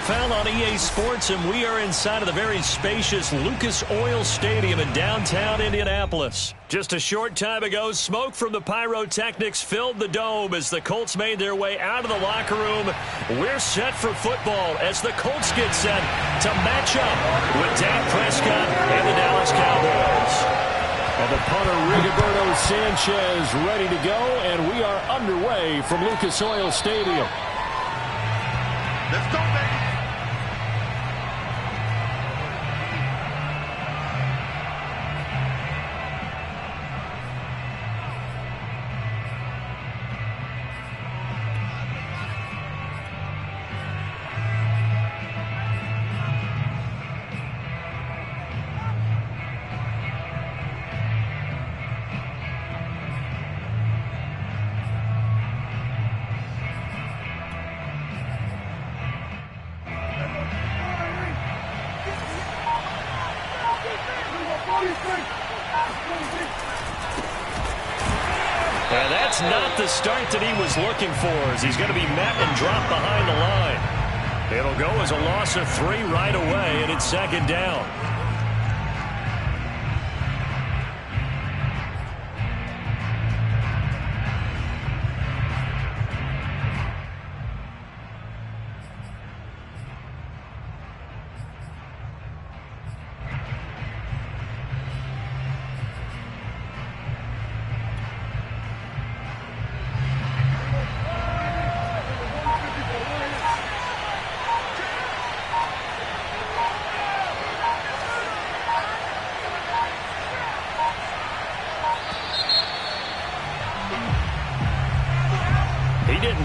NFL on EA Sports, and we are inside of the very spacious Lucas Oil Stadium in downtown Indianapolis. Just a short time ago, smoke from the pyrotechnics filled the dome as the Colts made their way out of the locker room. We're set for football as the Colts get set to match up with Dak Prescott and the Dallas Cowboys. And the punter, Rigoberto Sanchez, ready to go, and we are underway from Lucas Oil Stadium. Let's go, baby. And that's not the start that he was looking for, as he's going to be met and dropped behind the line. It'll go as a loss of 3 right away, and it's second down.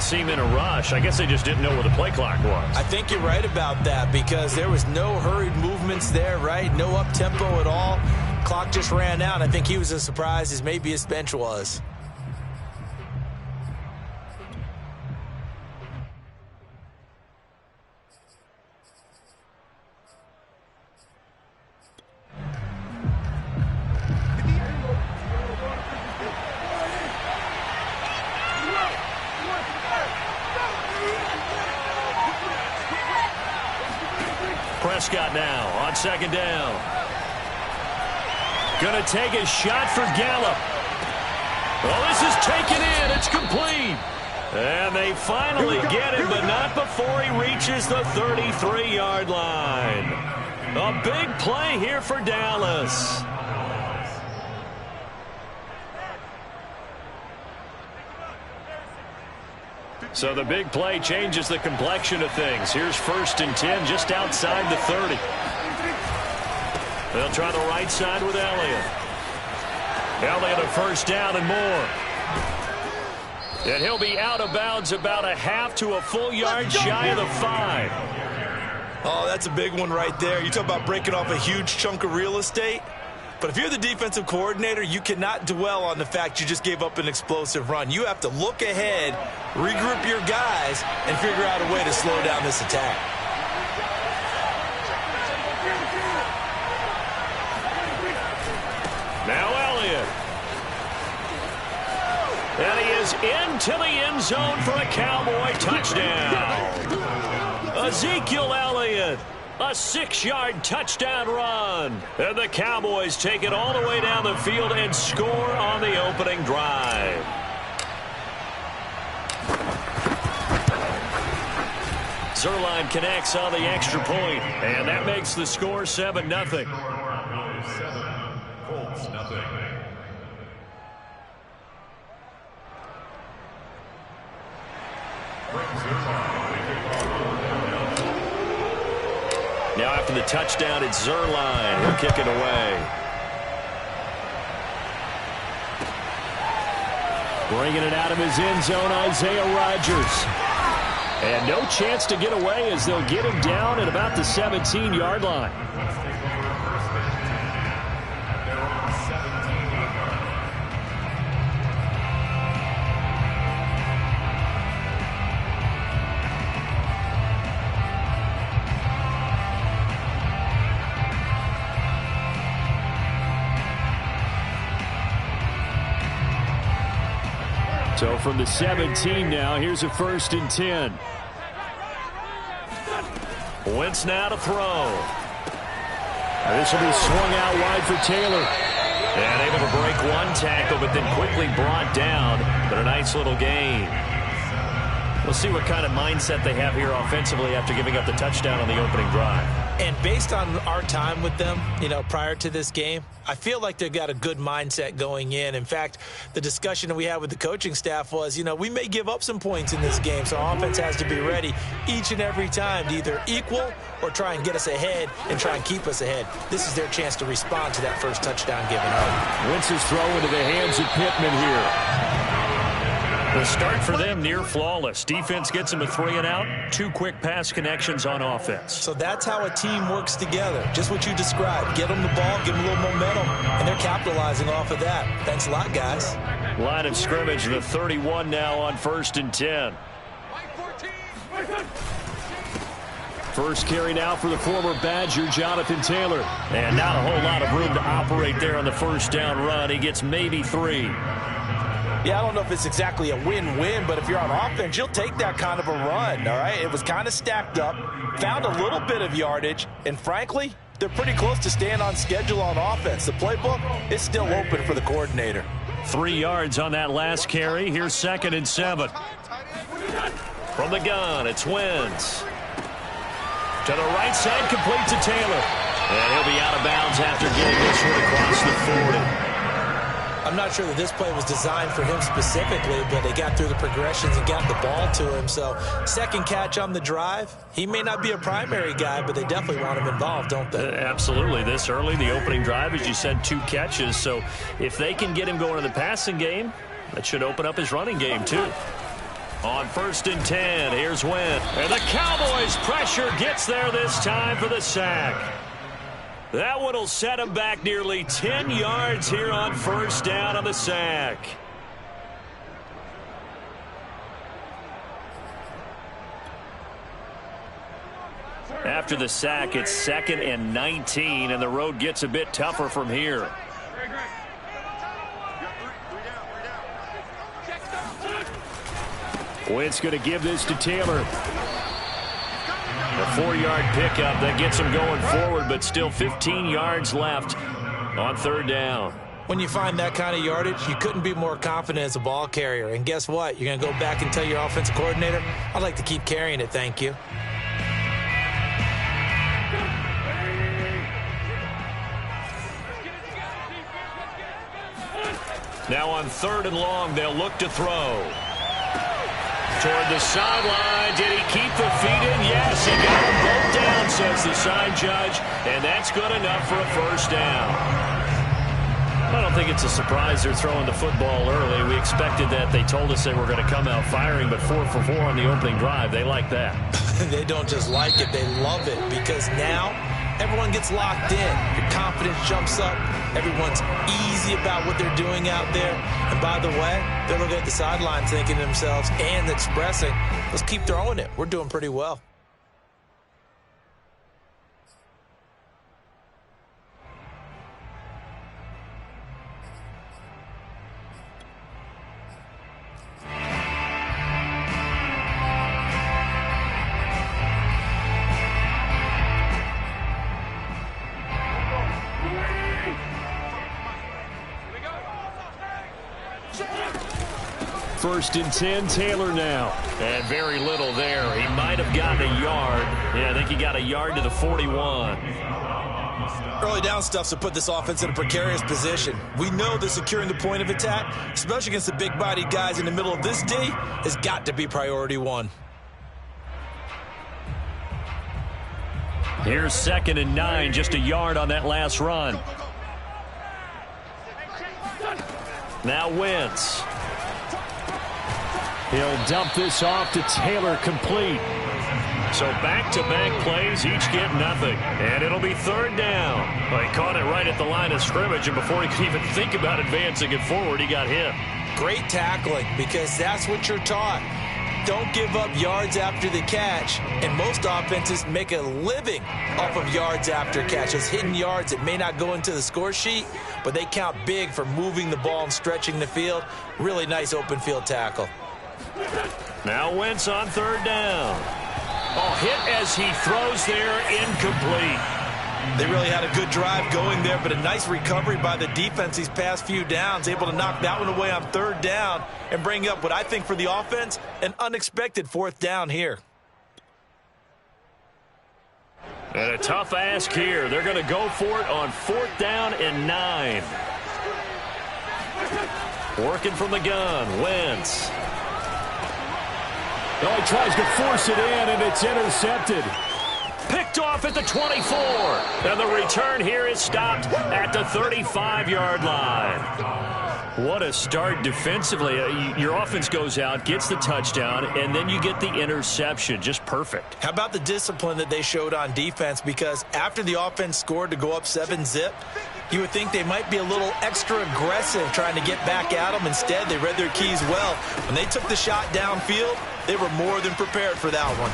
Seem in a rush. I guess they just didn't know where the play clock was. I think you're right about that because there was no hurried movements there, right? No up-tempo at all. Clock just ran out. I think he was as surprised as maybe his bench was. Prescott now on second down. Going to take a shot for Gallup. Oh, this is taken in. It's complete. And they finally get him, but not before he reaches the 33-yard line. A big play here for Dallas. So the big play changes the complexion of things. Here's 1st and 10 just outside the 30. They'll try the right side with Elliott. Elliott a first down and more. And he'll be out of bounds about a half to a full yard shy of the 5. Oh, that's a big one right there. You talk about breaking off a huge chunk of real estate. But if you're the defensive coordinator, you cannot dwell on the fact you just gave up an explosive run. You have to look ahead, regroup your guys, and figure out a way to slow down this attack. Now Elliott. And he is into the end zone for a Cowboy touchdown. Ezekiel Elliott. A 6-yard touchdown run. And the Cowboys take it all the way down the field and score on the opening drive. Zuerlein connects on the extra point, and that makes the score 7-0. Colts, nothing. Now after the touchdown, it's Zuerlein. He'll kick it away. Bringing it out of his end zone, Isaiah Rodgers. And no chance to get away as they'll get him down at about the 17-yard line. So from the 17 now, here's a 1st and 10. Wentz now to throw. This will be swung out wide for Taylor. And able to break one tackle, but then quickly brought down. But a nice little gain. We'll see what kind of mindset they have here offensively after giving up the touchdown on the opening drive. And based on our time with them, prior to this game, I feel like they've got a good mindset going in. In fact, the discussion that we had with the coaching staff was, we may give up some points in this game, so our offense has to be ready each and every time to either equal or try and get us ahead and try and keep us ahead. This is their chance to respond to that first touchdown given up. Wentz's throw into the hands of Pittman here. The start for them near flawless. Defense gets them a 3-and-out. 2 quick pass connections on offense. So that's how a team works together. Just what you described. Get them the ball, give them a little momentum, and they're capitalizing off of that. Thanks a lot, guys. Line of scrimmage, the 31 now on 1st and 10. First carry now for the former Badger, Jonathan Taylor. And not a whole lot of room to operate there on the first down run. He gets maybe 3. Yeah, I don't know if it's exactly a win-win, but if you're on offense, you'll take that kind of a run, all right? It was kind of stacked up, found a little bit of yardage, and frankly, they're pretty close to staying on schedule on offense. The playbook is still open for the coordinator. 3 yards on that last carry. Here's 2nd and 7. From the gun, it's Wentz. To the right side, complete to Taylor. And he'll be out of bounds after getting this one across the 40. I'm not sure that this play was designed for him specifically, but they got through the progressions and got the ball to him. So, second catch on the drive. He may not be a primary guy, but they definitely want him involved, don't they? Absolutely. This early, the opening drive, as you said, 2 catches. So, if they can get him going in the passing game, that should open up his running game, too. On 1st and 10, here's Wentz. And the Cowboys' pressure gets there this time for the sack. That one will set him back nearly 10 yards here on 1st down on the sack. After the sack, it's 2nd and 19, and the road gets a bit tougher from here. Wentz going to give this to Taylor. A 4-yard pickup that gets him going forward, but still 15 yards left on 3rd down. When you find that kind of yardage, you couldn't be more confident as a ball carrier. And guess what? You're going to go back and tell your offensive coordinator, I'd like to keep carrying it, thank you. Now on 3rd and long, they'll look to throw. Toward the sideline. Did he keep the feet in? Yes, he got them both down, says the side judge. And that's good enough for a 1st down. I don't think it's a surprise they're throwing the football early. We expected that. They told us they were going to come out firing, but 4 for 4 on the opening drive. They like that. They don't just like it. They love it because now everyone gets locked in. Your confidence jumps up. Everyone's easy about what they're doing out there. And by the way, they're looking at the sideline thinking to themselves and expressing, let's keep throwing it. We're doing pretty well. First and 10, Taylor now. And very little there. He might have gotten a yard. Yeah, I think he got a yard to the 41. Early down stuff to put this offense in a precarious position. We know that securing the point of attack, especially against the big-bodied guys in the middle of this D, has got to be priority 1. Here's 2nd and 9, just a yard on that last run. Now Wentz. He'll dump this off to Taylor, complete. So back-to-back plays, each get nothing. And it'll be 3rd down. Well, he caught it right at the line of scrimmage, and before he could even think about advancing it forward, he got hit. Great tackling, because that's what you're taught. Don't give up yards after the catch. And most offenses make a living off of yards after catch. Those hidden yards that may not go into the score sheet, but they count big for moving the ball and stretching the field. Really nice open field tackle. Now Wentz on 3rd down. Oh, hit as he throws there, incomplete. They really had a good drive going there, but a nice recovery by the defense these past few downs, able to knock that one away on third down and bring up what I think for the offense, an unexpected fourth down here. And a tough ask here. They're going to go for it on 4th down and 9. Working from the gun, Wentz. Oh, he tries to force it in, and it's intercepted. Picked off at the 24. And the return here is stopped at the 35-yard line. What a start defensively. Your offense goes out, gets the touchdown, and then you get the interception. Just perfect. How about the discipline that they showed on defense? Because after the offense scored to go up 7-zip, you would think they might be a little extra aggressive trying to get back at them. Instead, they read their keys well. When they took the shot downfield, they were more than prepared for that one.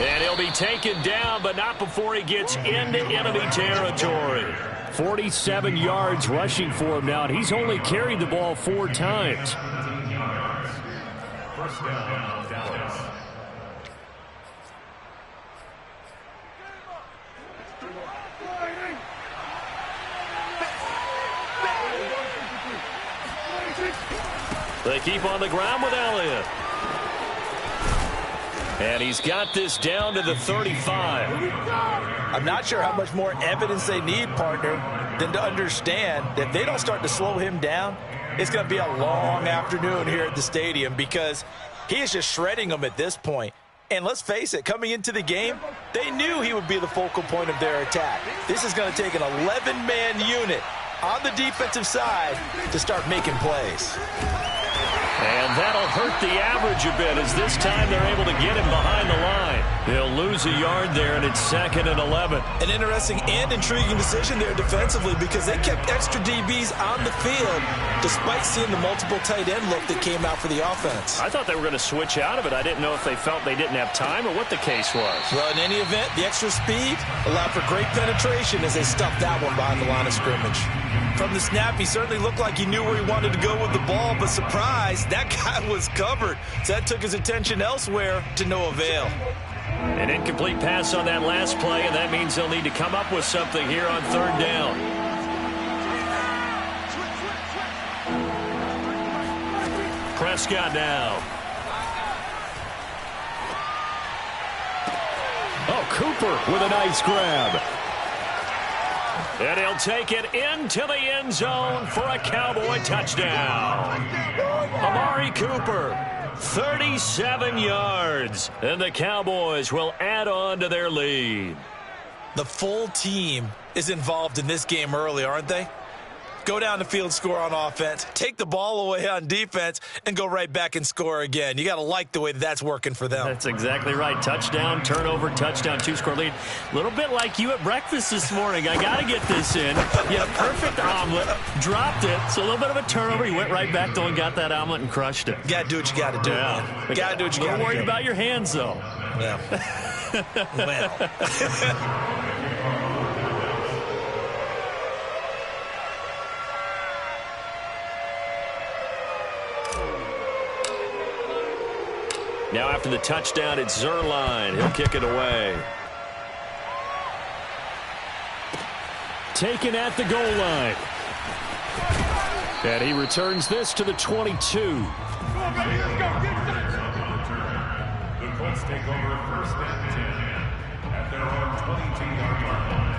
And he'll be taken down, but not before he gets into enemy territory. 47 yards rushing for him now, and he's only carried the ball 4 times. First down, Dallas. They keep on the ground with Elliott. And he's got this down to the 35. I'm not sure how much more evidence they need, partner, than to understand that if they don't start to slow him down, it's going to be a long afternoon here at the stadium because he is just shredding them at this point. And let's face it, coming into the game, they knew he would be the focal point of their attack. This is going to take an 11-man unit on the defensive side to start making plays. And that'll hurt the average a bit as this time they're able to get him behind the line. He'll lose a yard there, and it's 2nd and 11. An interesting and intriguing decision there defensively because they kept extra DBs on the field despite seeing the multiple tight end look that came out for the offense. I thought they were going to switch out of it. I didn't know if they felt they didn't have time or what the case was. Well, in any event, the extra speed allowed for great penetration as they stuffed that one behind the line of scrimmage. From the snap, he certainly looked like he knew where he wanted to go with the ball, but surprise, that guy was covered. So that took his attention elsewhere to no avail. An incomplete pass on that last play, and that means they'll need to come up with something here on 3rd down. Prescott now. Oh, Cooper with a nice grab. And he'll take it into the end zone for a Cowboy touchdown. Amari Cooper, 37 yards. And the Cowboys will add on to their lead. The full team is involved in this game early, aren't they? Go down the field, score on offense, take the ball away on defense, and go right back and score again. You got to like the way that's working for them. That's exactly right. Touchdown, turnover, touchdown, 2-score lead. A little bit like you at breakfast this morning. I got to get this in. Yeah, perfect omelet. Dropped it. So a little bit of a turnover. You went right back, though, and got that omelet and crushed it. You got to do what you got to do, man. Got to do what you got to do. Worried about your hands, though. Yeah. Well. Now after the touchdown, it's Zerline. He'll kick it away. Taken at the goal line. And he returns this to the 22. The Colts take over 1st and 10 at their own 22-yard line.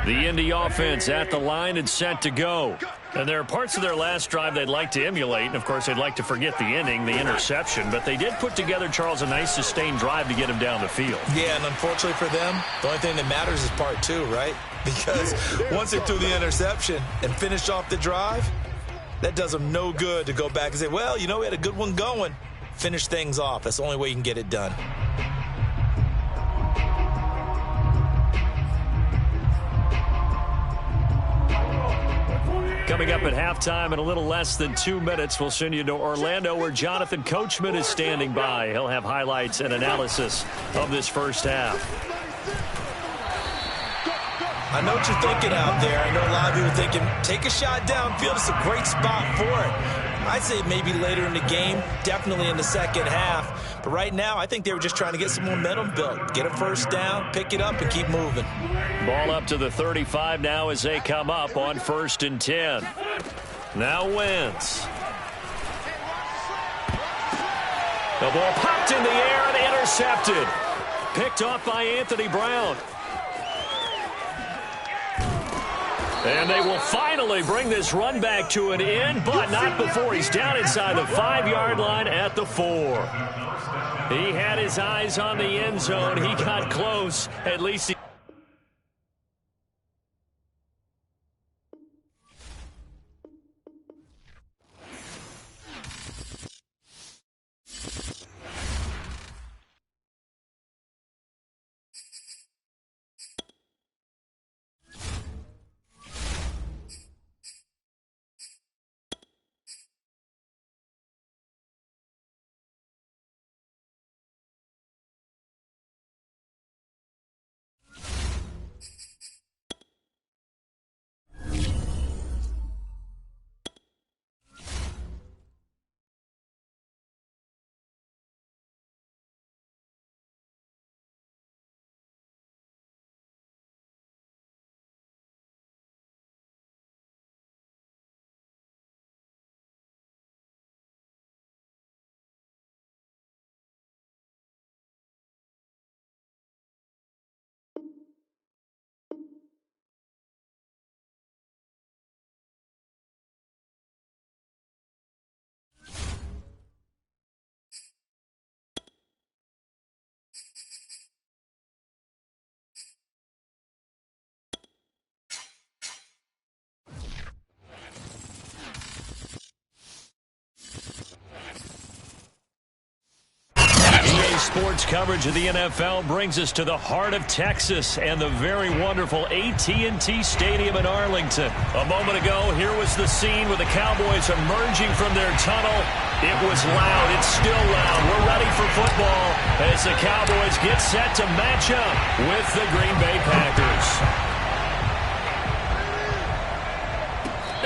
The Indy offense at the line and set to go. And there are parts of their last drive they'd like to emulate. And, of course, they'd like to forget the inning, the interception. But they did put together, Charles, a nice sustained drive to get him down the field. Yeah, and unfortunately for them, the only thing that matters is part 2, right? Because once they threw the interception and finished off the drive, that does them no good to go back and say, well, you know, we had a good one going. Finish things off. That's the only way you can get it done. Coming up at halftime in a little less than 2 minutes, we'll send you to Orlando where Jonathan Coachman is standing by. He'll have highlights and analysis of this first half. I know what you're thinking out there. I know a lot of you are thinking, take a shot downfield. It's a great spot for it. I'd say maybe later in the game, definitely in the second half. But right now, I think they were just trying to get some momentum built. Get a first down, pick it up, and keep moving. Ball up to the 35 now as they come up on 1st and 10. Now Wentz. The ball popped in the air and intercepted. Picked off by Anthony Brown. And they will finally bring this run back to an end, but not before he's down inside the 5-yard line at the 4. He had his eyes on the end zone. He got close. At least he... Sports coverage of the NFL brings us to the heart of Texas and the very wonderful AT&T Stadium in Arlington. A moment ago, here was the scene with the Cowboys emerging from their tunnel. It was loud. It's still loud. We're ready for football as the Cowboys get set to match up with the Green Bay Packers.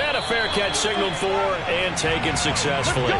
And a fair catch signaled for and taken successfully.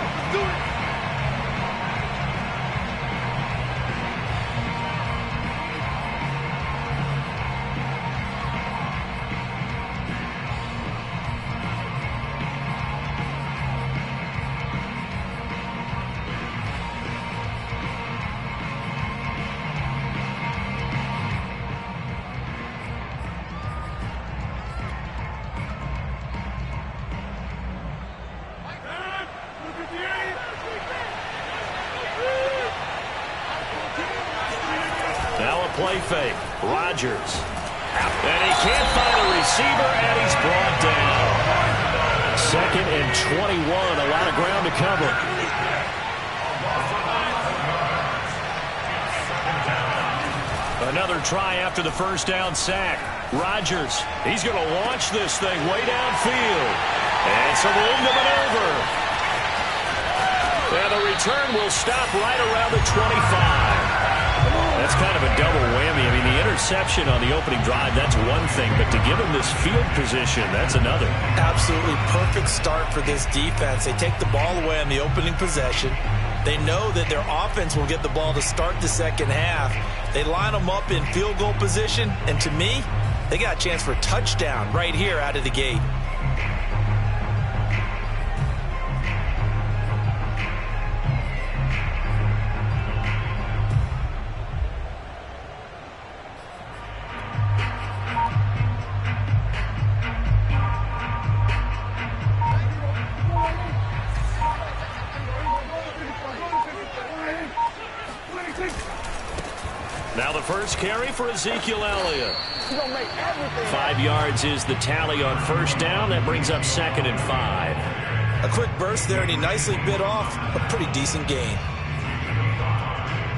Play fake. Rodgers. And he can't find a receiver, and he's brought down. 2nd and 21. A lot of ground to cover. Another try after the first down sack. Rodgers. He's going to launch this thing way downfield. And some room to maneuver. And the return will stop right around the 25. That's kind of a double whammy. I mean, the interception on the opening drive, that's one thing. But to give him this field position, that's another. Absolutely perfect start for this defense. They take the ball away on the opening possession. They know that their offense will get the ball to start the second half. They line them up in field goal position. And to me, they got a chance for a touchdown right here out of the gate. Now the first carry for Ezekiel Elliott. 5 yards is the tally on first down. That brings up 2nd and 5. A quick burst there, and he nicely bit off a pretty decent gain.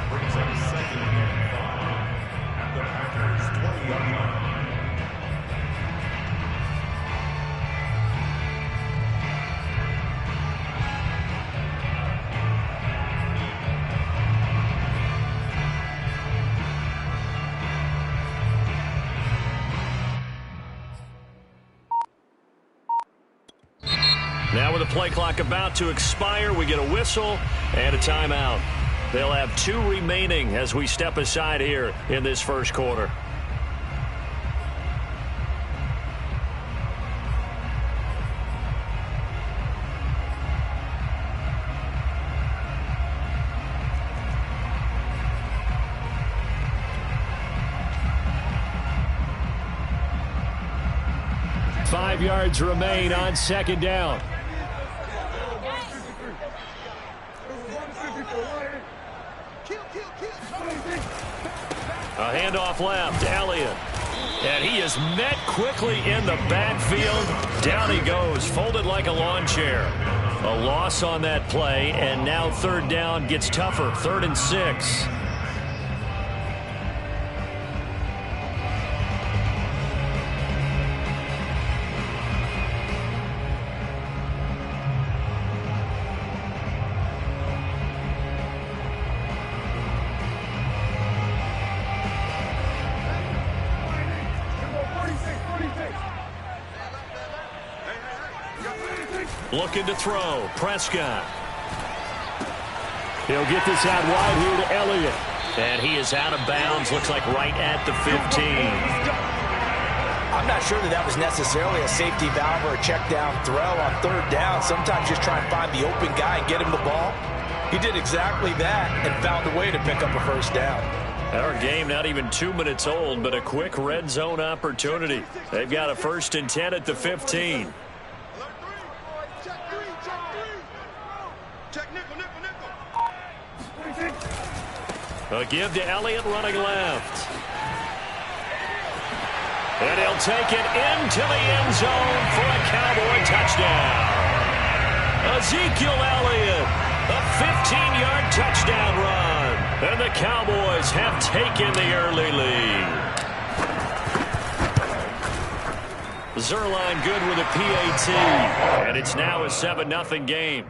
Brings up 2nd and 5 at the Packers' 20-yard line. Now with the play clock about to expire, we get a whistle and a timeout. They'll have 2 remaining as we step aside here in this first quarter. Five yards remain on second down. A handoff left, Elliott. And he is met quickly in the backfield. Down he goes, folded like a lawn chair. A loss on that play, and now third down gets tougher. 3rd and 6. Looking to throw. Prescott. He'll get this out wide here to Elliott. And he is out of bounds. Looks like right at the 15. I'm not sure that was necessarily a safety valve or a check down throw on 3rd down. Sometimes just try and find the open guy and get him the ball. He did exactly that and found a way to pick up a 1st down. Our game not even 2 minutes old, but a quick red zone opportunity. They've got a 1st and 10 at the 15. A give to Elliott running left. And he'll take it into the end zone for a Cowboy touchdown. Ezekiel Elliott, a 15-yard touchdown run. And the Cowboys have taken the early lead. Zerline good with a PAT. And it's now a 7-0 game.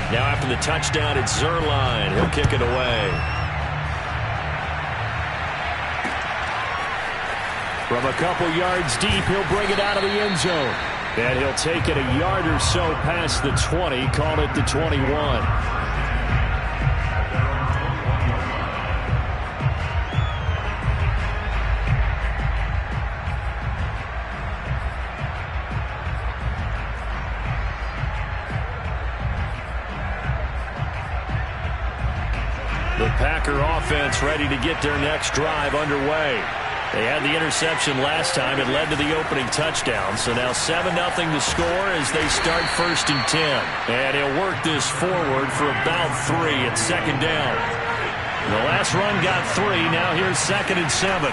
Now after the touchdown, it's Zerline. He'll kick it away. From a couple yards deep, he'll bring it out of the end zone. And he'll take it a yard or so past the 20, call it the 21. The Packer offense ready to get their next drive underway. They had the interception last time. It led to the opening touchdown. So now 7-0 to score as they start 1st and 10. And he'll work this forward for about 3 at 2nd down. The last run got 3. Now here's 2nd and 7.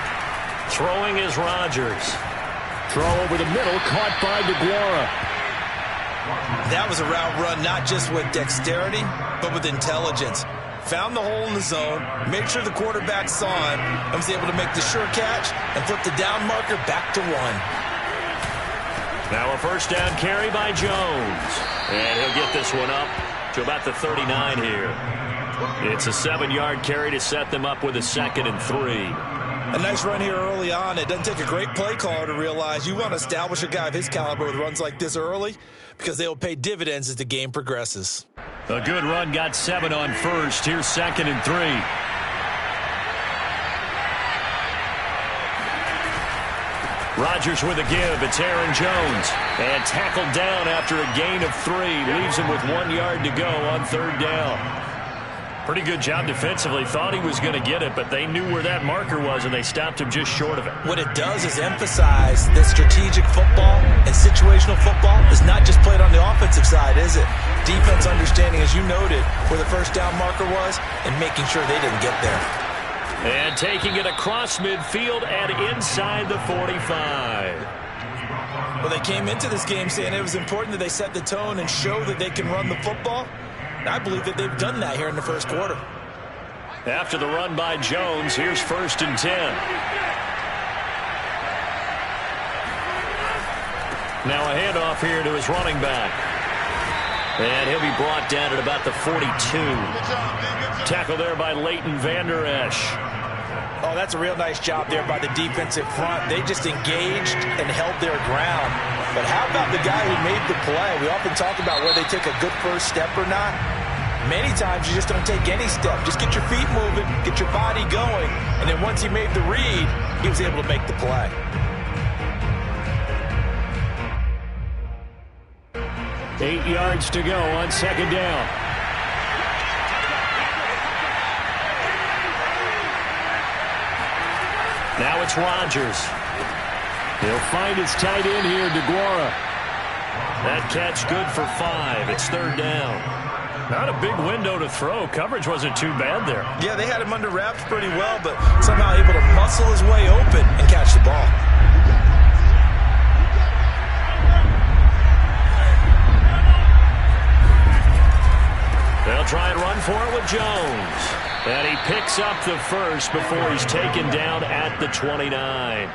Throwing is Rodgers. Throw over the middle, caught by DeGuara. That was a route run not just with dexterity, but with intelligence. Found the hole in the zone, made sure the quarterback saw him, and was able to make the sure catch and flip the down marker back to 1. Now a 1st down carry by Jones. And he'll get this one up to about the 39 here. It's a 7-yard carry to set them up with a 2nd and 3. A nice run here early on. It doesn't take a great play caller to realize you want to establish a guy of his caliber with runs like this early because they will pay dividends as the game progresses. A good run got 7 on 1st. Here's 2nd and 3. Rodgers with a give. It's Aaron Jones. And tackled down after a gain of 3. Leaves him with 1 yard to go on 3rd down. Pretty good job defensively. Thought he was going to get it, but they knew where that marker was, and they stopped him just short of it. What it does is emphasize that strategic football and situational football is not just played on the offensive side, is it? Defense understanding, as you noted, where the 1st down marker was and making sure they didn't get there. And taking it across midfield and inside the 45. Well, they came into this game saying it was important that they set the tone and show that they can run the football. I believe that they've done that here in the 1st quarter. After the run by Jones, here's 1st and 10. Now a handoff here to his running back. And he'll be brought down at about the 42. Tackle there by Leighton Vander Esch. Oh, that's a real nice job there by the defensive front. They just engaged and held their ground. But how about the guy who made the play? We often talk about whether they take a good first step or not. Many times you just don't take any step. Just get your feet moving, get your body going, and then once he made the read, he was able to make the play. Eight yards to go on second down. Now it's Rodgers. He'll find his tight end here, DeGuara. That catch good for 5. It's third down. Not a big window to throw. Coverage wasn't too bad there. Yeah, they had him under wraps pretty well, but somehow able to muscle his way open and catch the ball. They'll try and run for it with Jones. And he picks up the first before he's taken down at the 29.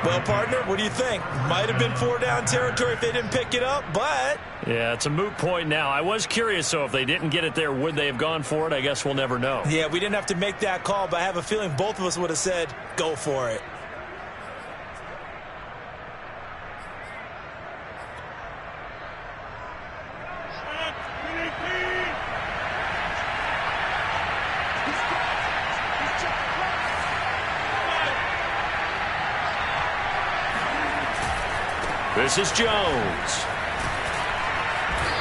Well, partner, what do you think? Might have been 4-down territory if they didn't pick it up, but... Yeah, it's a moot point now. I was curious, so if they didn't get it there, would they have gone for it? I guess we'll never know. Yeah, we didn't have to make that call, but I have a feeling both of us would have said, go for it. This is Jones.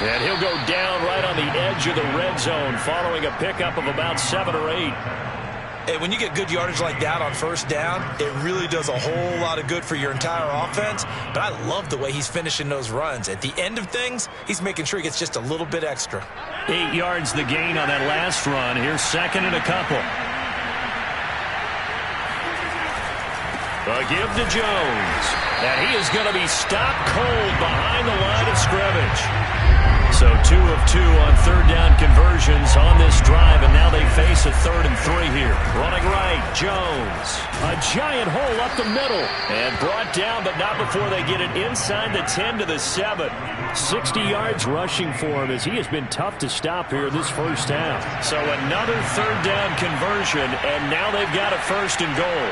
And he'll go down right on the edge of the red zone following a pickup of about 7 or 8. And when you get good yardage like that on first down, it really does a whole lot of good for your entire offense. But I love the way he's finishing those runs. At the end of things, he's making sure he gets just a little bit extra. 8 yards the gain on that last run. Here's second and a couple. A give to Jones. And he is going to be stopped cold behind the line of scrimmage. So 2 of 2 on third down conversions on this drive, and now they face a 3rd and 3 here. Running right, Jones. A giant hole up the middle. And brought down, but not before they get it inside the 10 to the 7. 60 yards rushing for him as he has been tough to stop here this first half. So another third down conversion, and now they've got a 1st and goal.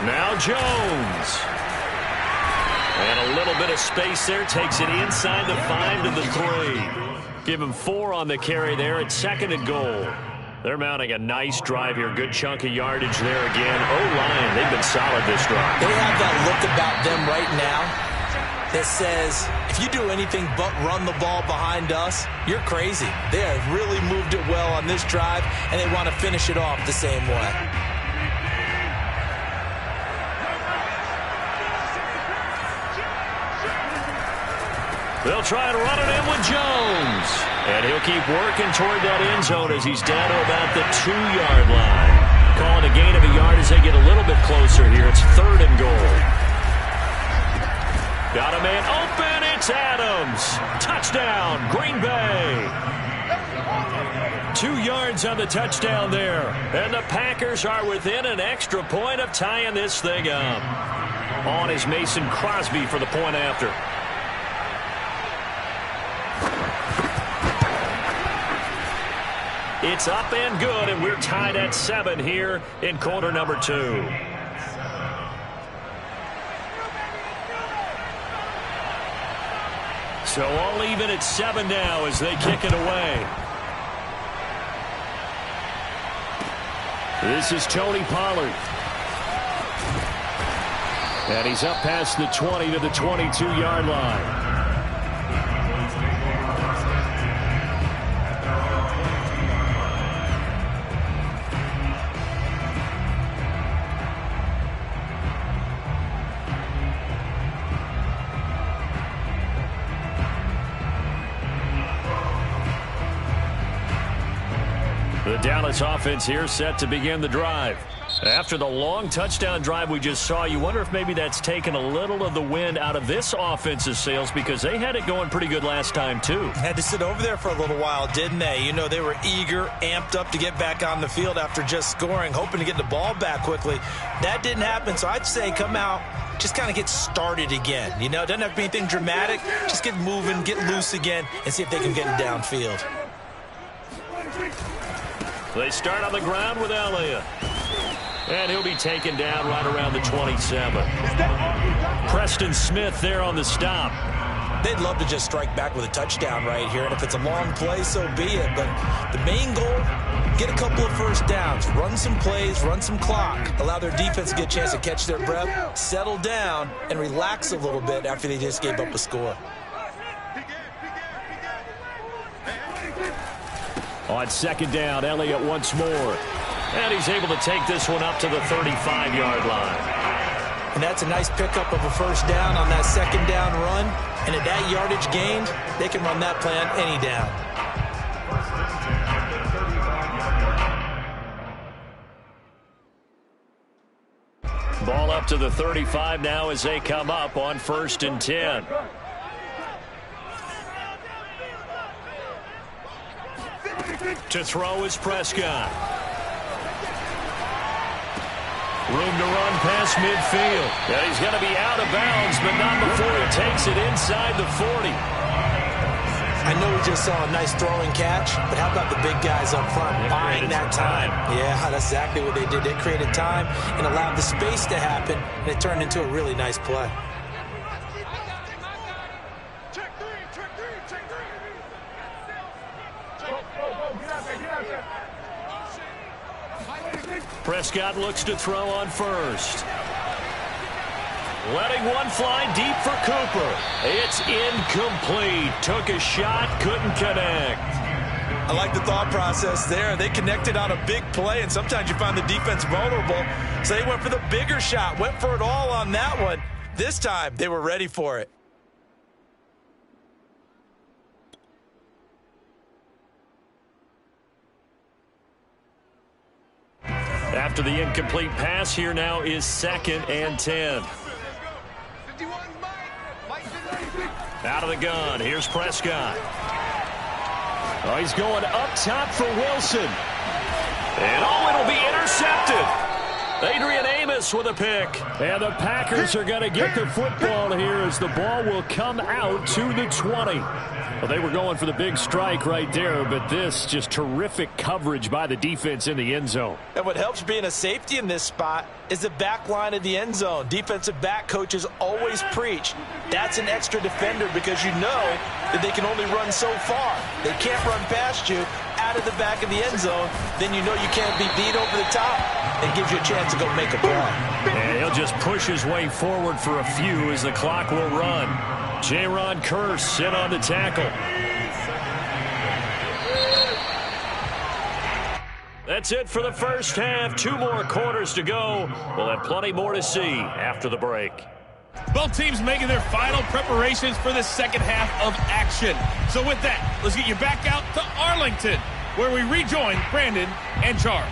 Now Jones. And a little bit of space there. Takes it inside the 5 to the 3. Give him 4 on the carry there at 2nd and goal. They're mounting a nice drive here. Good chunk of yardage there again. O-line, they've been solid this drive. They have that look about them right now that says, if you do anything but run the ball behind us, you're crazy. They have really moved it well on this drive, and they want to finish it off the same way. They'll try to run it in with Jones. And he'll keep working toward that end zone as he's down to about the 2-yard line. Calling a gain of a yard as they get a little bit closer here. It's 3rd and goal. Got a man open. It's Adams. Touchdown, Green Bay. 2 yards on the touchdown there. And the Packers are within an extra point of tying this thing up. On is Mason Crosby for the point after. It's up and good, and we're tied at 7 here in quarter number 2. So all even at 7 now as they kick it away. This is Tony Pollard. And he's up past the 20 to the 22-yard line. The Dallas offense here set to begin the drive. After the long touchdown drive we just saw, you wonder if maybe that's taken a little of the wind out of this offense's sails because they had it going pretty good last time, too. Had to sit over there for a little while, didn't they? You know, they were eager, amped up to get back on the field after just scoring, hoping to get the ball back quickly. That didn't happen, so I'd say come out, just kind of get started again. You know, it doesn't have to be anything dramatic. Just get moving, get loose again, and see if they can get it downfield. They start on the ground with Elliott. And he'll be taken down right around the 27. Preston Smith there on the stop. They'd love to just strike back with a touchdown right here, and if it's a long play, so be it. But the main goal, get a couple of first downs, run some plays, run some clock, allow their defense to get a chance to catch their breath, settle down, and relax a little bit after they just gave up a score. On second down, Elliott once more. And he's able to take this one up to the 35-yard line. And that's a nice pickup of a first down on that second down run. And at that yardage gained, they can run that play on any down. Ball up to the 35 now as they come up on 1st and 10. To throw is Prescott. Room to run past midfield. And he's going to be out of bounds, but not before he takes it inside the 40. I know we just saw a nice throwing catch, but how about the big guys up front buying that time? Yeah, that's exactly what they did. They created time and allowed the space to happen, and it turned into a really nice play. Prescott looks to throw on first. Letting one fly deep for Cooper. It's incomplete. Took a shot, couldn't connect. I like the thought process there. They connected on a big play, and sometimes you find the defense vulnerable. So they went for the bigger shot, went for it all on that one. This time, they were ready for it. After the incomplete pass, here now is 2nd and 10. Out of the gun, here's Prescott. Oh, he's going up top for Wilson. And it'll be intercepted. Adrian Amos with a pick. And the Packers are going to get the football here as the ball will come out to the 20. Well, they were going for the big strike right there, but this just terrific coverage by the defense in the end zone. And what helps being a safety in this spot is the back line of the end zone. Defensive back coaches always preach. That's an extra defender because you know that they can only run so far. They can't run past you out of the back of the end zone. Then you know you can't be beat over the top. It gives you a chance to go make a play. And he'll just push his way forward for a few as the clock will run. J-Ron Curse in on the tackle. That's it for the first half. 2 more quarters to go. We'll have plenty more to see after the break. Both teams making their final preparations for the second half of action. So with that, let's get you back out to Arlington, where we rejoin Brandon and Charles.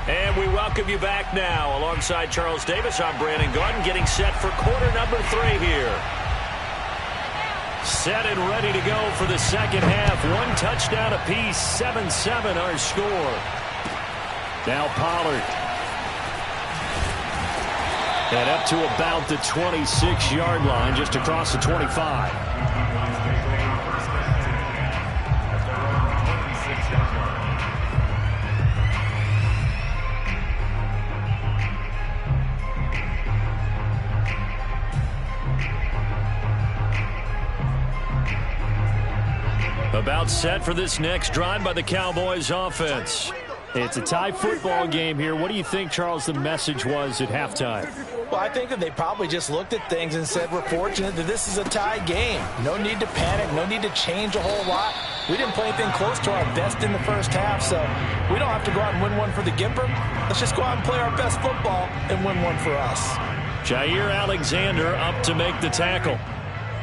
And we welcome you back now. Alongside Charles Davis, I'm Brandon Gordon, getting set for quarter number 3 here. Set and ready to go for the second half. 1 touchdown apiece, 7-7 our score. Now Pollard. And up to about the 26-yard line, just across the 25. About set for this next drive by the Cowboys offense. It's a tie football game here. What do you think, Charles, the message was at halftime? Well, I think that they probably just looked at things and said, we're fortunate that this is a tie game. No need to panic. No need to change a whole lot. We didn't play anything close to our best in the first half, so we don't have to go out and win one for the Gipper. Let's just go out and play our best football and win one for us. Jair Alexander up to make the tackle.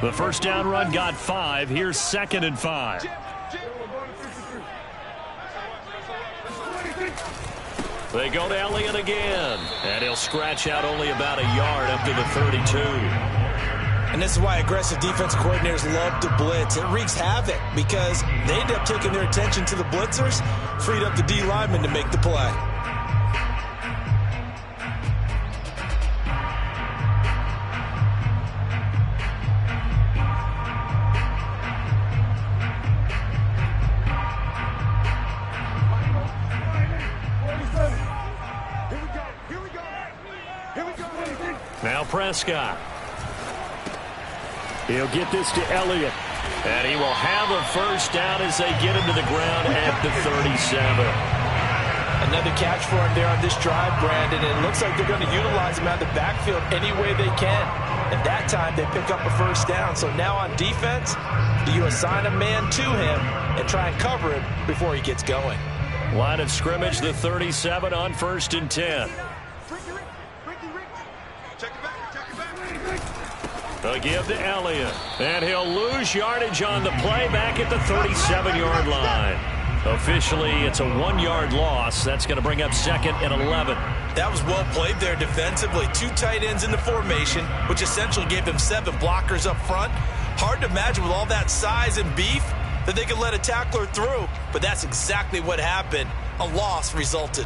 The first down run got 5. Here's 2nd and 5. They go to Elliott again, and he'll scratch out only about a yard up to the 32. And this is why aggressive defensive coordinators love to blitz. It wreaks havoc because they end up taking their attention to the blitzers, freed up the D lineman to make the play. Now Prescott. He'll get this to Elliott. And he will have a first down as they get him to the ground at the 37. Another catch for him there on this drive, Brandon. And it looks like they're going to utilize him out of the backfield any way they can. And that time they pick up a first down. So now on defense, do you assign a man to him and try and cover him before he gets going? Line of scrimmage, the 37 on 1st and 10. They'll give to Elliott. And he'll lose yardage on the play back at the 37-yard line. Officially, it's a 1-yard loss. That's going to bring up 2nd and 11. That was well played there defensively. 2 tight ends in the formation, which essentially gave them 7 blockers up front. Hard to imagine with all that size and beef that they could let a tackler through. But that's exactly what happened. A loss resulted.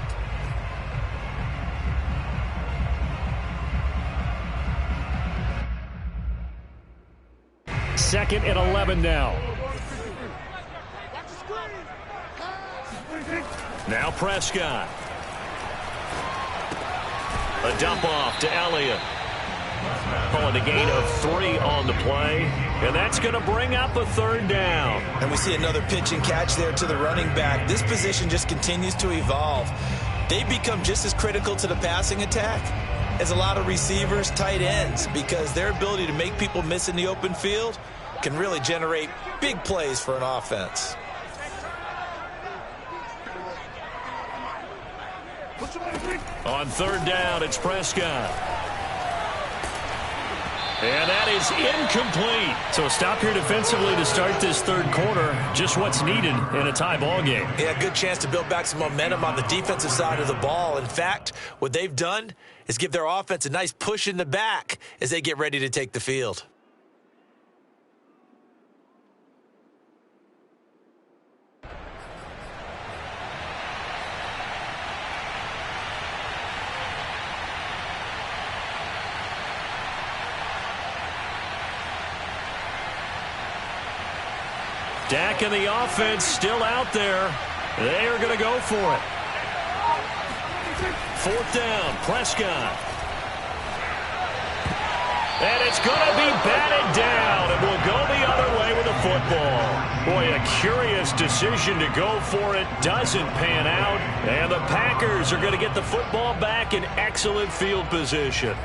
Second and 11 now. Now Prescott. A dump off to Elliott. Calling a gain of 3 on the play. And that's going to bring up a 3rd down. And we see another pitch and catch there to the running back. This position just continues to evolve. They become just as critical to the passing attack as a lot of receivers, tight ends, because their ability to make people miss in the open field can really generate big plays for an offense. On 3rd down, it's Prescott. And that is incomplete. So a stop here defensively to start this 3rd quarter. Just what's needed in a tie ball game. Yeah, good chance to build back some momentum on the defensive side of the ball. In fact, what they've done is give their offense a nice push in the back as they get ready to take the field. Dak and the offense still out there. They are going to go for it. 4th down, Prescott. And it's going to be batted down, and will go the other way with the football. Boy, a curious decision to go for it. Doesn't pan out. And the Packers are going to get the football back in excellent field position.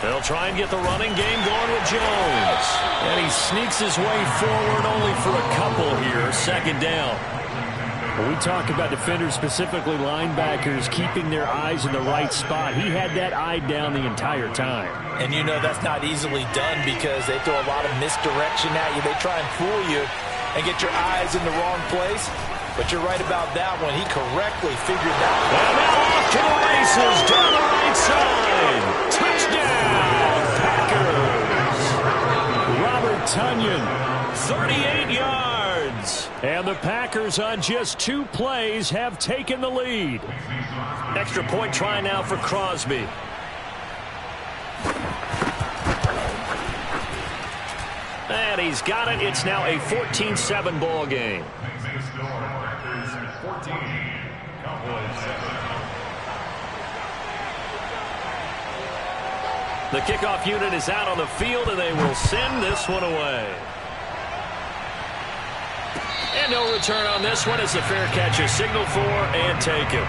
They'll try and get the running game going with Jones. And he sneaks his way forward only for a couple here. 2nd down. When we talk about defenders, specifically linebackers, keeping their eyes in the right spot, he had that eye down the entire time. And you know that's not easily done because they throw a lot of misdirection at you. They try and fool you and get your eyes in the wrong place. But you're right about that one. He correctly figured that one. And now off to the races down the right side. Touchdown, Packers. Robert Tonyan. 38 yards. And the Packers on just 2 plays have taken the lead. Extra point try now for Crosby. And he's got it. It's now a 14-7 ball game. Packers 14, Cowboys 7. The kickoff unit is out on the field, and they will send this one away. And no return on this one as the fair catch is signaled for and taken.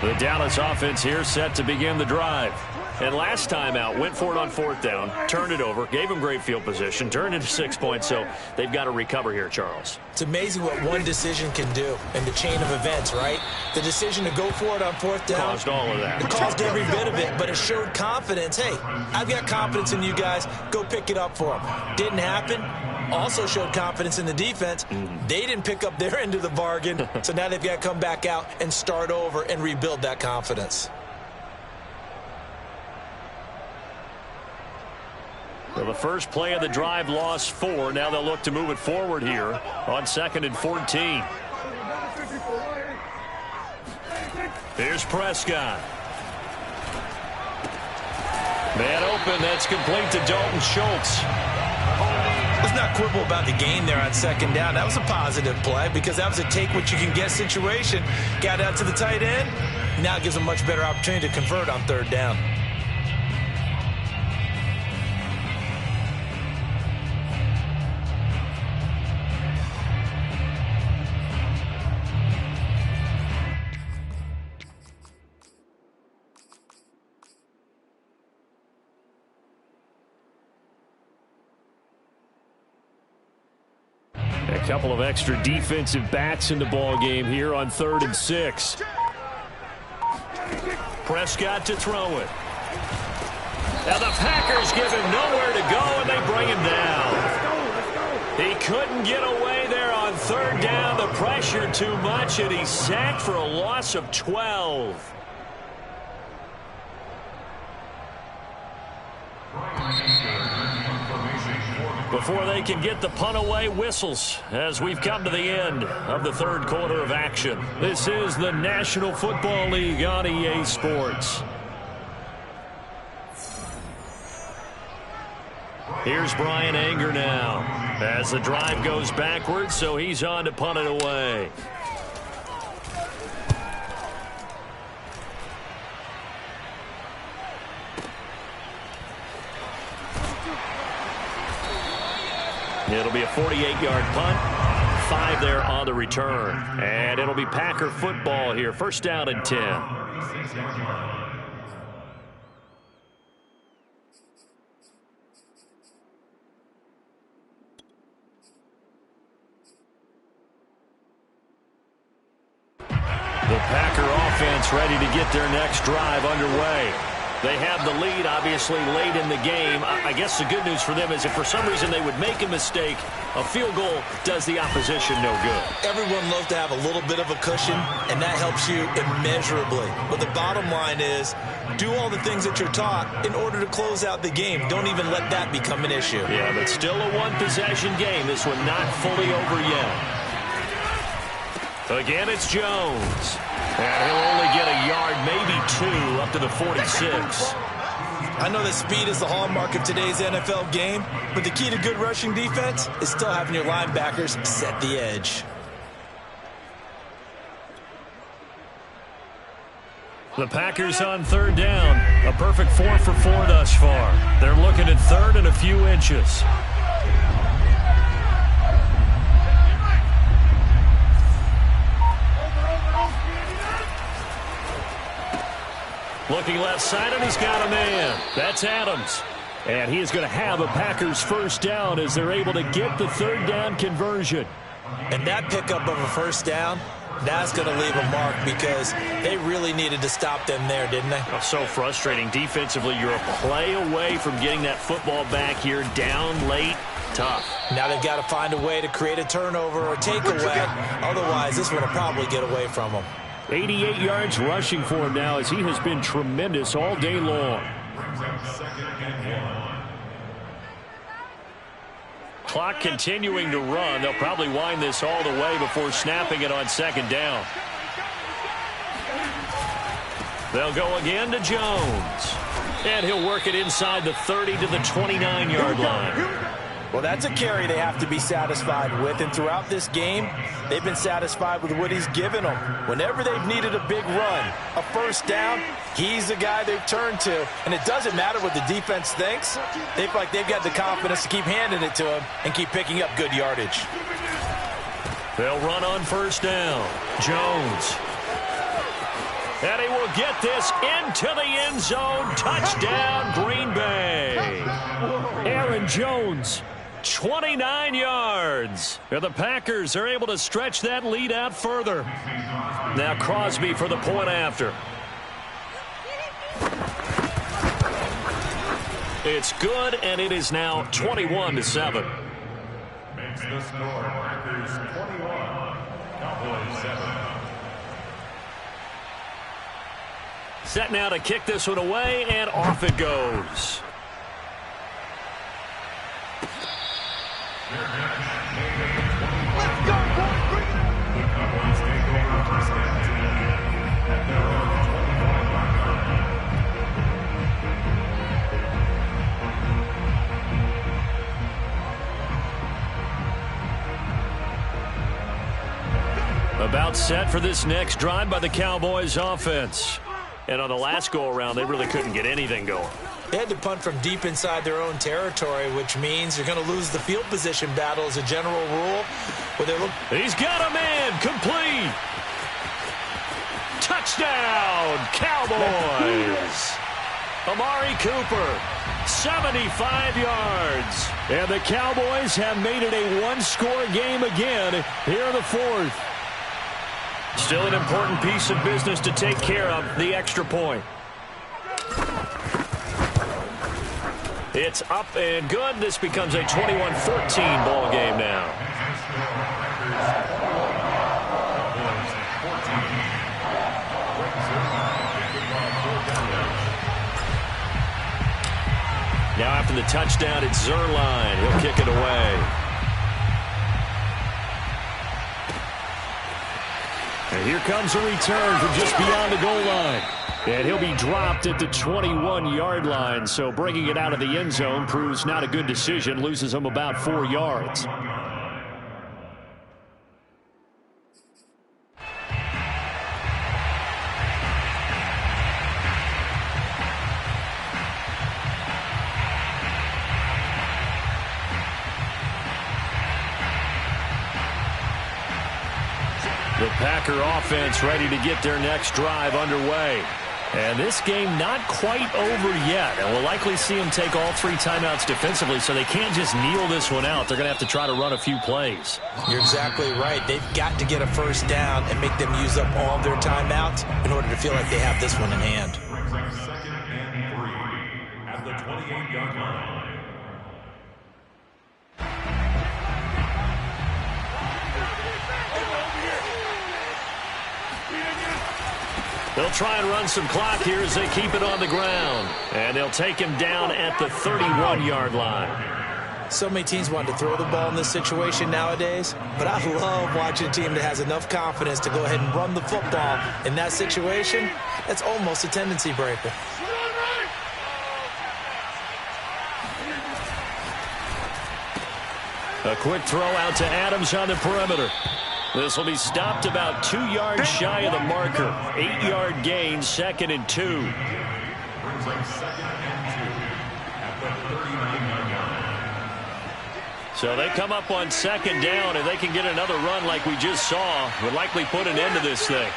The Dallas offense here set to begin the drive. And last time out, went for it on 4th down, turned it over, gave them great field position, turned into 6 points, so they've got to recover here, Charles. It's amazing what one decision can do in the chain of events, right? The decision to go for it on 4th down. Caused all of that. It caused every bit of it, but it showed confidence. Hey, I've got confidence in you guys. Go pick it up for them. Didn't happen. Also showed confidence in the defense. They didn't pick up their end of the bargain, so now they've got to come back out and start over and rebuild that confidence. Well, the first play of the drive lost 4. Now they'll look to move it forward here on 2nd and 14. Here's Prescott. Man open. That's complete to Dalton Schultz. Let's not quibble about the gain there on 2nd down. That was a positive play because that was a take-what-you-can-get situation. Got out to the tight end. Now it gives them a much better opportunity to convert on 3rd down. A couple of extra defensive backs in the ball game here on 3rd and 6. Prescott to throw it. Now the Packers give him nowhere to go, and they bring him down. He couldn't get away there on 3rd down. The pressure too much, and he's sacked for a loss of 12. Before they can get the punt away, whistles as we've come to the end of the 3rd quarter of action. This is the National Football League on EA Sports. Here's Brian Anger now as the drive goes backwards, so he's on to punt it away. It'll be a 48-yard punt. 5 there on the return. And it'll be Packer football here. 1st down and 10. The Packer offense ready to get their next drive underway. They have the lead, obviously, late in the game. I guess the good news for them is if for some reason they would make a mistake, a field goal does the opposition no good. Everyone loves to have a little bit of a cushion, and that helps you immeasurably. But the bottom line is, do all the things that you're taught in order to close out the game. Don't even let that become an issue. Yeah, but still a one-possession game. This one not fully over yet. Again, it's Jones. And he'll only get a yard, maybe 2, up to the 46. I know that speed is the hallmark of today's NFL game, but the key to good rushing defense is still having your linebackers set the edge. The Packers on 3rd down. A perfect 4 for 4 thus far. They're looking at 3rd and a few inches. Looking left side, and he's got a man. That's Adams. And he is going to have a Packers 1st down as they're able to get the 3rd down conversion. And that pickup of a 1st down, that's going to leave a mark because they really needed to stop them there, didn't they? Oh, so frustrating. Defensively, you're a play away from getting that football back here, down late. Tough. Now they've got to find a way to create a turnover or takeaway. Otherwise, this one will probably get away from them. 88 yards rushing for him now as he has been tremendous all day long. Clock continuing to run. They'll probably wind this all the way before snapping it on 2nd down. They'll go again to Jones. And he'll work it inside the 30 to the 29-yard line. Well, that's a carry they have to be satisfied with, and throughout this game, they've been satisfied with what he's given them. Whenever they've needed a big run, a 1st down, he's the guy they've turned to, and it doesn't matter what the defense thinks. They feel like they've got the confidence to keep handing it to him and keep picking up good yardage. They'll run on 1st down. Jones. And he will get this into the end zone. Touchdown, Green Bay. Aaron Jones. 29 yards. And the Packers are able to stretch that lead out further. Now Crosby for the point after. It's good, and it is now 21-7. Makes the score Packers 21, Cowboys 7. Set now to kick this one away, and off it goes. About set for this next drive by the Cowboys offense. And on the last go-around, they really couldn't get anything going. They had to punt from deep inside their own territory, which means you're going to lose the field position battle as a general rule. He's got a man, complete. Touchdown, Cowboys. Amari Cooper, 75 yards. And the Cowboys have made it a one-score game again here in the fourth. Still an important piece of business to take care of, the extra point. It's up and good. This becomes a 21-14 ball game now. Now after the touchdown, it's Zerline. He'll kick it away. And here comes a return from just beyond the goal line. And he'll be dropped at the 21-yard line. So bringing it out of the end zone proves not a good decision. Loses him about 4 yards. The Packer offense ready to get their next drive underway. And this game not quite over yet. And we'll likely see them take all 3 timeouts defensively, so they can't just kneel this one out. They're going to have to try to run a few plays. You're exactly right. They've got to get a first down and make them use up all of their timeouts in order to feel like they have this one in hand. Brings up 2nd and 3 at the 28-yard line. They'll try and run some clock here as they keep it on the ground. And they'll take him down at the 31-yard line. So many teams want to throw the ball in this situation nowadays, but I love watching a team that has enough confidence to go ahead and run the football. In that situation, that's almost a tendency breaker. A quick throw out to Adams on the perimeter. This will be stopped about 2 yards shy of the marker. 8-yard gain, 2nd and 2. Brings up 2nd and 2 at the 39-yard line. So they come up on 2nd down, and they can get another run like we just saw. Would likely put an end to this thing.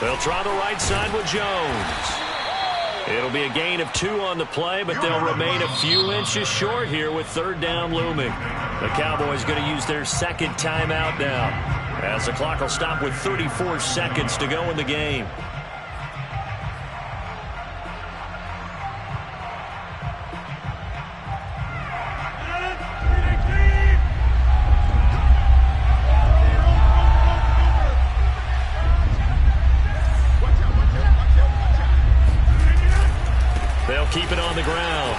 They'll try the right side with Jones. It'll be a gain of 2 on the play, but they'll remain a few inches short here with 3rd down looming. The Cowboys going to use their 2nd timeout now, as the clock will stop with 34 seconds to go in the game. Keep it on the ground.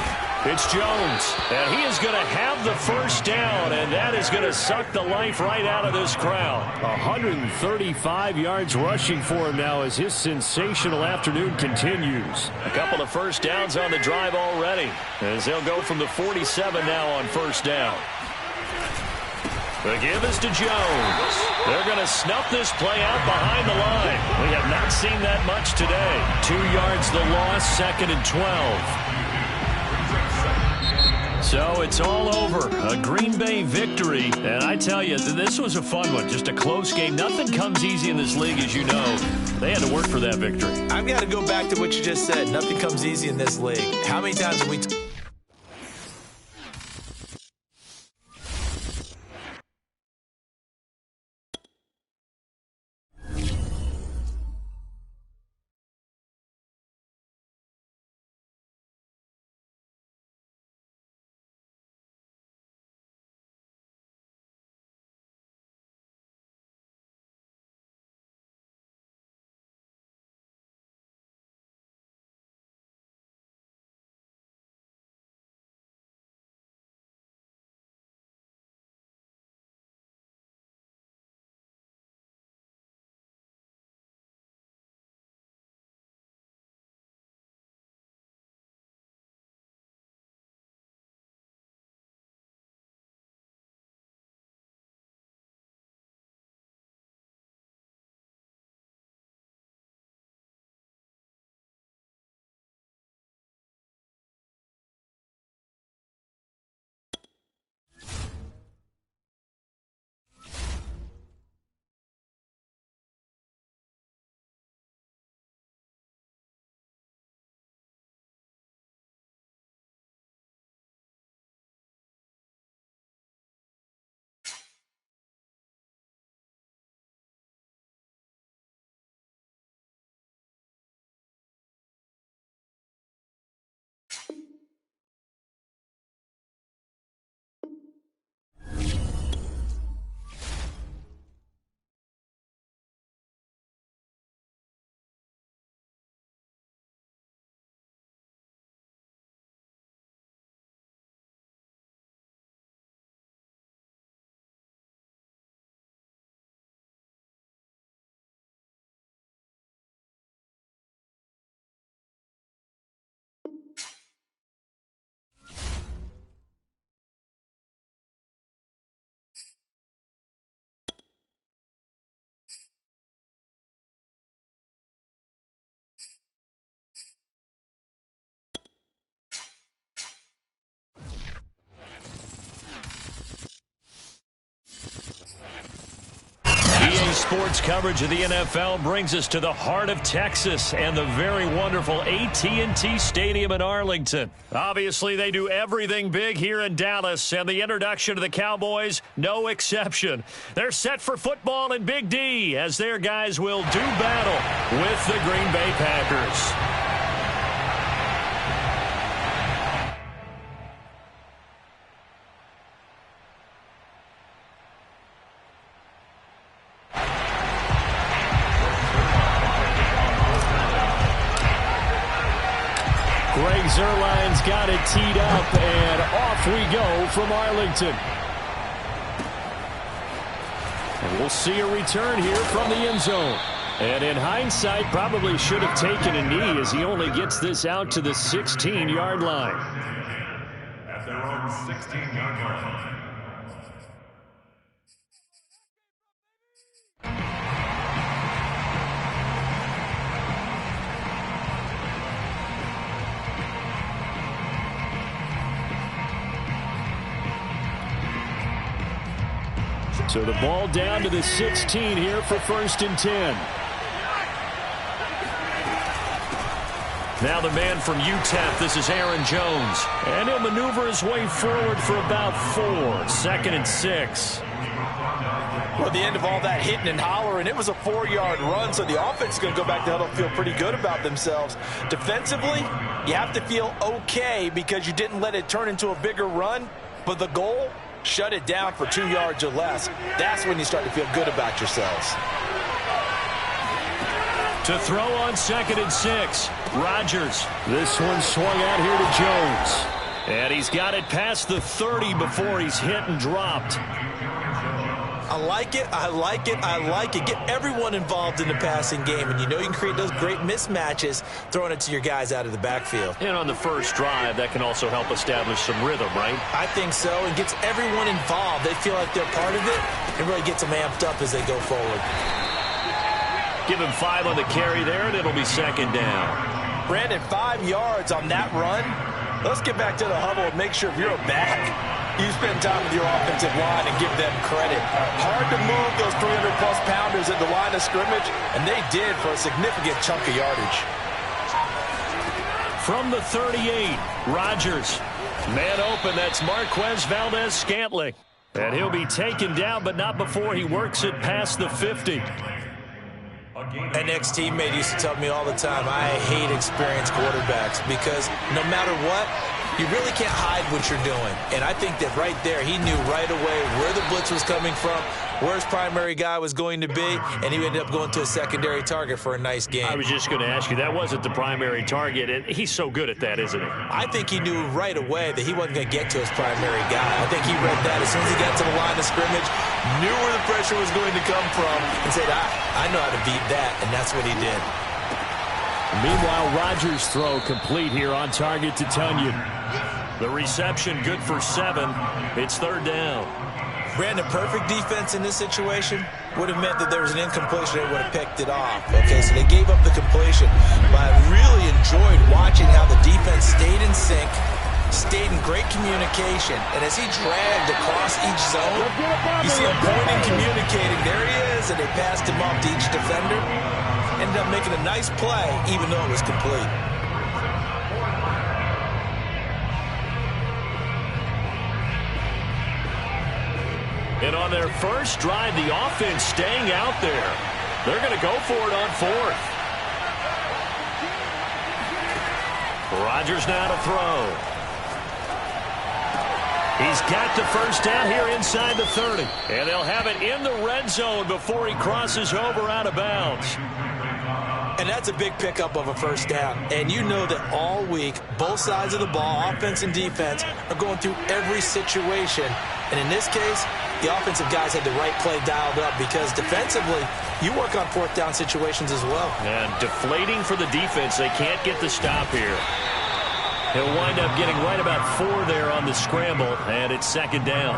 It's Jones, and he is going to have the first down, and that is going to suck the life right out of this crowd. 135 yards rushing for him now as his sensational afternoon continues. A couple of first downs on the drive already, as they'll go from the 47 now on 1st down. The give is to Jones. They're going to snuff this play out behind the line. We have not seen that much today. 2 yards the loss, 2nd and 12. So it's all over. A Green Bay victory. And I tell you, this was a fun one. Just a close game. Nothing comes easy in this league, as you know. They had to work for that victory. I've got to go back to what you just said. Nothing comes easy in this league. How many times have we... Sports coverage of the NFL brings us to the heart of Texas and the very wonderful AT&T Stadium in Arlington. Obviously, they do everything big here in Dallas, and the introduction of the Cowboys, no exception. They're set for football in Big D as their guys will do battle with the Green Bay Packers. Zerline's got it teed up, and off we go from Arlington. And we'll see a return here from the end zone. And in hindsight, probably should have taken a knee as he only gets this out to the 16-yard line. At their own 16-yard line. So the ball down to the 16 here for 1st and 10. Now the man from UTEP, this is Aaron Jones. And he'll maneuver his way forward for about 4. 2nd and 6. Well, at the end of all that hitting and hollering, it was a 4-yard run, so the offense is going to go back to huddle and feel pretty good about themselves. Defensively, you have to feel okay because you didn't let it turn into a bigger run, but the goal, shut it down for 2 yards or less. That's when you start to feel good about yourselves. To throw on 2nd and 6, Rodgers. This one swung out here to Jones. And he's got it past the 30 before he's hit and dropped. A like it. I like it. I like it. Get everyone involved in the passing game, and you know you can create those great mismatches throwing it to your guys out of the backfield. And on the first drive, that can also help establish some rhythm, right? I think so, and gets everyone involved. They feel like they're part of it, and really gets them amped up as they go forward. Give him 5 on the carry there, and it'll be second down. Brandon, 5 yards on that run. Let's get back to the huddle and make sure if you're a back, you spend time with your offensive line and give them credit. Hard to move those 300-plus pounders at the line of scrimmage, and they did for a significant chunk of yardage. From the 38, Rodgers. Man open, that's Marquez Valdez-Scantling. And he'll be taken down, but not before he works it past the 50. An ex-teammate used to tell me all the time, I hate experienced quarterbacks because no matter what, you really can't hide what you're doing. And I think that right there, he knew right away where the blitz was coming from, where his primary guy was going to be, and he ended up going to a secondary target for a nice game. I was just going to ask you, that wasn't the primary target, and he's so good at that, isn't he? I think he knew right away that he wasn't going to get to his primary guy. I think he read that as soon as he got to the line of scrimmage, knew where the pressure was going to come from, and said, I know how to beat that, and that's what he did. Meanwhile, Rodgers' throw complete here on target to Tunyon. The reception good for 7. It's third down. Brandon, perfect defense in this situation would have meant that there was an incompletion. They would have picked it off. Okay, so they gave up the completion. But I really enjoyed watching how the defense stayed in sync, stayed in great communication. And as he dragged across each zone, you see him pointing, communicating. There he is, and they passed him off to each defender. Ended up making a nice play, even though it was complete. And on their first drive, the offense staying out there. They're going to go for it on 4th. Rodgers now to throw. He's got the first down here inside the 30. And they'll have it in the red zone before he crosses over out of bounds. And that's a big pickup of a first down. And you know that all week, both sides of the ball, offense and defense, are going through every situation. And in this case, the offensive guys had the right play dialed up because defensively, you work on 4th down situations as well. And deflating for the defense. They can't get the stop here. He'll wind up getting right about 4 there on the scramble, and it's second down.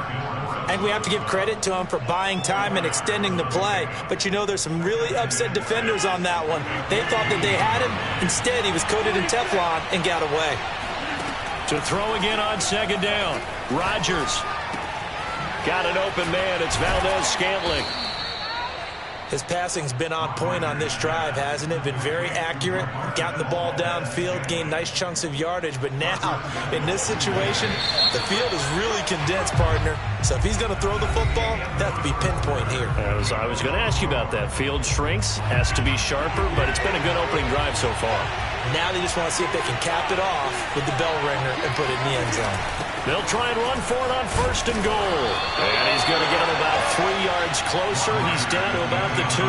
And we have to give credit to him for buying time and extending the play. But you know there's some really upset defenders on that one. They thought that they had him. Instead, he was coated in Teflon and got away. To throw again on second down. Rodgers. Got an open man. It's Valdez-Scantling. His passing's been on point on this drive, hasn't it? Been very accurate, gotten the ball downfield, gained nice chunks of yardage. But now, in this situation, the field is really condensed, partner. So if he's going to throw the football, that has to be pinpoint here. I was going to ask you about that. Field shrinks, has to be sharper, but it's been a good opening drive so far. Now they just want to see if they can cap it off with the bell ringer and put it in the end zone. They'll try and run for it on 1st and goal. And he's going to get him about 3 yards closer. He's down to about the 2.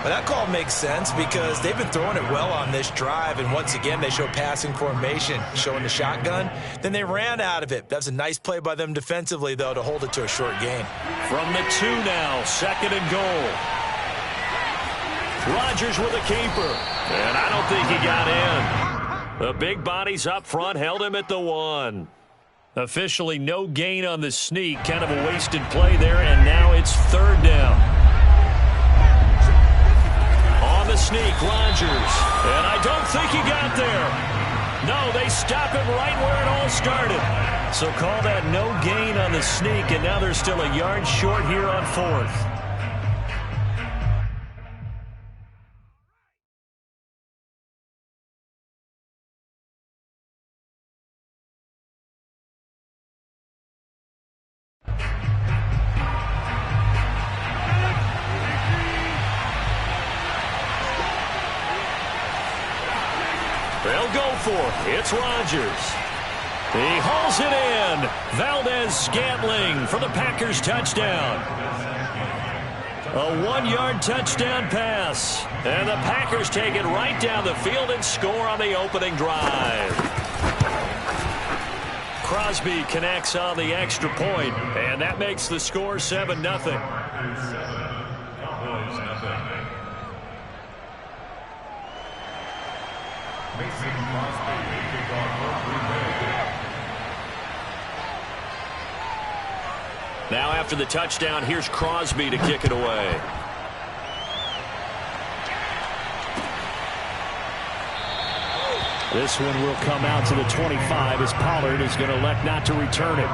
But that call makes sense because they've been throwing it well on this drive. And once again, they show passing formation, showing the shotgun. Then they ran out of it. That's a nice play by them defensively, though, to hold it to a short gain. From the 2 now, 2nd and goal. Rodgers with a keeper. And I don't think he got in. The big bodies up front held him at the 1. Officially no gain on the sneak. Kind of a wasted play there, and now it's 3rd down. On the sneak, Rodgers. And I don't think he got there. No, they stop him right where it all started. So call that no gain on the sneak, and now they're still a yard short here on 4th. They'll go for it. It's Rodgers. He hauls it in. Valdez-Scantling for the Packers touchdown. A 1-yard touchdown pass. And the Packers take it right down the field and score on the opening drive. Crosby connects on the extra point, and that makes the score 7-0. Cowboys nothing. Mason Crosby, kickoff for Green Bay. Now after the touchdown, here's Crosby to kick it away. This one will come out to the 25 as Pollard is going to elect not to return it.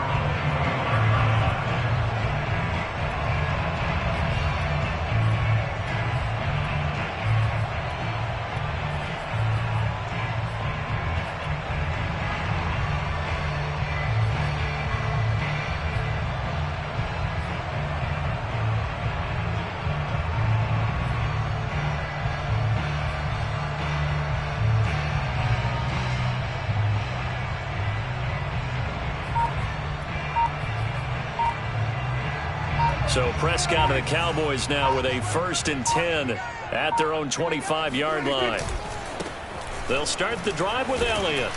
So Prescott and the Cowboys now with a 1st and 10 at their own 25-yard line. They'll start the drive with Elliott.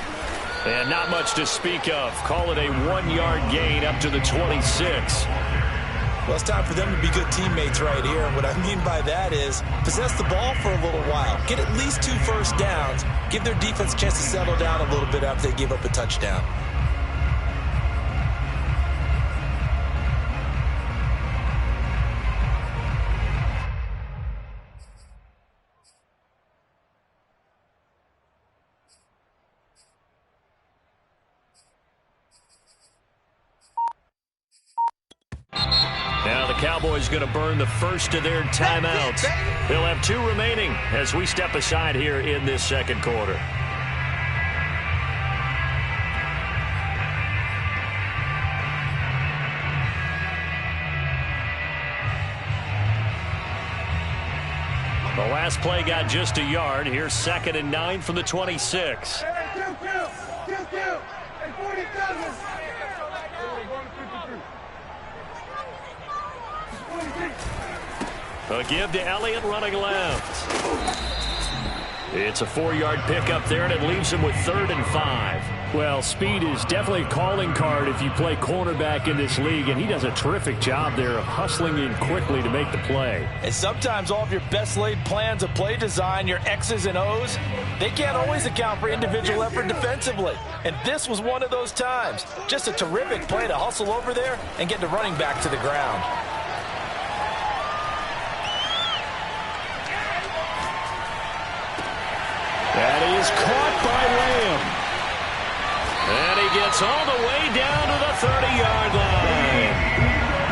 And not much to speak of. Call it a 1-yard gain up to the 26. Well, it's time for them to be good teammates right here. And what I mean by that is possess the ball for a little while. Get at least 2 first downs. Give their defense a chance to settle down a little bit after they give up a touchdown. Now the Cowboys going to burn the first of their timeouts. They'll have 2 remaining as we step aside here in this second quarter. The last play got just a yard. Here's 2nd and 9 from the 26. A give to Elliott running left. It's a 4-yard pickup there, and it leaves him with 3rd and 5. Well, speed is definitely a calling card if you play cornerback in this league, and he does a terrific job there of hustling in quickly to make the play. And sometimes all of your best laid plans of play design, your X's and O's, they can't always account for individual effort defensively. And this was one of those times. Just a terrific play to hustle over there and get the running back to the ground. That is caught by Lamb. And he gets all the way down to the 30-yard line.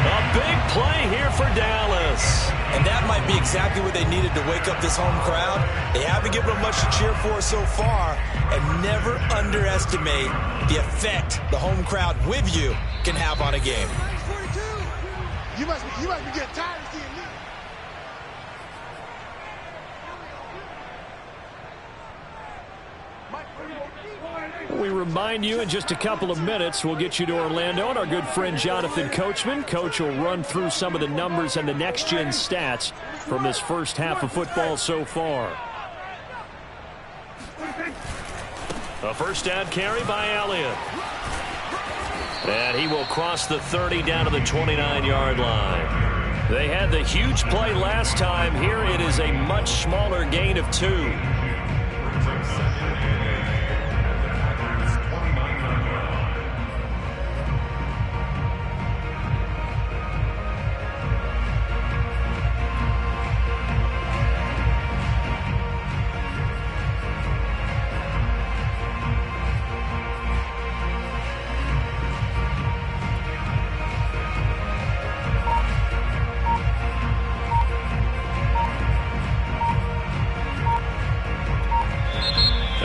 A big play here for Dallas. And that might be exactly what they needed to wake up this home crowd. They haven't given them much to cheer for so far. And never underestimate the effect the home crowd with you can have on a game. You must be getting tired of seeing me. We remind you in just a couple of minutes, we'll get you to Orlando and our good friend Jonathan Coachman. Coach will run through some of the numbers and the next-gen stats from this first half of football so far. A first down carry by Elliott. And he will cross the 30 down to the 29-yard line. They had the huge play last time. Here it is a much smaller gain of 2.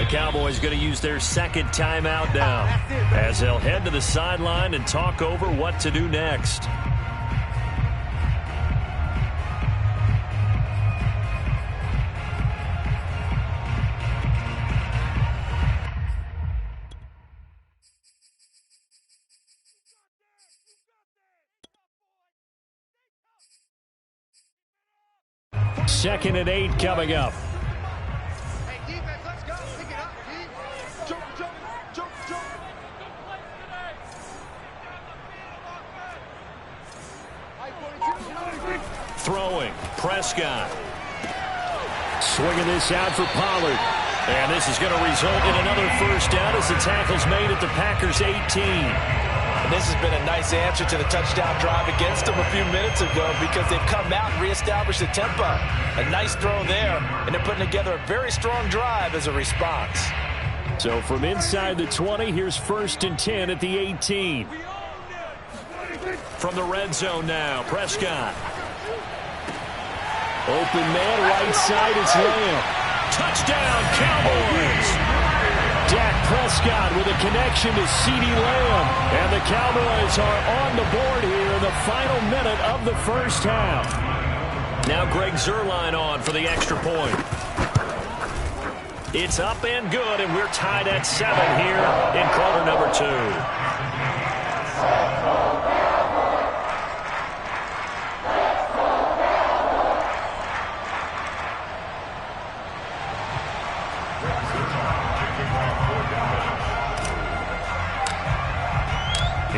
Cowboys going to use their second timeout now as they'll head to the sideline and talk over what to do next. Second and 8 coming up. Prescott. Swinging this out for Pollard. And this is going to result in another first down as the tackle's made at the Packers' 18. And this has been a nice answer to the touchdown drive against them a few minutes ago because they've come out and reestablished the tempo. A nice throw there, and they're putting together a very strong drive as a response. So from inside the 20, here's 1st and 10 at the 18. From the red zone now, Prescott. Open man, right side, it's Lamb. Touchdown, Cowboys! Dak Prescott with a connection to CeeDee Lamb. And the Cowboys are on the board here in the final minute of the first half. Now Greg Zuerlein on for the extra point. It's up and good, and we're tied at 7 here in quarter number 2.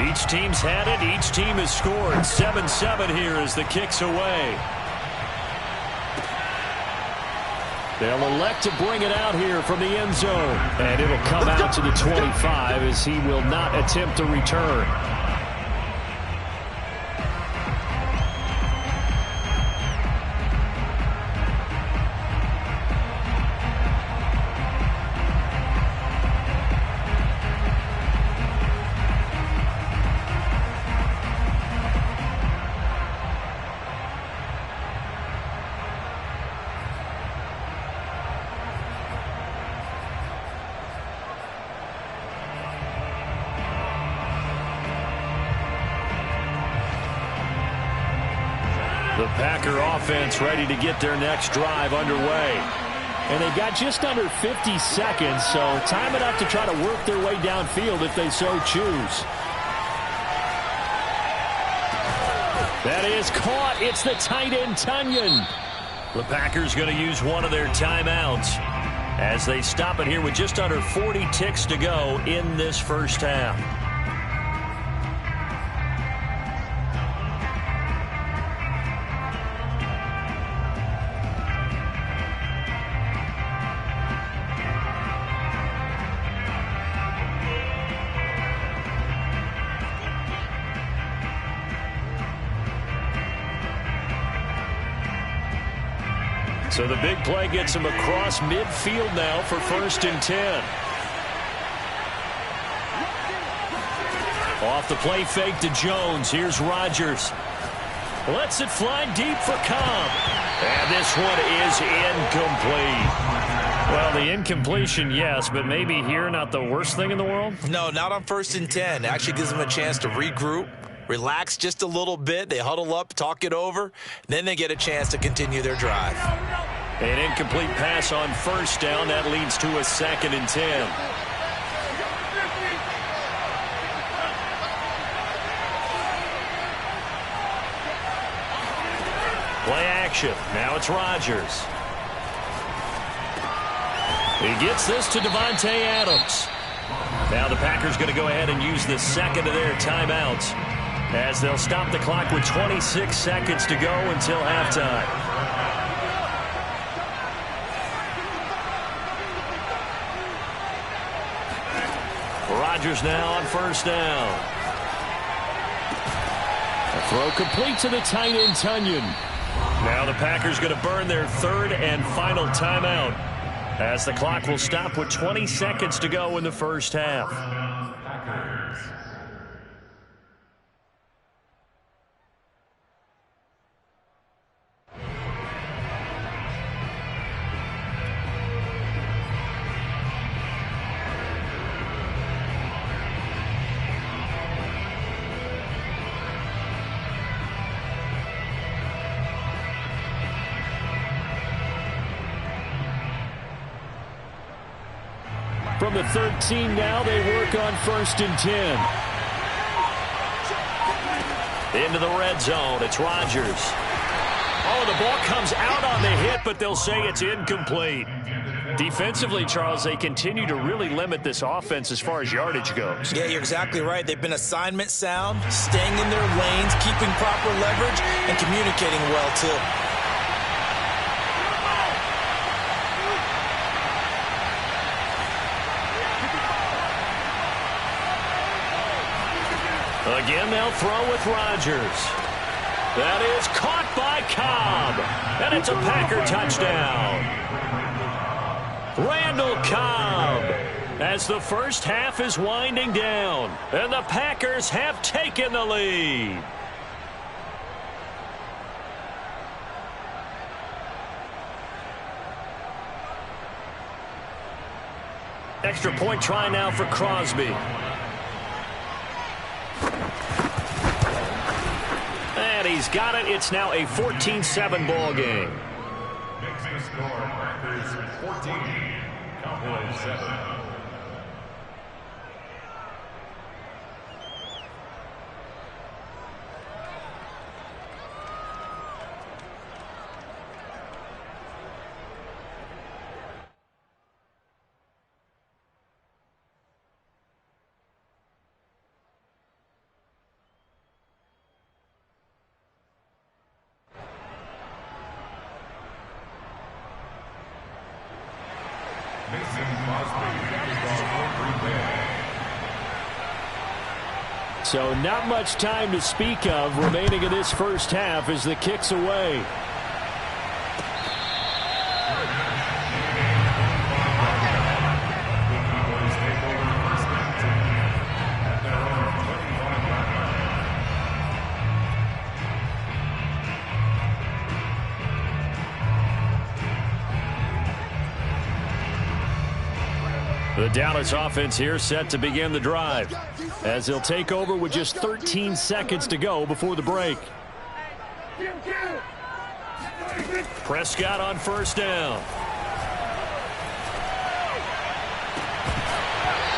Each team's had it. Each team has scored. 7-7 here as the kick's away. They'll elect to bring it out here from the end zone. And it'll come out to the 25 as he will not attempt to return. The Packer offense ready to get their next drive underway. And they've got just under 50 seconds, so time enough to try to work their way downfield if they so choose. That is caught. It's the tight end, Tunyon. The Packers going to use one of their timeouts as they stop it here with just under 40 ticks to go in this first half. So the big play gets him across midfield now for 1st and 10. Off the play fake to Jones. Here's Rodgers. Lets it fly deep for Cobb. And this one is incomplete. Well, the incompletion, yes, but maybe here not the worst thing in the world? No, not on 1st and 10. Actually gives them a chance to regroup, relax just a little bit. They huddle up, talk it over. Then they get a chance to continue their drive. An incomplete pass on 1st down. That leads to a 2nd and 10. Play action. Now it's Rodgers. He gets this to Davante Adams. Now the Packers going to go ahead and use the second of their timeouts as they'll stop the clock with 26 seconds to go until halftime. Rodgers now on 1st down. A throw complete to the tight end, Tunyon. Now the Packers going to burn their 3rd and final timeout as the clock will stop with 20 seconds to go in the first half. From the 13 now, they work on 1st and 10. Into the red zone, it's Rodgers. Oh, the ball comes out on the hit, but they'll say it's incomplete. Defensively, Charles, they continue to really limit this offense as far as yardage goes. Yeah, you're exactly right. They've been assignment sound, staying in their lanes, keeping proper leverage, and communicating well, too. Again, they'll throw with Rodgers. That is caught by Cobb. And it's a Packer touchdown. Randall Cobb, as the first half is winding down. And the Packers have taken the lead. Extra point try now for Crosby. And he's got it. It's now a 14-7 ball game. Makes the score. Packers 14, Cowboys 7. So not much time to speak of remaining in this first half as the kick's away. The Dallas offense here set to begin the drive, as they'll take over with just 13 seconds to go before the break. Prescott on first down.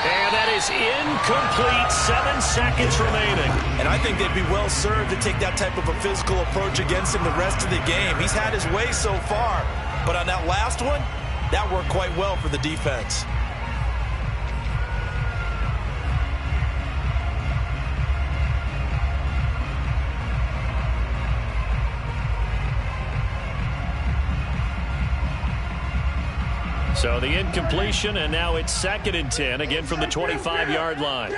And that is incomplete. 7 seconds remaining. And I think they'd be well served to take that type of a physical approach against him the rest of the game. He's had his way so far, but on that last one, that worked quite well for the defense. So the incompletion, and now it's 2nd and 10, again from the 25-yard line.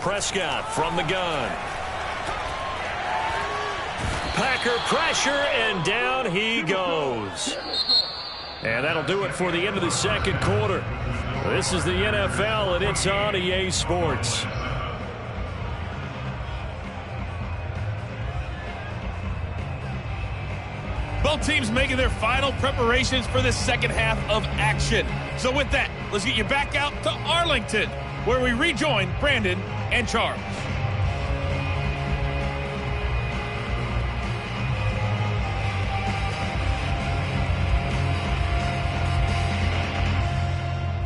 Prescott from the gun. Packer pressure, and down he goes. And that'll do it for the end of the second quarter. This is the NFL, and it's on EA Sports. Both teams making their final preparations for the second half of action. So with that, let's get you back out to Arlington, where we rejoin Brandon and Charles.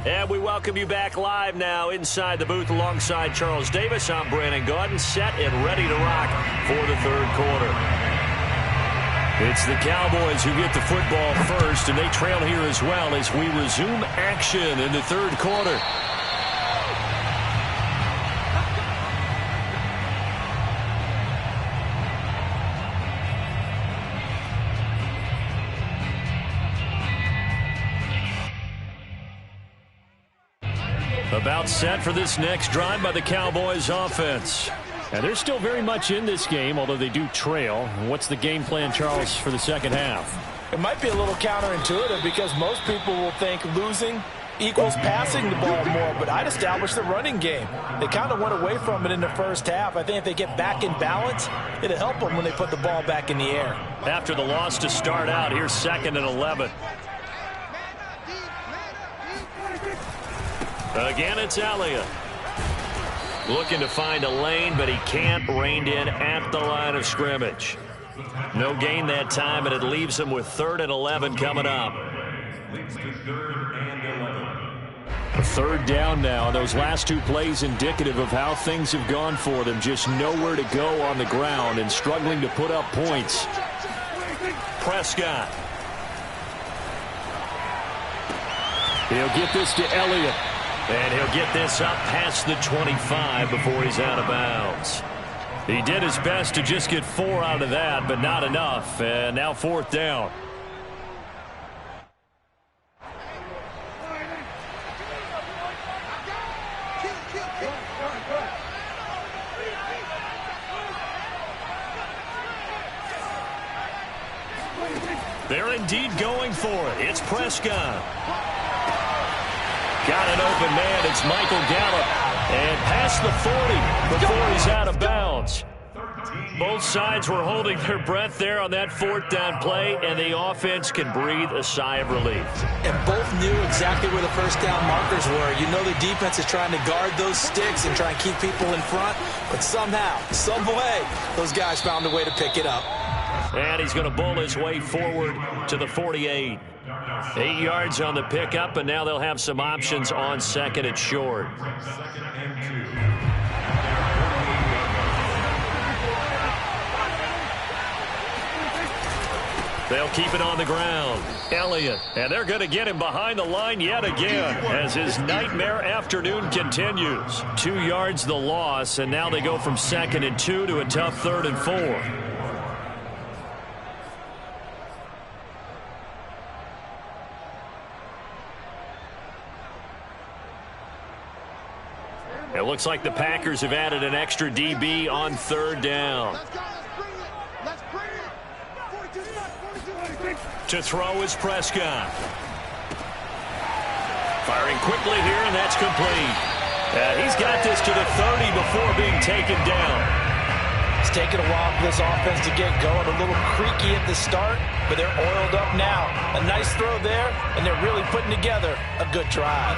And we welcome you back live now inside the booth alongside Charles Davis. I'm Brandon Gaudin, set and ready to rock for the third quarter. It's the Cowboys who get the football first, and they trail here as well as we resume action in the third quarter. About set for this next drive by the Cowboys offense. And they're still very much in this game, although they do trail. What's the game plan, Charles, for the second half? It might be a little counterintuitive because most people will think losing equals passing the ball more, but I'd establish the running game. They kind of went away from it in the first half. I think if they get back in balance, it'll help them when they put the ball back in the air. After the loss to start out, here's 2nd and 11. Again, it's Elliott. Looking to find a lane, but he can't. Reined in at the line of scrimmage. No gain that time, and it leaves him with 3rd and 11 coming up. A 3rd down now. Those last 2 plays indicative of how things have gone for them. Just nowhere to go on the ground and struggling to put up points. Prescott. He'll get this to Elliott. And he'll get this up past the 25 before he's out of bounds. He did his best to just get 4 out of that, but not enough. And now 4th down. They're indeed going for it. It's Prescott. Got an open man. It's Michael Gallup. And past the 40 before he's out of bounds. Both sides were holding their breath there on that fourth down play, and the offense can breathe a sigh of relief. And both knew exactly where the first down markers were. You know the defense is trying to guard those sticks and try and keep people in front, but somehow, some way, those guys found a way to pick it up. And he's going to bowl his way forward to the 48. 8 yards on the pickup, and now they'll have some options on second and short. They'll keep it on the ground. Elliott, and they're going to get him behind the line yet again as his nightmare afternoon continues. 2 yards the loss, and now they go from 2nd and 2 to a tough 3rd and 4. It looks like the Packers have added an extra DB on 3rd down. Let's go. Let's bring it. 42. To throw is Prescott. Firing quickly here, and that's complete. He's got this to the 30 before being taken down. It's taken a while for this offense to get going. A little creaky at the start, but they're oiled up now. A nice throw there, and they're really putting together a good drive.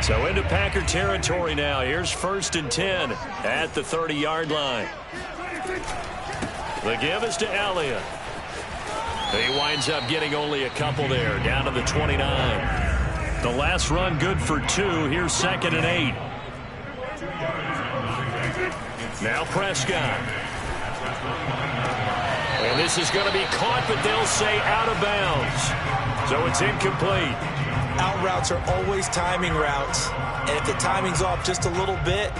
So into Packer territory now. Here's 1st and 10 at the 30-yard line. The give is to Elliott. He winds up getting only a couple there, down to the 29. The last run good for 2. Here's 2nd and 8. Now Prescott. And this is going to be caught, but they'll say out of bounds. So it's incomplete. Out routes are always timing routes, and if the timing's off just a little bit,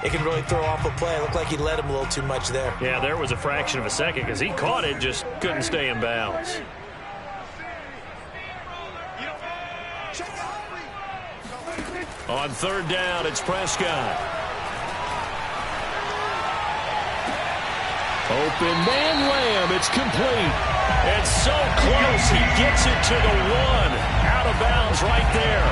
it can really throw off a play. It looked like he let him a little too much there. Yeah, there was a fraction of a second because he caught it, just couldn't stay in bounds. On 3rd down, it's Prescott. Open man Lamb, it's complete. And so close, he gets it to the 1. Out of bounds right there.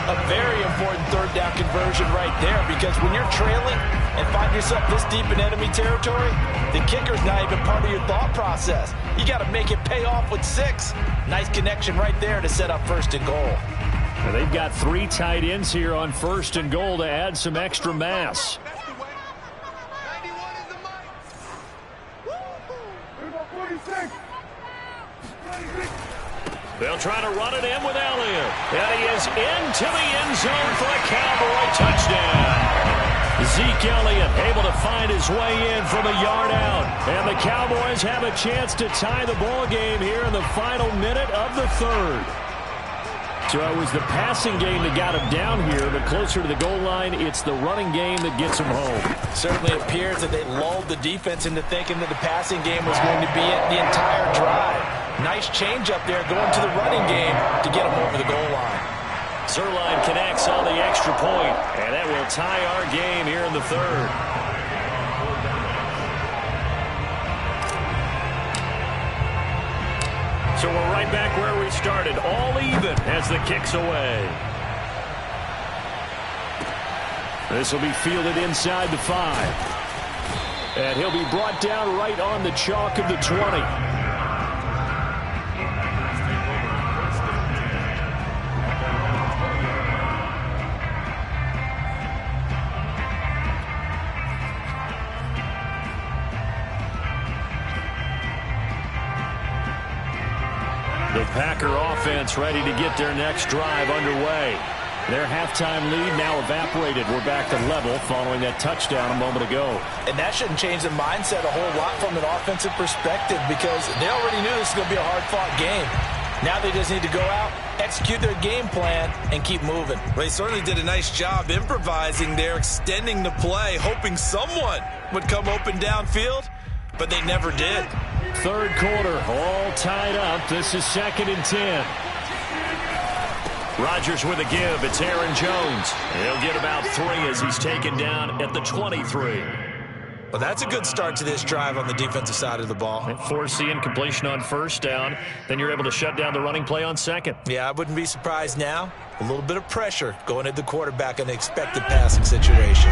A very important 3rd down conversion right there, because when you're trailing and find yourself this deep in enemy territory, the kicker's not even part of your thought process. You got to make it pay off with 6. Nice connection right there to set up 1st and goal. And they've got 3 tight ends here on 1st and goal to add some extra mass. They'll try to run it in with Elliott. And he is into the end zone for a Cowboy touchdown. Zeke Elliott able to find his way in from a yard out. And the Cowboys have a chance to tie the ball game here in the final minute of the 3rd. So it was the passing game that got him down here, but closer to the goal line, it's the running game that gets him home. Certainly appears that they lulled the defense into thinking that the passing game was going to be it the entire drive. Nice change up there going to the running game to get him over the goal line. Zerline connects on the extra point, and that will tie our game here in the 3rd. So we're right back where we started, all even as the kick's away. This will be fielded inside the 5. And he'll be brought down right on the chalk of the 20. The Packer offense ready to get their next drive underway. Their halftime lead now evaporated. We're back to level following that touchdown a moment ago. And that shouldn't change the mindset a whole lot from an offensive perspective, because they already knew this was going to be a hard-fought game. Now they just need to go out, execute their game plan, and keep moving. Well, they certainly did a nice job improvising there, extending the play, hoping someone would come open downfield, but they never did. 3rd quarter, all tied up. This is 2nd and 10. Rodgers with a give. It's Aaron Jones. He'll get about 3 as he's taken down at the 23. Well, that's a good start to this drive on the defensive side of the ball. Force the incompletion on first down. Then you're able to shut down the running play on second. Yeah, I wouldn't be surprised now. A little bit of pressure going at the quarterback in an expected passing situation.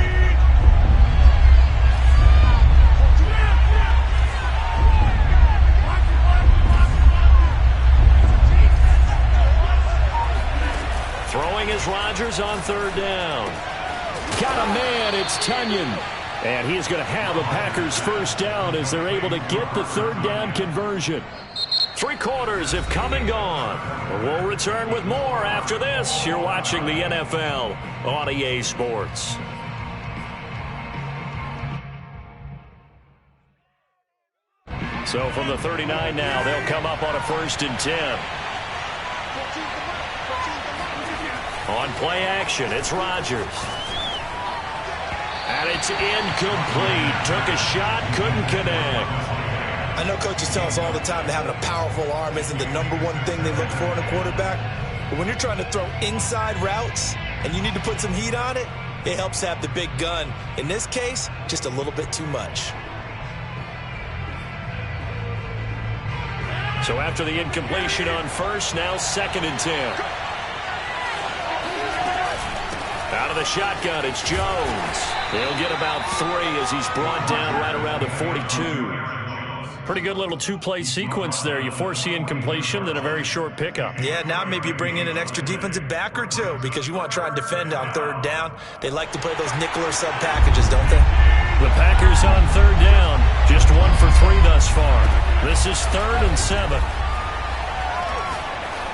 Throwing is Rodgers on third down. Got a man, it's Tunyon. And he's going to have a Packers first down as they're able to get the third down conversion. 3 quarters have come and gone. We'll return with more after this. You're watching the NFL on EA Sports. So from the 39 now, they'll come up on a 1st and 10. On play action, it's Rodgers. And it's incomplete. Took a shot, couldn't connect. I know coaches tell us all the time that having a powerful arm isn't the #1 thing they look for in a quarterback. But when you're trying to throw inside routes and you need to put some heat on it, it helps have the big gun. In this case, just a little bit too much. So after the incompletion on first, now 2nd and 10. Out of the shotgun, it's Jones. He'll get about 3 as he's brought down right around the 42. Pretty good little 2-play sequence there. You force the incompletion, then a very short pickup. Yeah, now maybe you bring in an extra defensive back or 2 because you want to try and defend on 3rd down. They like to play those nickel or sub packages, don't they? The Packers on 3rd down. Just 1 for 3 thus far. This is 3rd and 7.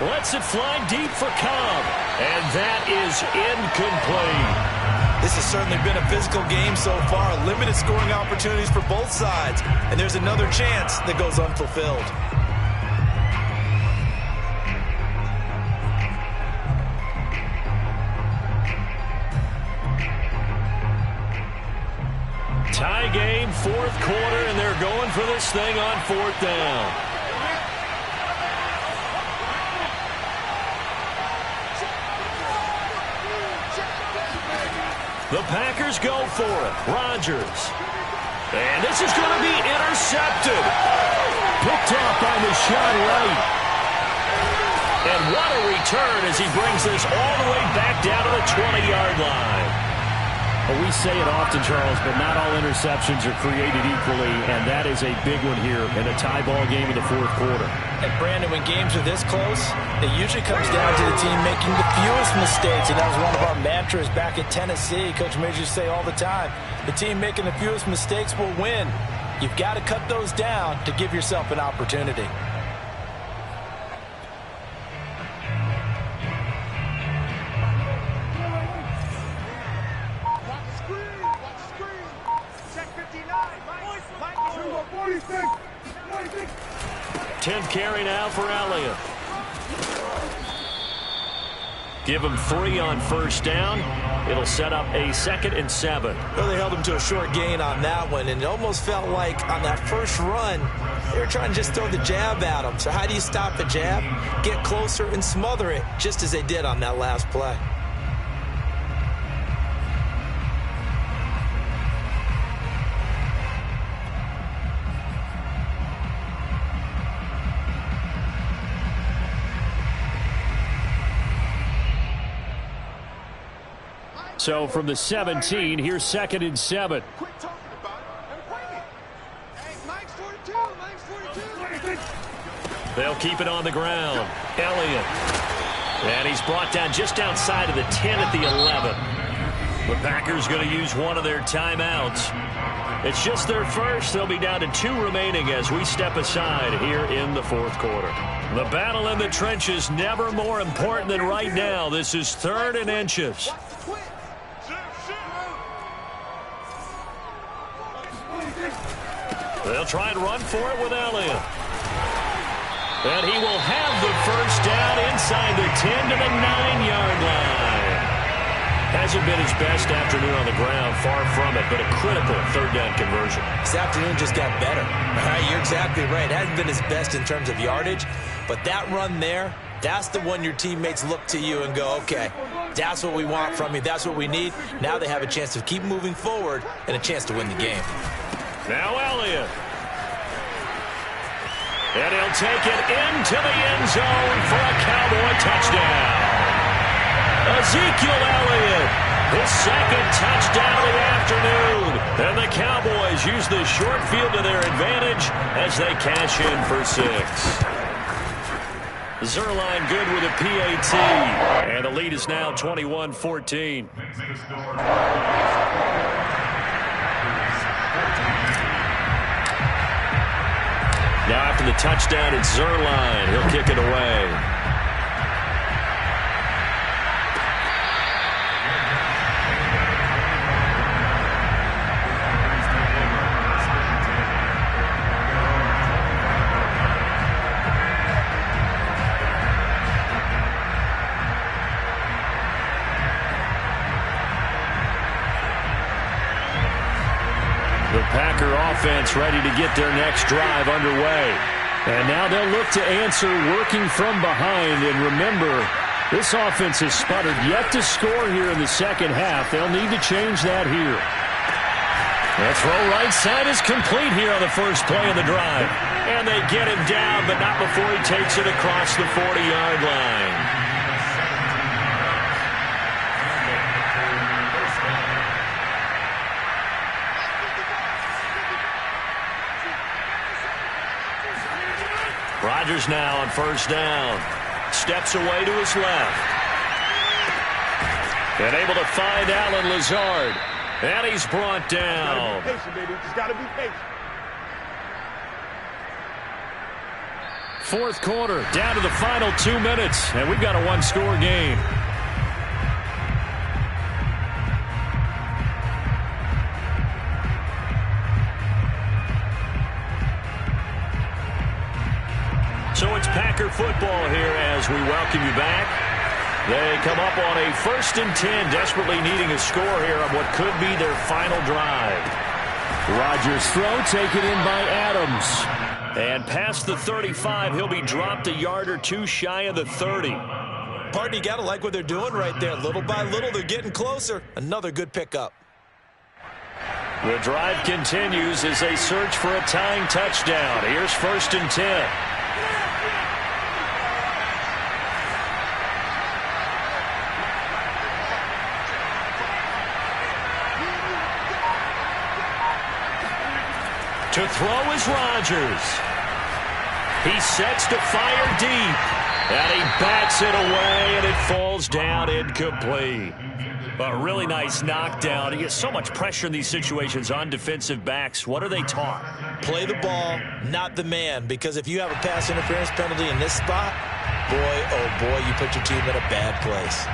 Lets it fly deep for Cobb. And that is incomplete. This has certainly been a physical game so far. Limited scoring opportunities for both sides. And there's another chance that goes unfulfilled. Tie game, 4th quarter, and they're going for this thing on 4th down. The Packers go for it. Rodgers. And this is going to be intercepted. Picked off by Rashawn Wright. And what a return as he brings this all the way back down to the 20-yard line. Well, we say it often, Charles, but not all interceptions are created equally, and that is a big one here in a tie ball game in the 4th quarter. And, Brandon, when games are this close, it usually comes down to the team making the fewest mistakes, and that was one of our mantras back at Tennessee. Coach Major used to say all the time, the team making the fewest mistakes will win. You've got to cut those down to give yourself an opportunity. Tenth carry now for Elliott. Give him 3 on first down. It'll set up a 2nd and 7. Well, they held him to a short gain on that one, and it almost felt like on that first run, they were trying to just throw the jab at him. So how do you stop the jab? Get closer and smother it, just as they did on that last play. So from the 17, here's 2nd and 7. Quit talking about it and bring it. Hey, Mike's 42. Mike's 42. They'll keep it on the ground. Elliott. And he's brought down just outside of the 10 at the 11. The Packers going to use one of their timeouts. It's just their first. They'll be down to 2 remaining as we step aside here in the 4th quarter. The battle in the trenches never more important than right now. This is 3rd and inches. They'll try and run for it with Elliott. And he will have the first down inside the 10 to the 9-yard line. Hasn't been his best afternoon on the ground, far from it, but a critical 3rd down conversion. This afternoon just got better. All right, you're exactly right. Hasn't been his best in terms of yardage, but that run there, that's the one your teammates look to you and go, okay, that's what we want from you. That's what we need. Now they have a chance to keep moving forward and a chance to win the game. Now Elliott. And he'll take it into the end zone for a Cowboy touchdown. Ezekiel Elliott, his second touchdown of the afternoon. And the Cowboys use the short field to their advantage as they cash in for 6. Zerline good with a PAT. And the lead is now 21-14. Now after the touchdown, it's Zerline. He'll kick it away. The Packer offense ready to get their next drive underway. And now they'll look to answer working from behind. And remember, this offense has sputtered yet to score here in the second half. They'll need to change that here. The throw right side is complete here on the first play of the drive. And they get him down, but not before he takes it across the 40-yard line. Rodgers now on first down. Steps away to his left. And able to find Allen Lazard. And he's brought down. Just gotta be patient, baby. Just gotta be patient. Fourth quarter, down to the final 2 minutes. And we've got a one-score game. So it's Packer football here as we welcome you back. They come up on a 1st and 10, desperately needing a score here on what could be their final drive. Rodgers' throw taken in by Adams. And past the 35, he'll be dropped a yard or two shy of the 30. Partner, you got to like what they're doing right there. Little by little, they're getting closer. Another good pickup. The drive continues as they search for a tying touchdown. Here's 1st and 10. To throw is Rodgers. He sets to fire deep. And he bats it away, and it falls down incomplete. A really nice knockdown. He gets so much pressure in these situations on defensive backs. What are they taught? Play the ball, not the man. Because if you have a pass interference penalty in this spot, boy, oh boy, you put your team in a bad place.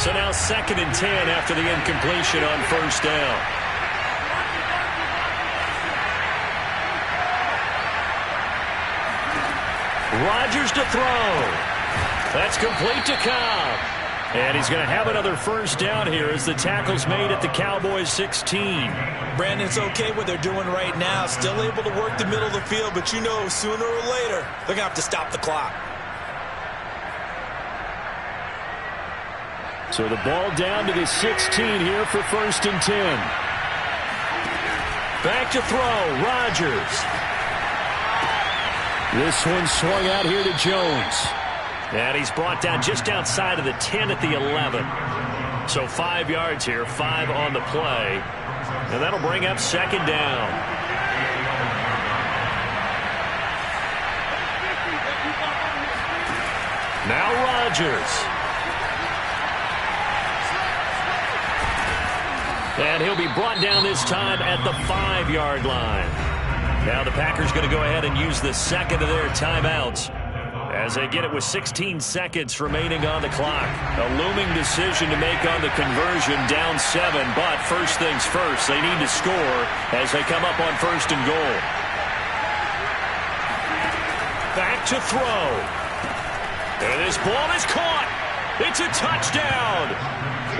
So now 2nd and 10 after the incompletion on first down. Rodgers to throw. That's complete to Cobb. And he's going to have another first down here as the tackle's made at the Cowboys 16. Brandon, it's okay what they're doing right now. Still able to work the middle of the field, but you know sooner or later they're going to have to stop the clock. So the ball down to the 16 here for 1st and 10. Back to throw, Rodgers. This one swung out here to Jones. And he's brought down just outside of the 10 at the 11. So 5 yards here, 5 on the play. And that'll bring up 2nd down. Now Rodgers. And he'll be brought down this time at the 5-yard line. Now the Packers going to go ahead and use the second of their timeouts as they get it with 16 seconds remaining on the clock. A looming decision to make on the conversion, down 7. But first things first, they need to score as they come up on 1st and goal. Back to throw. And this ball is caught. It's a touchdown.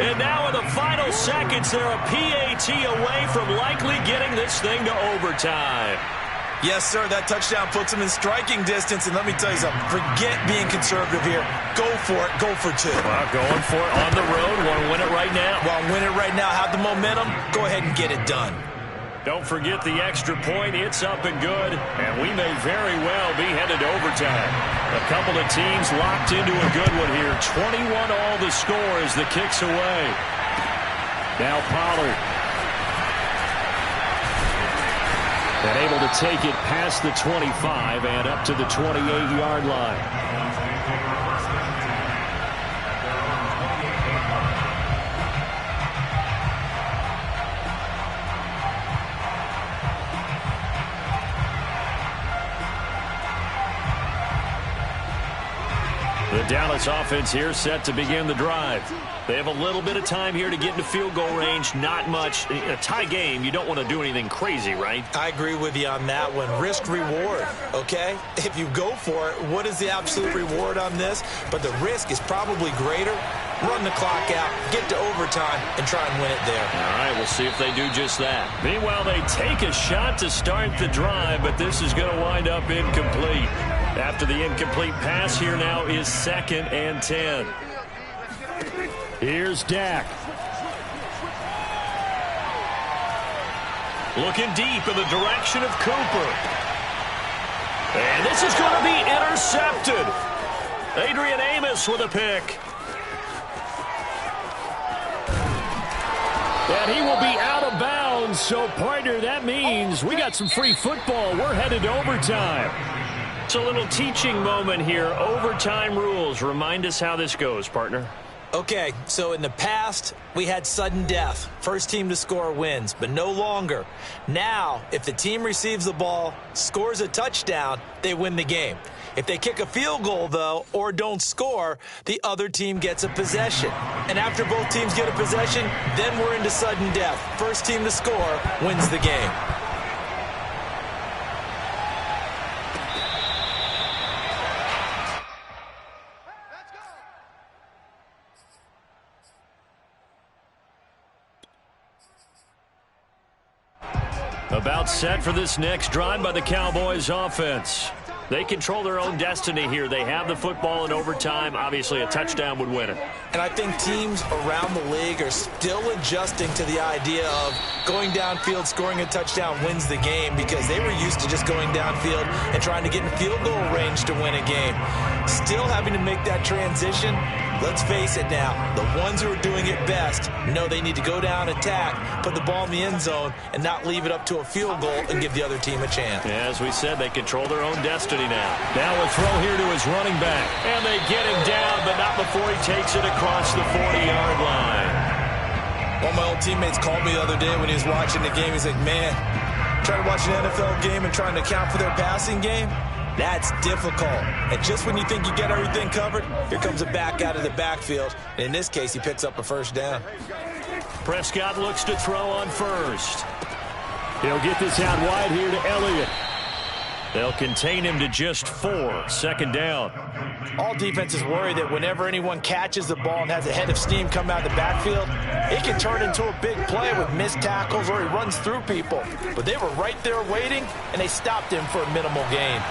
And now in the final seconds, they're a PAT away from likely getting this thing to overtime. Yes, sir. That touchdown puts him in striking distance. And let me tell you something. Forget being conservative here. Go for it. Go for 2. Well, going for it on the road. Want to win it right now. Want to win it right now. Have the momentum. Go ahead and get it done. Don't forget the extra point. It's up and good. And we may very well be headed to overtime. A couple of teams locked into a good one here. 21 all the score as the kick's away. Now Pollard. And able to take it past the 25 and up to the 28-yard line. The Dallas offense here set to begin the drive. They have a little bit of time here to get into field goal range. Not much. In a tie game, you don't want to do anything crazy, right? I agree with you on that one. Risk reward, okay? If you go for it, what is the absolute reward on this? But the risk is probably greater. Run the clock out, get to overtime, and try and win it there. All right, we'll see if they do just that. Meanwhile, they take a shot to start the drive, but this is going to wind up incomplete. After the incomplete pass, here now is 2nd and 10. Here's Dak. Looking deep in the direction of Cooper. And this is going to be intercepted. Adrian Amos with a pick. And he will be out of bounds. So, partner, that means we got some free football. We're headed to overtime. It's a little teaching moment here. Overtime rules. Remind us how this goes, partner. Okay, so in the past, we had sudden death. First team to score wins, but no longer. Now, if the team receives the ball, scores a touchdown, they win the game. If they kick a field goal, though, or don't score, the other team gets a possession. And after both teams get a possession, then we're into sudden death. First team to score wins the game. About set for this next drive by the Cowboys offense. They control their own destiny here. They have the football in overtime. Obviously, a touchdown would win it. And I think teams around the league are still adjusting to the idea of going downfield, scoring a touchdown wins the game, because they were used to just going downfield and trying to get in field goal range to win a game. Still having to make that transition. Let's face it now, the ones who are doing it best know they need to go down, attack, put the ball in the end zone, and not leave it up to a field goal and give the other team a chance. As we said, they control their own destiny now. Now a throw here to his running back. And they get him down, but not before he takes it across the 40-yard line. One of my old teammates called me the other day when he was watching the game. He's like, man, trying to watch an NFL game and trying to account for their passing game? That's difficult. And just when you think you get everything covered, here comes a back out of the backfield. And in this case, he picks up a first down. Prescott looks to throw on first. He'll get this out wide here to Elliott. They'll contain him to just 4. 2nd down. All defenses worry that whenever anyone catches the ball and has a head of steam come out of the backfield, it can turn into a big play with missed tackles or he runs through people. But they were right there waiting, and they stopped him for a minimal gain.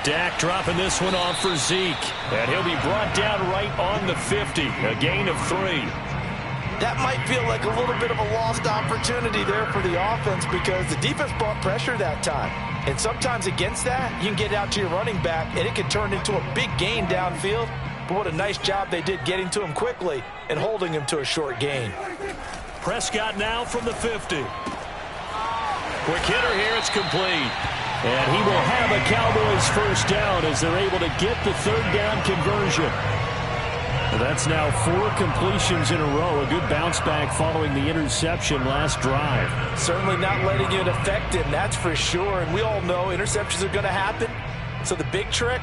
Dak dropping this one off for Zeke. And he'll be brought down right on the 50. A gain of 3. That might feel like a little bit of a lost opportunity there for the offense, because the defense brought pressure that time. And sometimes against that, you can get out to your running back, and it can turn into a big gain downfield. But what a nice job they did getting to him quickly and holding him to a short gain. Prescott now from the 50. Quick hitter here. It's complete. And he will have a Cowboys first down as they're able to get the 3rd down conversion. That's now 4 completions in a row. A good bounce back following the interception last drive. Certainly not letting it affect him, that's for sure. And we all know interceptions are going to happen. So the big trick,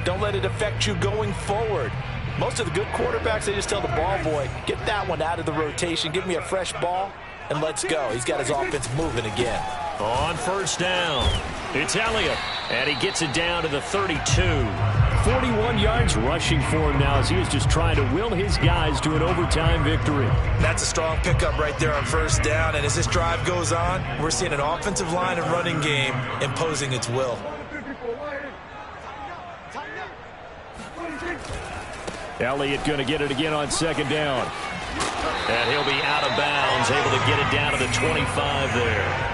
don't let it affect you going forward. Most of the good quarterbacks, they just tell the ball boy, get that one out of the rotation, give me a fresh ball, and let's go. He's got his offense moving again. On first down, it's Elliott, and he gets it down to the 32. 41 yards rushing for him now as he is just trying to will his guys to an overtime victory. That's a strong pickup right there on first down. And as this drive goes on, we're seeing an offensive line and running game imposing its will. Elliott going to get it again on second down. And he'll be out of bounds, able to get it down to the 25 there.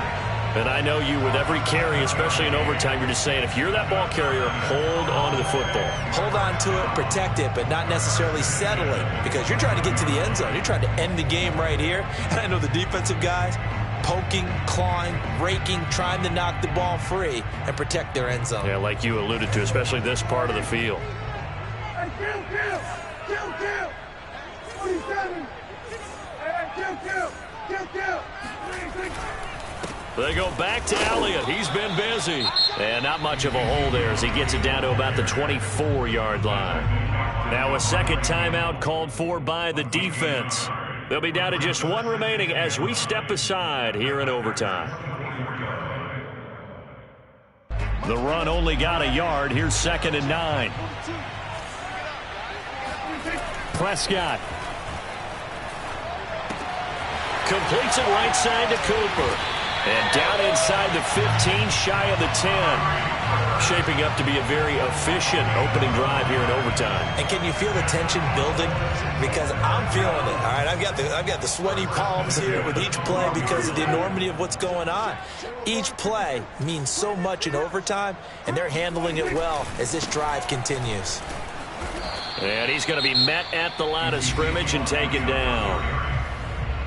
And I know you, with every carry, especially in overtime, you're just saying, if you're that ball carrier, hold on to the football. Hold on to it, protect it, but not necessarily settle it, because you're trying to get to the end zone. You're trying to end the game right here. And I know the defensive guys poking, clawing, raking, trying to knock the ball free and protect their end zone. Yeah, like you alluded to, especially this part of the field. Hey, kill. 27. Hey, kill. 26. They go back to Elliott. He's been busy. And not much of a hole there as he gets it down to about the 24-yard line. Now a second timeout called for by the defense. They'll be down to just one remaining as we step aside here in overtime. The run only got a yard. Here's 2nd and 9. Prescott. Completes it right side to Cooper. And down inside the 15, shy of the 10. Shaping up to be a very efficient opening drive here in overtime. And can you feel the tension building? Because I'm feeling it. All right, I've got the sweaty palms here with each play because of the enormity of what's going on. Each play means so much in overtime, and they're handling it well as this drive continues. And he's going to be met at the line of scrimmage and taken down.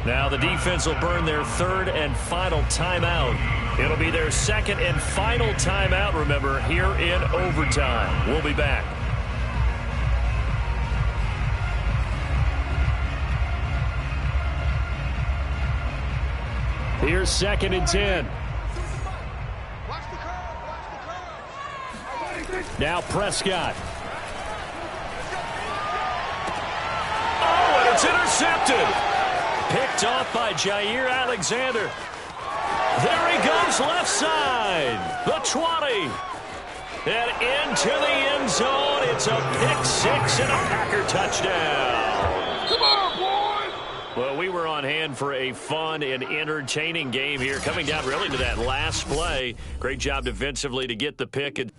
Now the defense will burn their 3rd and final timeout. It'll be their 2nd and final timeout, remember, here in overtime. We'll be back. Here's 2nd and 10. Now Prescott. Oh, and it's intercepted. Picked off by Jair Alexander. There he goes left side. The 20. And into the end zone. It's a pick 6 and a Packer touchdown. Come on, boys. Well, we were on hand for a fun and entertaining game here. Coming down really to that last play. Great job defensively to get the pick. And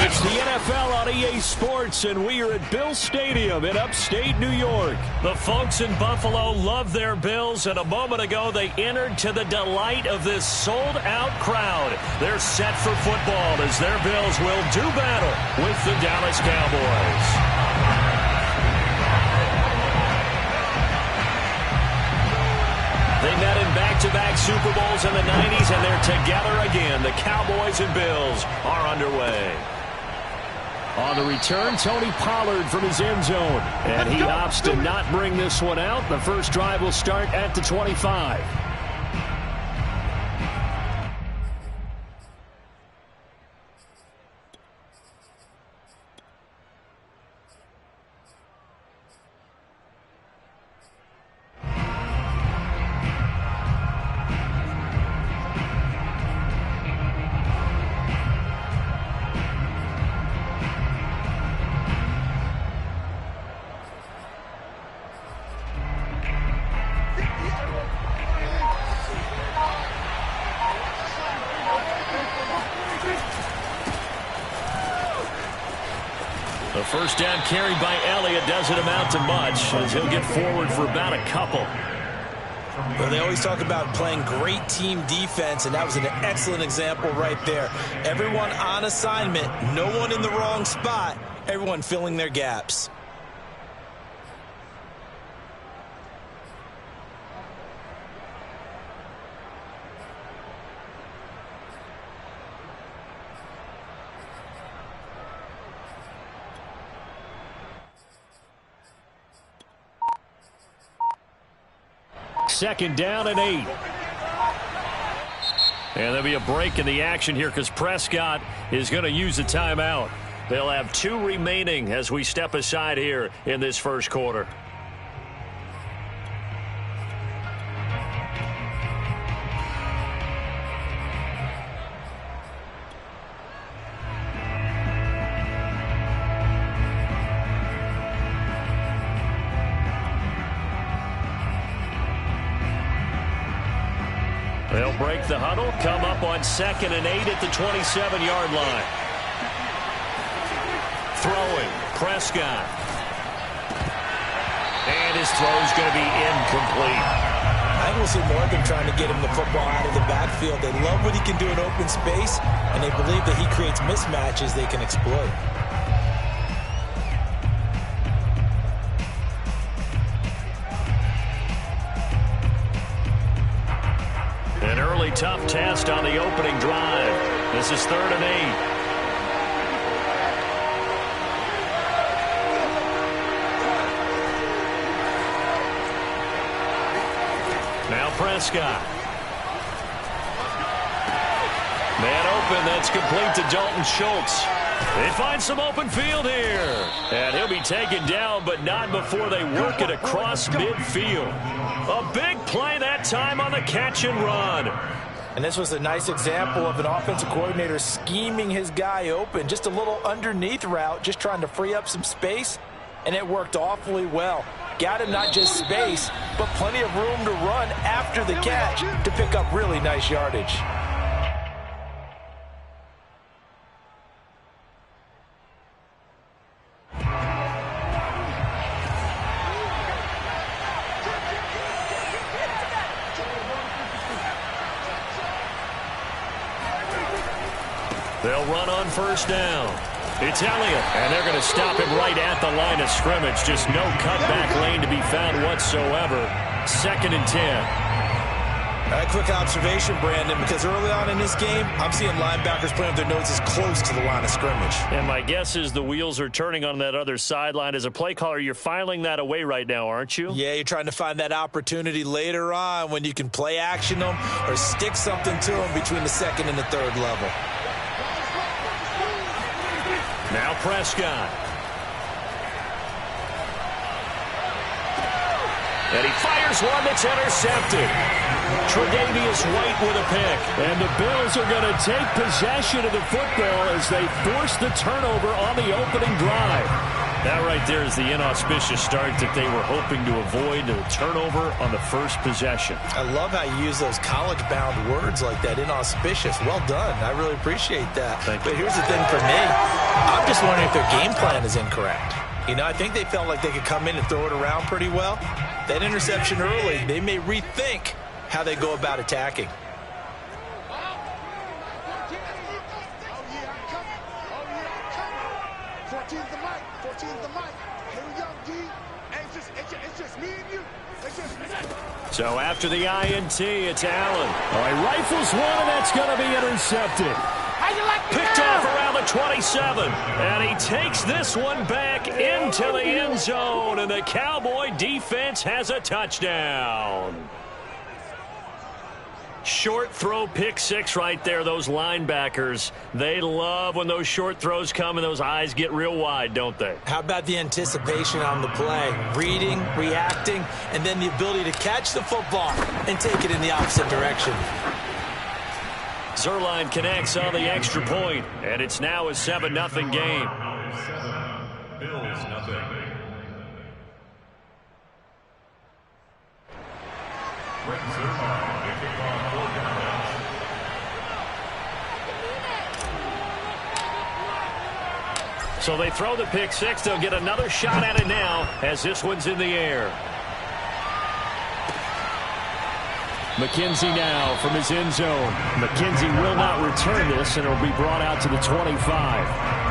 It's the NFL on EA Sports, and we are at Bill Stadium in upstate New York. The folks in Buffalo love their Bills, and a moment ago they entered to the delight of this sold-out crowd. They're set for football as their Bills will do battle with the Dallas Cowboys. They met in back-to-back Super Bowls in the 90s, and they're together again. The Cowboys and Bills are underway. On the return, Tony Pollard from his end zone. And he opts to not bring this one out. The first drive will start at the 25. The first down carried by Elliott doesn't amount to much, as he'll get forward for about a couple. Well, they always talk about playing great team defense, and that was an excellent example right there. Everyone on assignment, no one in the wrong spot, everyone filling their gaps. Second down and 8. And there'll be a break in the action here because Prescott is going to use a timeout. They'll have 2 remaining as we step aside here in this first quarter. They'll break the huddle, come up on 2nd and 8 at the 27-yard line. Throwing, Prescott. And his throw's going to be incomplete. I think we'll see more of them trying to get him the football out of the backfield. They love what he can do in open space, and they believe that he creates mismatches they can exploit. An early tough test on the opening drive. This is 3rd and 8. Now Prescott. Man open, that's complete to Dalton Schultz. They find some open field here. And he'll be taken down, but not before they work it across midfield. A big play that time on the catch and run. And this was a nice example of an offensive coordinator scheming his guy open. Just a little underneath route, just trying to free up some space, and it worked awfully well. Got him not just space, but plenty of room to run after the catch to pick up really nice yardage. They'll run on first down. It's Elliott, and they're going to stop him right at the line of scrimmage. Just no cutback lane to be found whatsoever. 2nd and 10. A quick observation, Brandon, because early on in this game, I'm seeing linebackers playing with their noses close to the line of scrimmage. And my guess is the wheels are turning on that other sideline. As a play caller, you're filing that away right now, aren't you? Yeah, you're trying to find that opportunity later on when you can play action them or stick something to them between the 2nd and the 3rd level. Now Prescott. And he fires one that's intercepted. Tre'Davious White with a pick. And the Bills are going to take possession of the football as they force the turnover on the opening drive. That right there is the inauspicious start that they were hoping to avoid, a turnover on the first possession. I love how you use those college-bound words like that, inauspicious. Well done. I really appreciate that. But here's the thing for me. I'm just wondering if their game plan is incorrect. You know, I think they felt like they could come in and throw it around pretty well. That interception early, they may rethink how they go about attacking. So after the INT, it's Allen. All right, rifles one, and that's going to be intercepted. Picked off around the 27. And he takes this one back into the end zone. And the Cowboy defense has a touchdown. Short throw pick six right there. Those linebackers, they love when those short throws come and those eyes get real wide, don't they? How about the anticipation on the play? Reading, reacting, and then the ability to catch the football and take it in the opposite direction. Zerline connects on the extra point, and it's now a 7-0 game. 7, Bills nothing. Brett Zerline, the kickoff for Dallas. So they throw the pick six. They'll get another shot at it now as this one's in the air. McKenzie now from his end zone. McKenzie will not return this, and it will be brought out to the 25.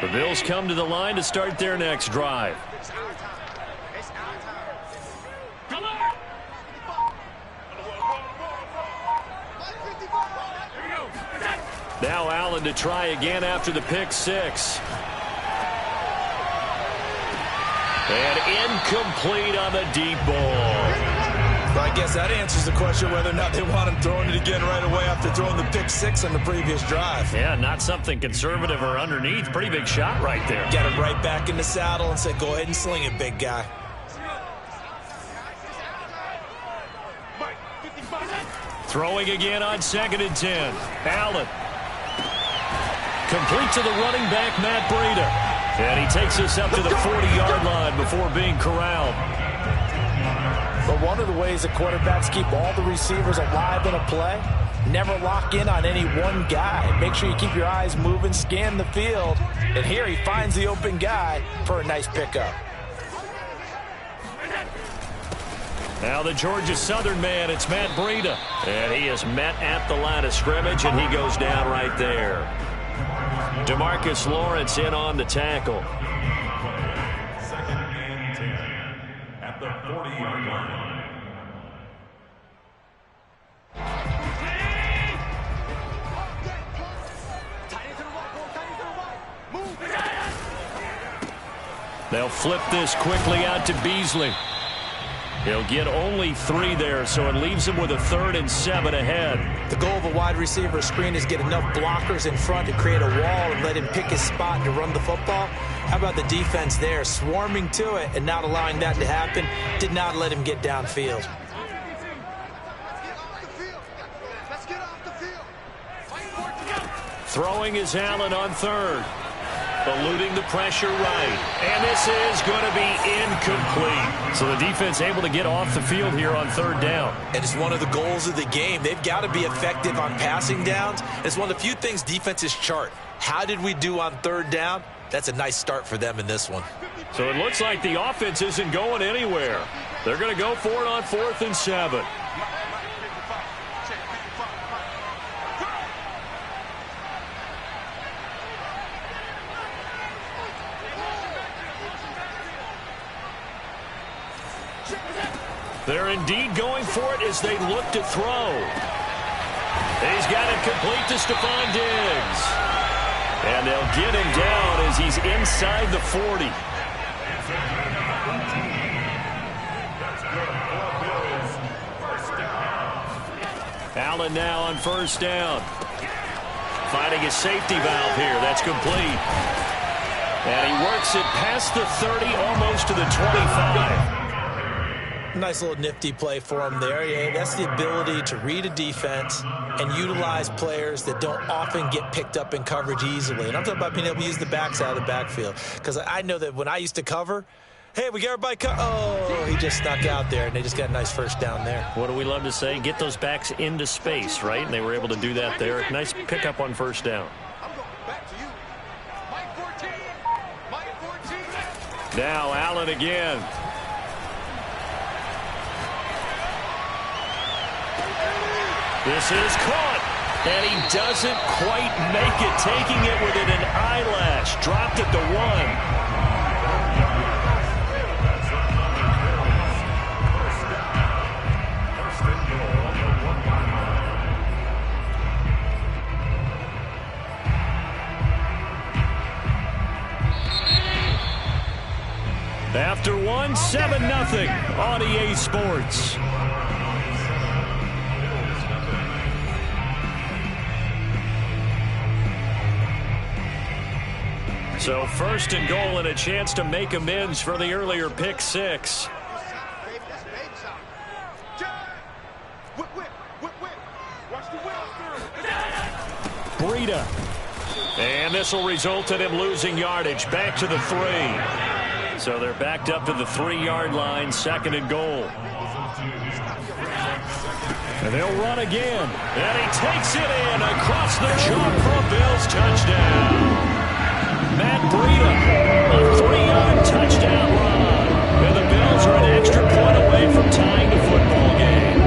The Bills come to the line to start their next drive. Now Allen to try again after the pick six. And incomplete on the deep ball. Well, I guess that answers the question whether or not they want him throwing it again right away after throwing the pick six on the previous drive. Yeah, not something conservative or underneath. Pretty big shot right there. Got him right back in the saddle and said, go ahead and sling it, big guy. Throwing again on 2nd and 10. Allen. Complete to the running back, Matt Breida. And he takes us up to the 40-yard line before being corralled. But one of the ways that quarterbacks keep all the receivers alive in a play, never lock in on any one guy. Make sure you keep your eyes moving, scan the field. And here he finds the open guy for a nice pickup. Now the Georgia Southern man, it's Matt Breida. And he is met at the line of scrimmage, and he goes down right there. DeMarcus Lawrence in on the tackle. 2nd and 10 at the 40-yard line. They'll flip this quickly out to Beasley. He'll get only 3 there, so it leaves him with a 3rd and 7 ahead. The goal of a wide receiver screen is get enough blockers in front to create a wall and let him pick his spot to run the football. How about the defense there, swarming to it and not allowing that to happen? Did not let him get downfield. Throwing is Allen on 3rd. Eluding the pressure right. And this is going to be incomplete. So the defense able to get off the field here on 3rd down. And it's one of the goals of the game. They've got to be effective on passing downs. It's one of the few things defenses chart. How did we do on 3rd down? That's a nice start for them in this one. So it looks like the offense isn't going anywhere. They're going to go for it on 4th and 7. They're indeed going for it as they look to throw. He's got it complete to Stephon Diggs. And they'll get him down as he's inside the 40. Allen now on first down. Finding a safety valve here. That's complete. And he works it past the 30, almost to the 25. Nice little nifty play for him there. Yeah, that's the ability to read a defense and utilize players that don't often get picked up in coverage easily. And I'm talking about being able to use the backs out of the backfield. Because I know that when I used to cover, hey, we got everybody oh, he just snuck out there, and they just got a nice first down there. What do we love to say? Get those backs into space, right? And they were able to do that there. Nice pickup on first down. Back to you. Mike 14. Mike 14. Now Allen again. This is caught. And he doesn't quite make it, taking it within an eyelash. Dropped at the 1. After 1, 7-0 on EA Sports. So first and goal and a chance to make amends for the earlier pick 6. Breida. And this will result in him losing yardage. Back to the 3. So they're backed up to the 3-yard line, second and goal. And they'll run again. And he takes it in across the chalk for a Bills touchdown. Matt Breida, a 3-yard touchdown run. And the Bills are an extra point away from tying the football game.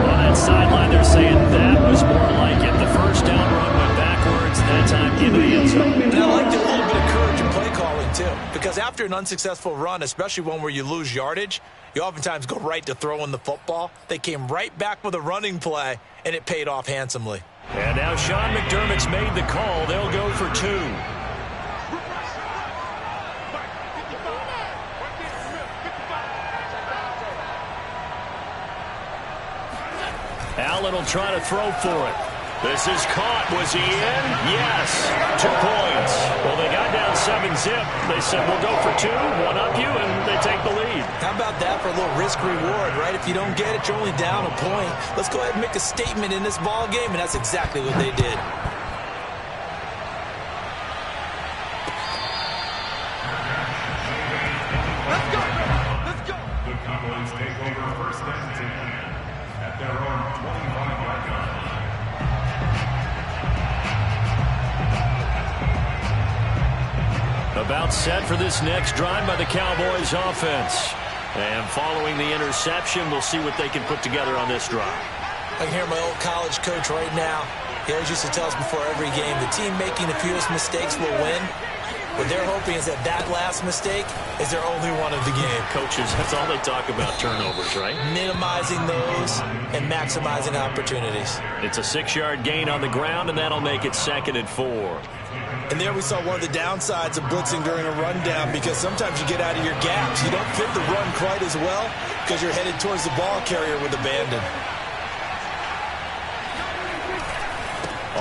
On that sideline, they're saying that was more like it. The first down run went backwards, that time into the end zone. And I liked a little bit of courage in play calling, too. Because after an unsuccessful run, especially one where you lose yardage, you oftentimes go right to throwing the football. They came right back with a running play, and it paid off handsomely. And now Sean McDermott's made the call. They'll go for 2. Allen will try to throw for it. This is caught. Was he in? Yes. 2 points. Well, they got down 7-zip. They said, we'll go for 2, one up you, and they take the lead. How about that for a little risk-reward, right? If you don't get it, you're only down a point. Let's go ahead and make a statement in this ball game, and that's exactly what they did. Let's go. Let's go. The Cowboys take over first and 10 at their own 25-yard line. About set for this next drive by the Cowboys offense. And following the interception, we'll see what they can put together on this drive. I can hear my old college coach right now. He always used to tell us before every game, the team making the fewest mistakes will win. What they're hoping is that that last mistake is their only one of the game. Coaches, that's all they talk about, turnovers, right? Minimizing those and maximizing opportunities. It's a 6-yard gain on the ground, and that'll make it 2nd and 4. And there we saw one of the downsides of blitzing during a rundown, because sometimes you get out of your gaps. You don't fit the run quite as well because you're headed towards the ball carrier with abandon.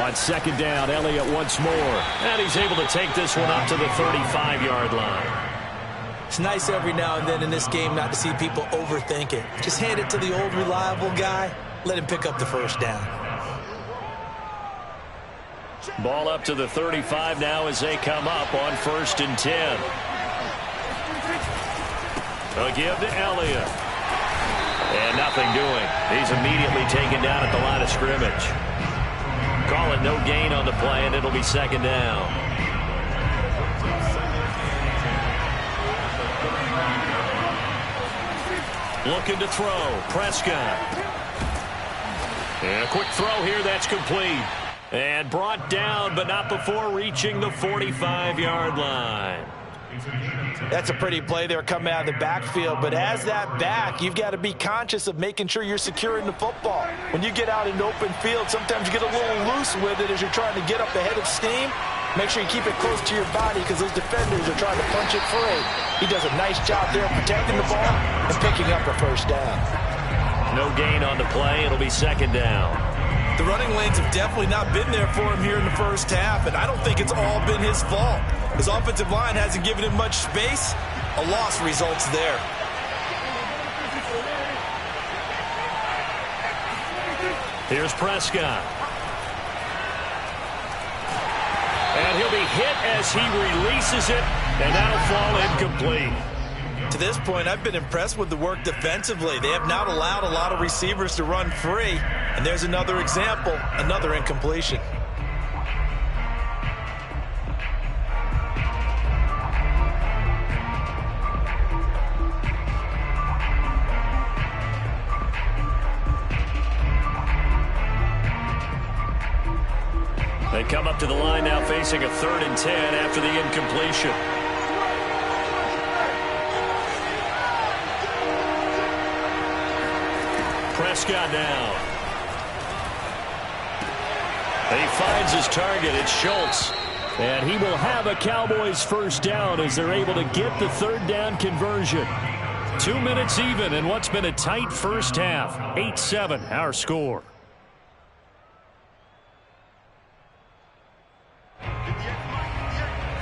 On 2nd down, Elliott once more. And he's able to take this one up to the 35-yard line. It's nice every now and then in this game not to see people overthink it. Just hand it to the old reliable guy. Let him pick up the first down. Ball up to the 35 now as they come up on 1st and 10. A give to Elliott. And nothing doing. He's immediately taken down at the line of scrimmage. Call it no gain on the play, and it'll be 2nd down. Looking to throw. Prescott. And a quick throw here. That's complete. And brought down, but not before reaching the 45-yard line. That's a pretty play there coming out of the backfield, but as that back, you've got to be conscious of making sure you're securing the football. When you get out in open field, sometimes you get a little loose with it as you're trying to get up ahead of steam. Make sure you keep it close to your body because those defenders are trying to punch it free. He does a nice job there protecting the ball and picking up a first down. No gain on the play. It'll be second down. The running lanes have definitely not been there for him here in the first half, and I don't think it's all been his fault. His offensive line hasn't given him much space. A loss results there. Here's Prescott. And he'll be hit as he releases it, and that'll fall incomplete. To this point, I've been impressed with the work defensively. They have not allowed a lot of receivers to run free. And there's another example, another incompletion. They come up to the line now facing a 3rd and 10 after the incompletion. Prescott now. And he finds his target. It's Schultz. And he will have a Cowboys first down as they're able to get the 3rd down conversion. 2 minutes even in what's been a tight first half. 8-7 our score.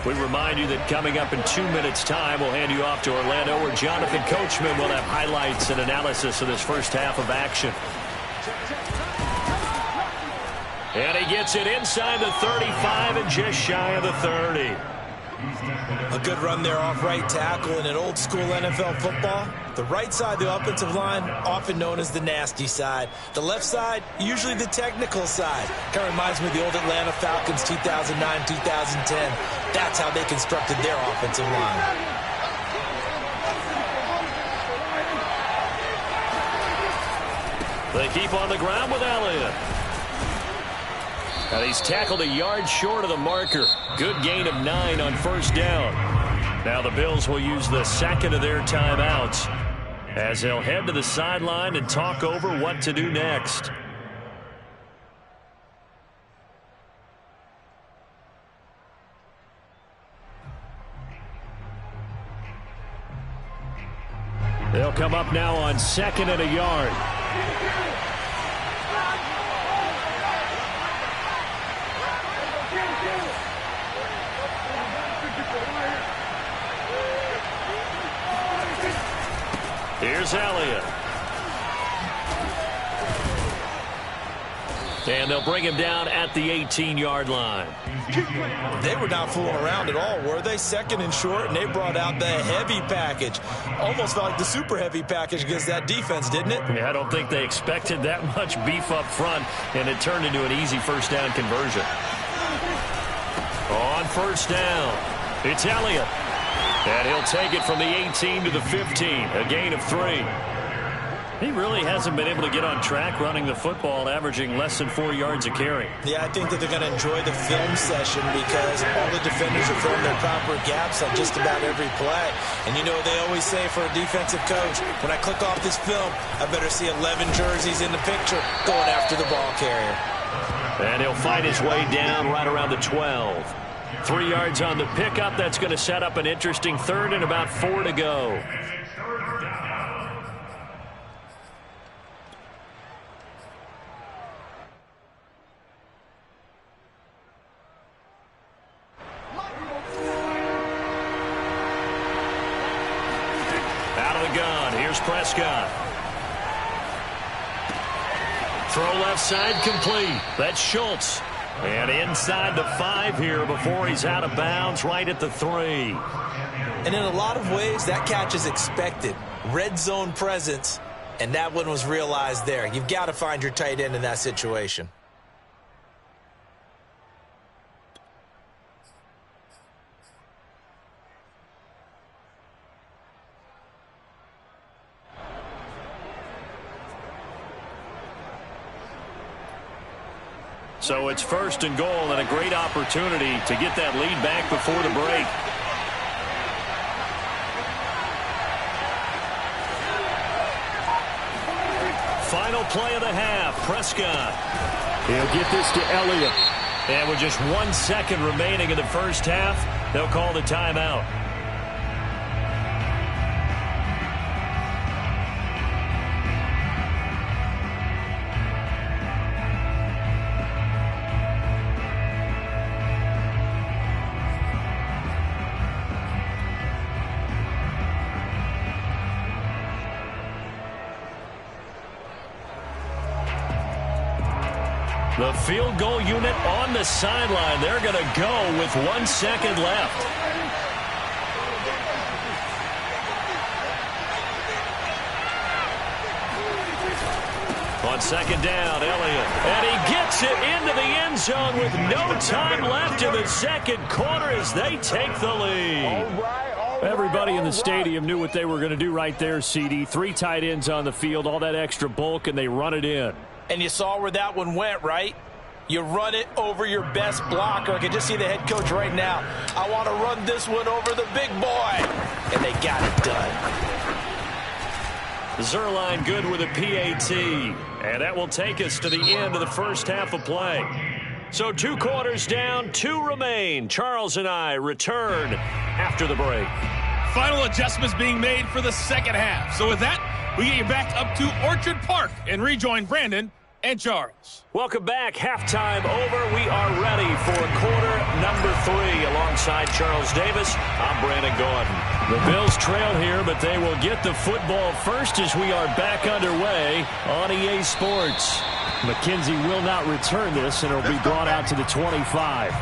We remind you that coming up in 2 minutes' time, we'll hand you off to Orlando, where Jonathan Coachman will have highlights and analysis of this first half of action. And he gets it inside the 35 and just shy of the 30. A good run there off right tackle in an old-school NFL football. The right side of the offensive line, often known as the nasty side. The left side, usually the technical side. Kind of reminds me of the old Atlanta Falcons 2009, 2010. That's how they constructed their offensive line. They keep on the ground with Elliott. And he's tackled a yard short of the marker. Good gain of 9 on first down. Now the Bills will use the second of their timeouts as they'll head to the sideline and talk over what to do next. They'll come up now on 2nd and a yard. Here's Elliott. And they'll bring him down at the 18-yard line. They were not fooling around at all, were they? 2nd and short, and they brought out the heavy package. Almost felt like the super heavy package against that defense, didn't it? Yeah, I don't think they expected that much beef up front, and it turned into an easy first down conversion. On first down, it's Elliott. And he'll take it from the 18 to the 15, a gain of 3. He really hasn't been able to get on track running the football, averaging less than 4 yards a carry. Yeah, I think that they're going to enjoy the film session because all the defenders are filling their proper gaps on just about every play. And you know they always say for a defensive coach, when I click off this film, I better see 11 jerseys in the picture going after the ball carrier. And he'll find his way down right around the 12. 3 yards on the pickup. That's going to set up an interesting 3rd and about 4 to go. Out of the gun. Here's Prescott. Throw left side complete. That's Schultz. And inside the 5 here before he's out of bounds, right at the 3. And in a lot of ways, that catch is expected. Red zone presence, and that one was realized there. You've got to find your tight end in that situation. So it's 1st and goal and a great opportunity to get that lead back before the break. final play of the half. Prescott. He'll get this to Elliott. And with just 1 second remaining in the first half, they'll call the timeout. The field goal unit on the sideline. They're going to go with 1 second left. On second down, Elliott. And he gets it into the end zone with no time left in the second quarter as they take the lead. Everybody in the stadium knew what they were going to do right there, CD. 3 tight ends on the field, all that extra bulk, and they run it in. And you saw where that one went, right? You run it over your best blocker. I can just see the head coach right now. I want to run this one over the big boy. And they got it done. Zerline good with a PAT. And that will take us to the end of the first half of play. So 2 quarters down, 2 remain. Charles and I return after the break. Final adjustments being made for the second half. So with that, we get you back up to Orchard Park and rejoin Brandon and Charles. Welcome back. Halftime over. We are ready for quarter number 3. Alongside Charles Davis, I'm Brandon Gordon. The Bills trail here, but they will get the football first as we are back underway on EA Sports. McKenzie will not return this, and it will be brought out to the 25.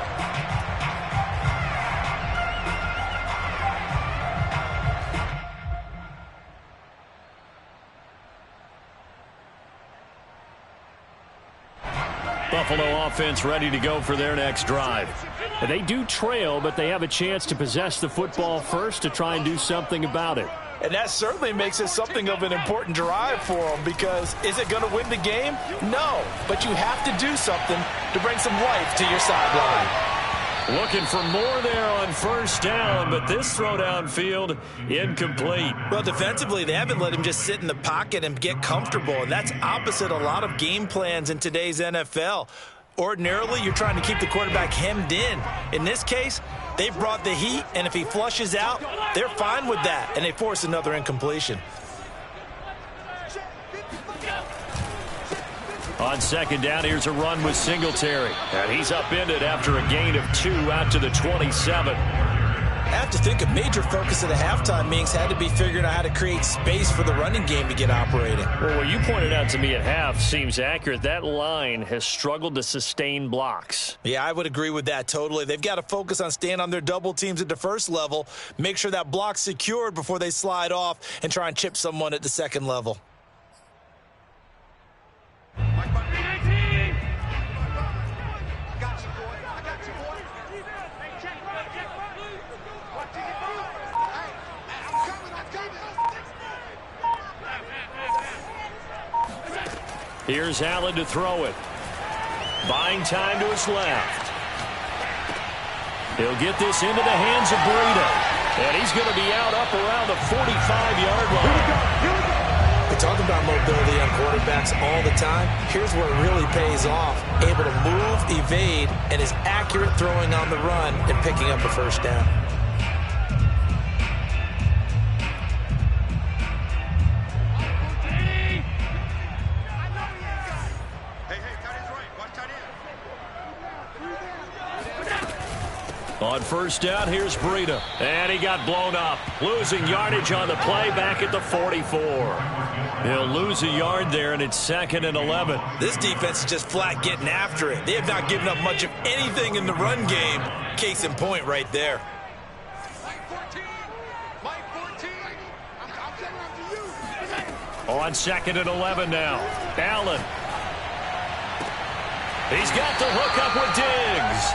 Buffalo offense ready to go for their next drive. And they do trail, but they have a chance to possess the football first to try and do something about it. And that certainly makes it something of an important drive for them, because is it going to win the game? No, but you have to do something to bring some life to your sideline. Looking for more there on first down, but this throw downfield incomplete. Well, defensively, they haven't let him just sit in the pocket and get comfortable, and that's opposite a lot of game plans in today's NFL. Ordinarily, you're trying to keep the quarterback hemmed in. In this case, they brought the heat, and if he flushes out, they're fine with that, and they force another incompletion. On second down, here's a run with Singletary. And he's upended after a gain of 2 out to the 27. I have to think a major focus of the halftime meetings had to be figuring out how to create space for the running game to get operating. Well, what you pointed out to me at half seems accurate. That line has struggled to sustain blocks. Yeah, I would agree with that totally. They've got to focus on staying on their double teams at the first level, make sure that block's secured before they slide off and try and chip someone at the second level. Here's Allen to throw it. Buying time to his left. He'll get this into the hands of Breida. And he's going to be out up around the 45-yard line. We talk about mobility on quarterbacks all the time. Here's where it really pays off. Able to move, evade, and is accurate throwing on the run and picking up a first down. On first down, here's Breida. And he got blown up. Losing yardage on the play back at the 44. He'll lose a yard there, and it's 2nd and 11. This defense is just flat getting after it. They have not given up much of anything in the run game. Case in point right there. On 2nd and 11 now. Allen. He's got the hook up with Diggs.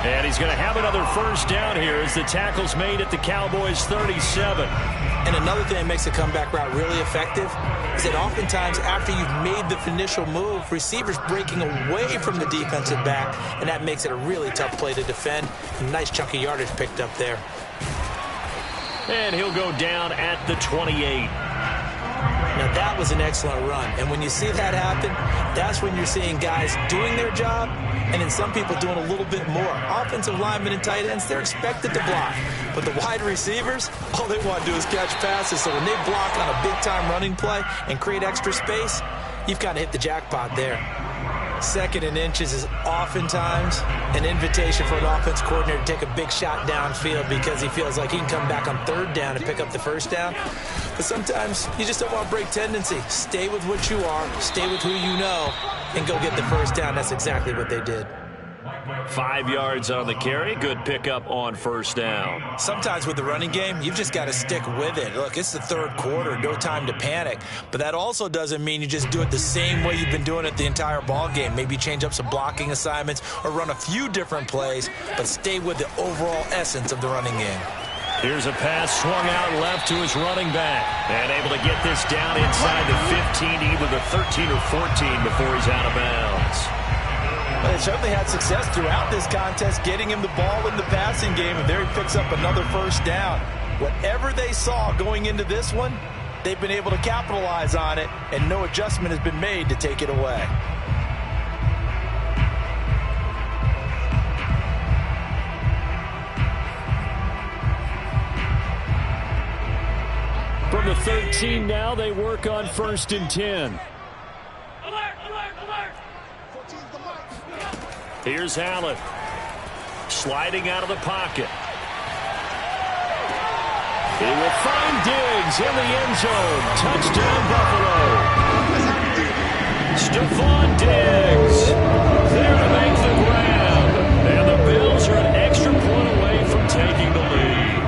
And he's going to have another first down here as the tackle's made at the Cowboys 37. And another thing that makes the comeback route really effective is that oftentimes after you've made the initial move, receivers breaking away from the defensive back, and that makes it a really tough play to defend. A nice chunk of yardage picked up there. And he'll go down at the 28. Now, that was an excellent run. And when you see that happen, that's when you're seeing guys doing their job and then some people doing a little bit more. Offensive linemen and tight ends, they're expected to block. But the wide receivers, all they want to do is catch passes. So when they block on a big-time running play and create extra space, you've kind of hit the jackpot there. Second and inches is oftentimes an invitation for an offense coordinator to take a big shot downfield because he feels like he can come back on third down and pick up the first down. But sometimes you just don't want to break tendency. Stay with what you are, stay with who you know, and go get the first down. That's exactly what they did. 5 yards on the carry. Good pickup on first down. Sometimes with the running game, you've just got to stick with it. Look, it's the third quarter. No time to panic. But that also doesn't mean you just do it the same way you've been doing it the entire ball game. Maybe change up some blocking assignments or run a few different plays, but stay with the overall essence of the running game. Here's a pass swung out left to his running back. And able to get this down inside the 15, either the 13 or 14 before he's out of bounds. Well, they certainly had success throughout this contest getting him the ball in the passing game, and there he picks up another first down. Whatever they saw going into this one, they've been able to capitalize on it, and no adjustment has been made to take it away. From the 13 now, they work on 1st and 10. Here's Allen. Sliding out of the pocket. He will find Diggs in the end zone. Touchdown, Buffalo. Stephon Diggs there to make the grab. And the Bills are an extra point away from taking the lead.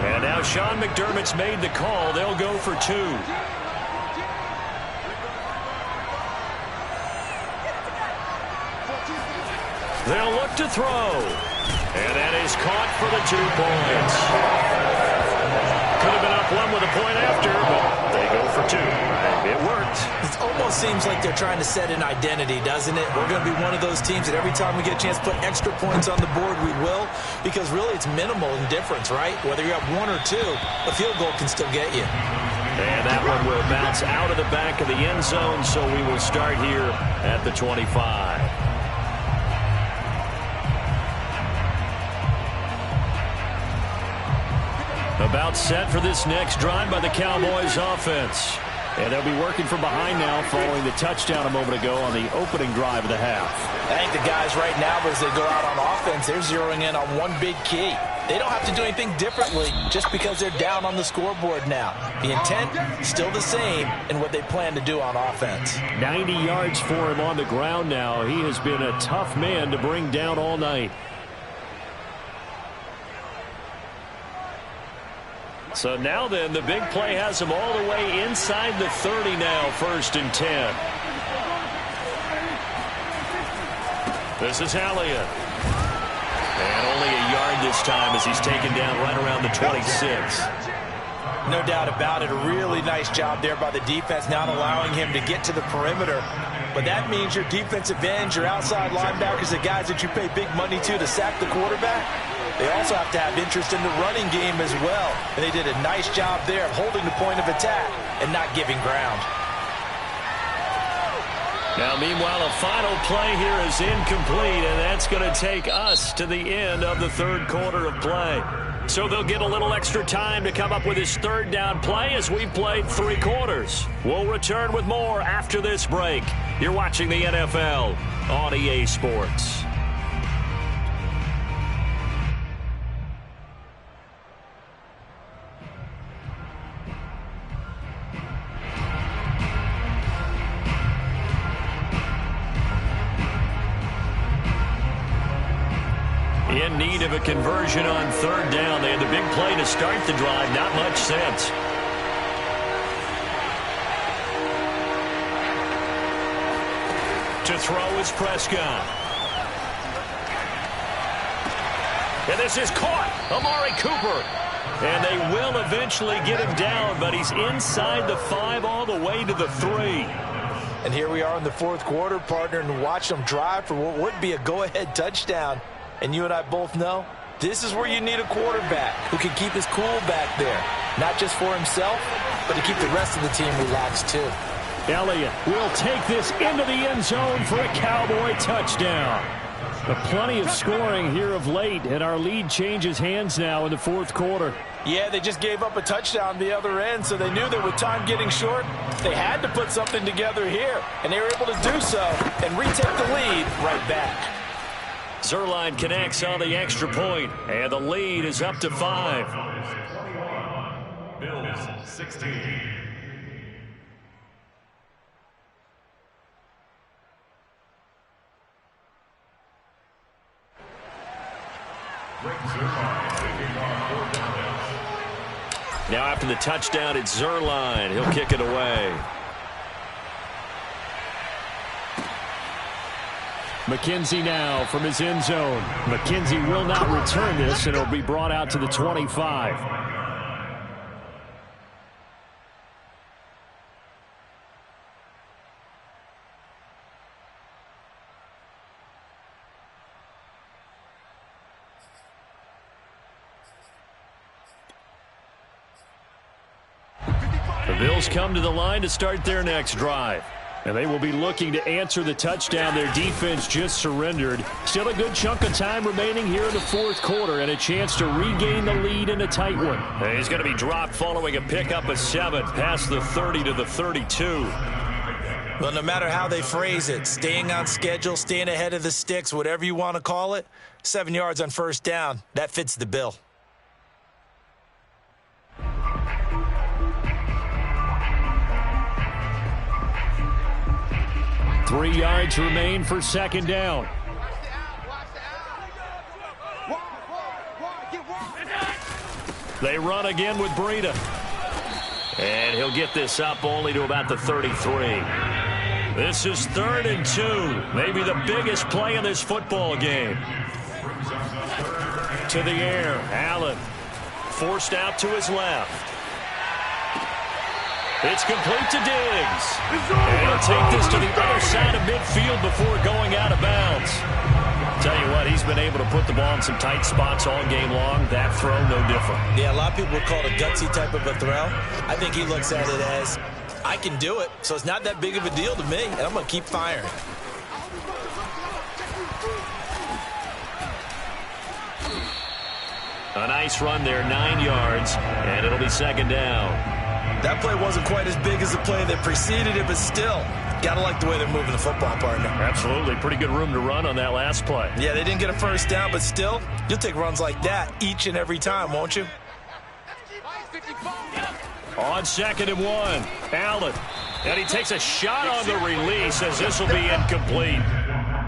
And now Sean McDermott's made the call. They'll go for 2. They'll look to throw. And that is caught for the 2 points. Could have been up 1 with a point after, but they go for 2. It worked. It almost seems like they're trying to set an identity, doesn't it? We're going to be one of those teams that every time we get a chance to put extra points on the board, we will. Because really it's minimal in difference, right? Whether you're up 1 or 2, a field goal can still get you. And that one will bounce out of the back of the end zone, so we will start here at the 25. About set for this next drive by the Cowboys offense. And they'll be working from behind now following the touchdown a moment ago on the opening drive of the half. I think the guys right now, as they go out on offense, they're zeroing in on one big key. They don't have to do anything differently just because they're down on the scoreboard now. The intent, still the same in what they plan to do on offense. 90 yards for him on the ground now. He has been a tough man to bring down all night. So now then, the big play has him all the way inside the 30 now, 1st and 10. This is Elliott. And only a yard this time as he's taken down right around the 26. No doubt about it. A really nice job there by the defense, not allowing him to get to the perimeter. But that means your defensive ends, your outside linebackers, the guys that you pay big money to sack the quarterback, they also have to have interest in the running game as well. And they did a nice job there of holding the point of attack and not giving ground. Now, meanwhile, a final play here is incomplete, and that's going to take us to the end of the 3rd quarter of play. So they'll get a little extra time to come up with his 3rd down play as we've played 3 quarters. We'll return with more after this break. You're watching the NFL on EA Sports. In need of a conversion on 3rd down. They had the big play to start the drive. Not much sense. To throw is Prescott. And this is caught. Amari Cooper. And they will eventually get him down, but he's inside the 5 all the way to the 3. And here we are in the 4th quarter, partner, and watch them drive for what would be a go-ahead touchdown. And you and I both know this is where you need a quarterback who can keep his cool back there. not just for himself, but to keep the rest of the team relaxed too. Elliott will take this into the end zone for a Cowboy touchdown. But plenty of scoring here of late, and our lead changes hands now in the fourth quarter. Yeah, they just gave up a touchdown the other end, so they knew that with time getting short, they had to put something together here, and they were able to do so and retake the lead right back. Zuerlein connects on the extra point, and the lead is up to 5. Bills 16. Now after the touchdown, it's Zuerlein. He'll kick it away. McKenzie now from his end zone. McKenzie will not return this, and it'll be brought out to the 25. The Bills come to the line to start their next drive. And they will be looking to answer the touchdown their defense just surrendered. Still a good chunk of time remaining here in the fourth quarter and a chance to regain the lead in a tight one. He's going to be dropped following a pickup of 7 past the 30 to the 32. Well, no matter how they phrase it, staying on schedule, staying ahead of the sticks, whatever you want to call it, 7 yards on first down, that fits the bill. 3 yards remain for second down. They run again with Breida. And he'll get this up only to about the 33. This is 3rd and 2. Maybe the biggest play in this football game. To the air. Allen forced out to his left. It's complete to Diggs. And he'll take this to the other side of midfield before going out of bounds. Tell you what, he's been able to put the ball in some tight spots all game long. That throw, no different. Yeah, a lot of people would call it a gutsy type of a throw. I think he looks at it as, I can do it, so it's not that big of a deal to me, and I'm going to keep firing. A nice run there, 9 yards, and it'll be second down. That play wasn't quite as big as the play that preceded it, but still, gotta like the way they're moving the football, partner. Absolutely. Pretty good room to run on that last play. Yeah, they didn't get a first down, but still, you'll take runs like that each and every time, won't you? On 2nd and 1, Allen. And he takes a shot on the release as this will be incomplete.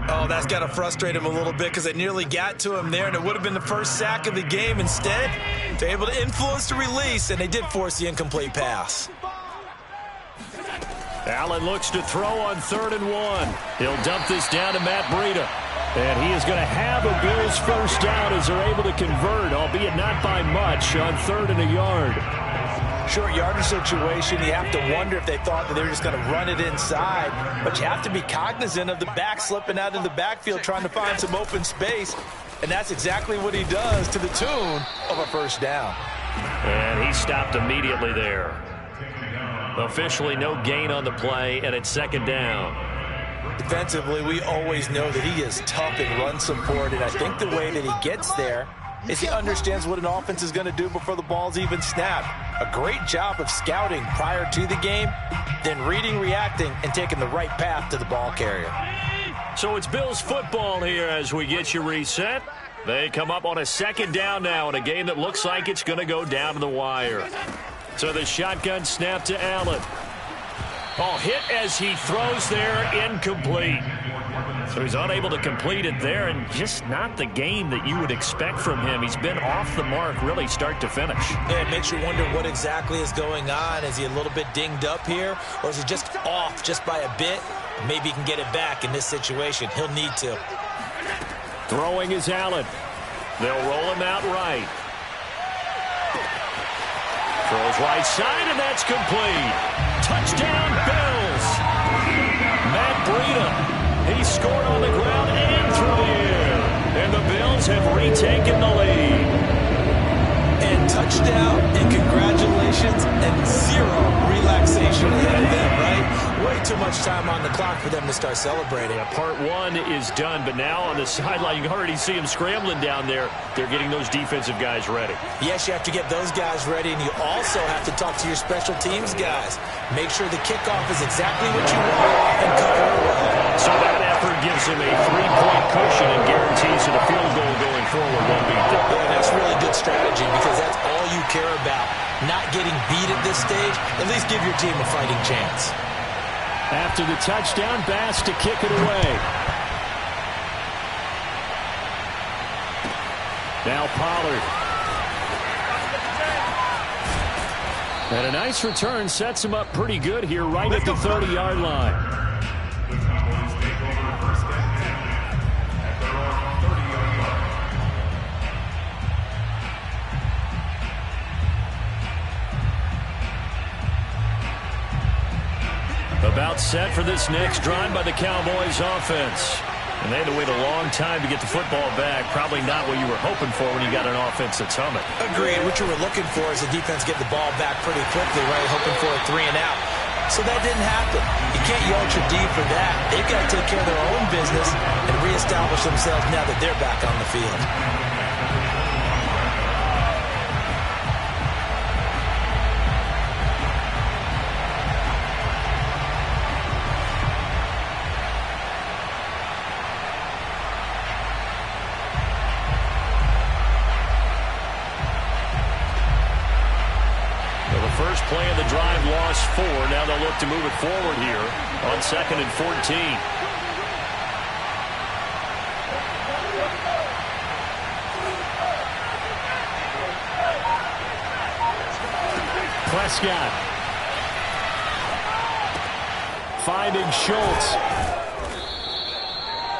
Oh, that's got to frustrate him a little bit because they nearly got to him there, and it would have been the first sack of the game. Instead, they're able to influence the release, and they did force the incomplete pass. Allen looks to throw on 3rd and 1. He'll dump this down to Matt Breida. And he is going to have a Bills first down as they're able to convert, albeit not by much, on 3rd and a yard. Short yardage situation, you have to wonder if they thought that they were just going to run it inside. But you have to be cognizant of the back slipping out of the backfield trying to find some open space. And that's exactly what he does to the tune of a first down. And he stopped immediately there. Officially no gain on the play, and it's second down. Defensively, we always know that he is tough in run support, and I think the way that he gets there is he understands what an offense is going to do before the ball's even snapped. A great job of scouting prior to the game, then reading, reacting, and taking the right path to the ball carrier. So it's Bills football here as we get you reset. They come up on a second down now in a game that looks like it's going to go down to the wire. So the shotgun snap to Allen. Oh, hit as he throws there, incomplete. So he's unable to complete it there, and just not the game that you would expect from him. He's been off the mark really start to finish. Yeah, it makes you wonder what exactly is going on. Is he a little bit dinged up here, or is he just off just by a bit? Maybe he can get it back in this situation. He'll need to. Throwing is Allen. They'll roll him out right. Throws right side, and that's complete. Touchdown, Bills. Matt Breida. He scored on the ground and through the air. And the Bills have retaken the lead. And touchdown, and congratulations and zero relaxation ahead of them, right? Way too much time on the clock for them to start celebrating. Yeah, part one is done, but now on the sideline, you can already see them scrambling down there. They're getting those defensive guys ready. Yes, you have to get those guys ready, and you also have to talk to your special teams guys. Make sure the kickoff is exactly what you want and cover it well. So that effort gives them a 3-point cushion and guarantees that a field goal going forward won't beat them. Yeah, that's really good strategy because that's all you care about. Not getting beat at this stage, at least give your team a fighting chance. After the touchdown, Bass to kick it away. Now Pollard. And a nice return sets him up pretty good here right at the 30-yard line. The Cowboys take over first and 10 at their own 30-yard line. About set for this next drive by the Cowboys offense. And they had to wait a long time to get the football back. Probably not what you were hoping for when you got an offense that's humming. Agreed. What you were looking for is the defense get the ball back pretty quickly, right? Hoping for a 3 and out. So that didn't happen. You can't yell at your D for that. They've got to take care of their own business and reestablish themselves now that they're back on the field. First play of the drive, lost 4. Now they'll look to move it forward here on 2nd and 14. Prescott. Finding Schultz.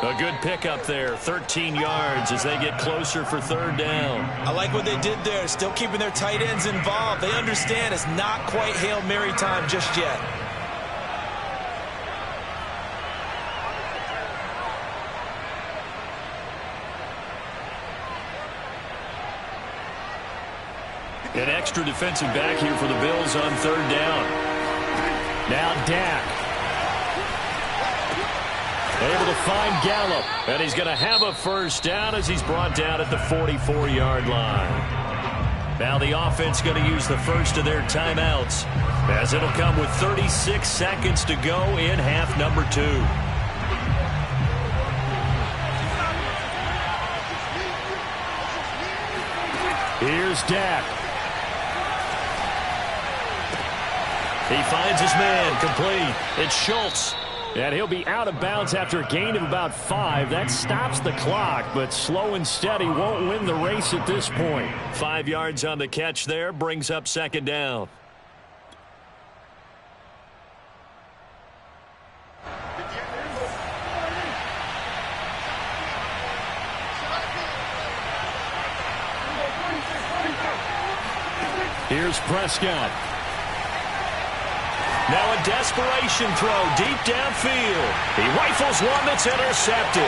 A good pickup there, 13 yards as they get closer for 3rd down. I like what they did there, still keeping their tight ends involved. They understand it's not quite Hail Mary time just yet. An extra defensive back here for the Bills on 3rd down. Now Dak. Able to find Gallup, and he's going to have a 1st down as he's brought down at the 44-yard line. Now the offense going to use the first of their timeouts, as it'll come with 36 seconds to go in half number 2. Here's Dak. He finds his man, complete. It's Schultz. And he'll be out of bounds after a gain of about 5. That stops the clock, but slow and steady won't win the race at this point. 5 yards on the catch there, brings up 2nd down. Here's Prescott. Now a desperation throw deep downfield. He rifles one that's intercepted.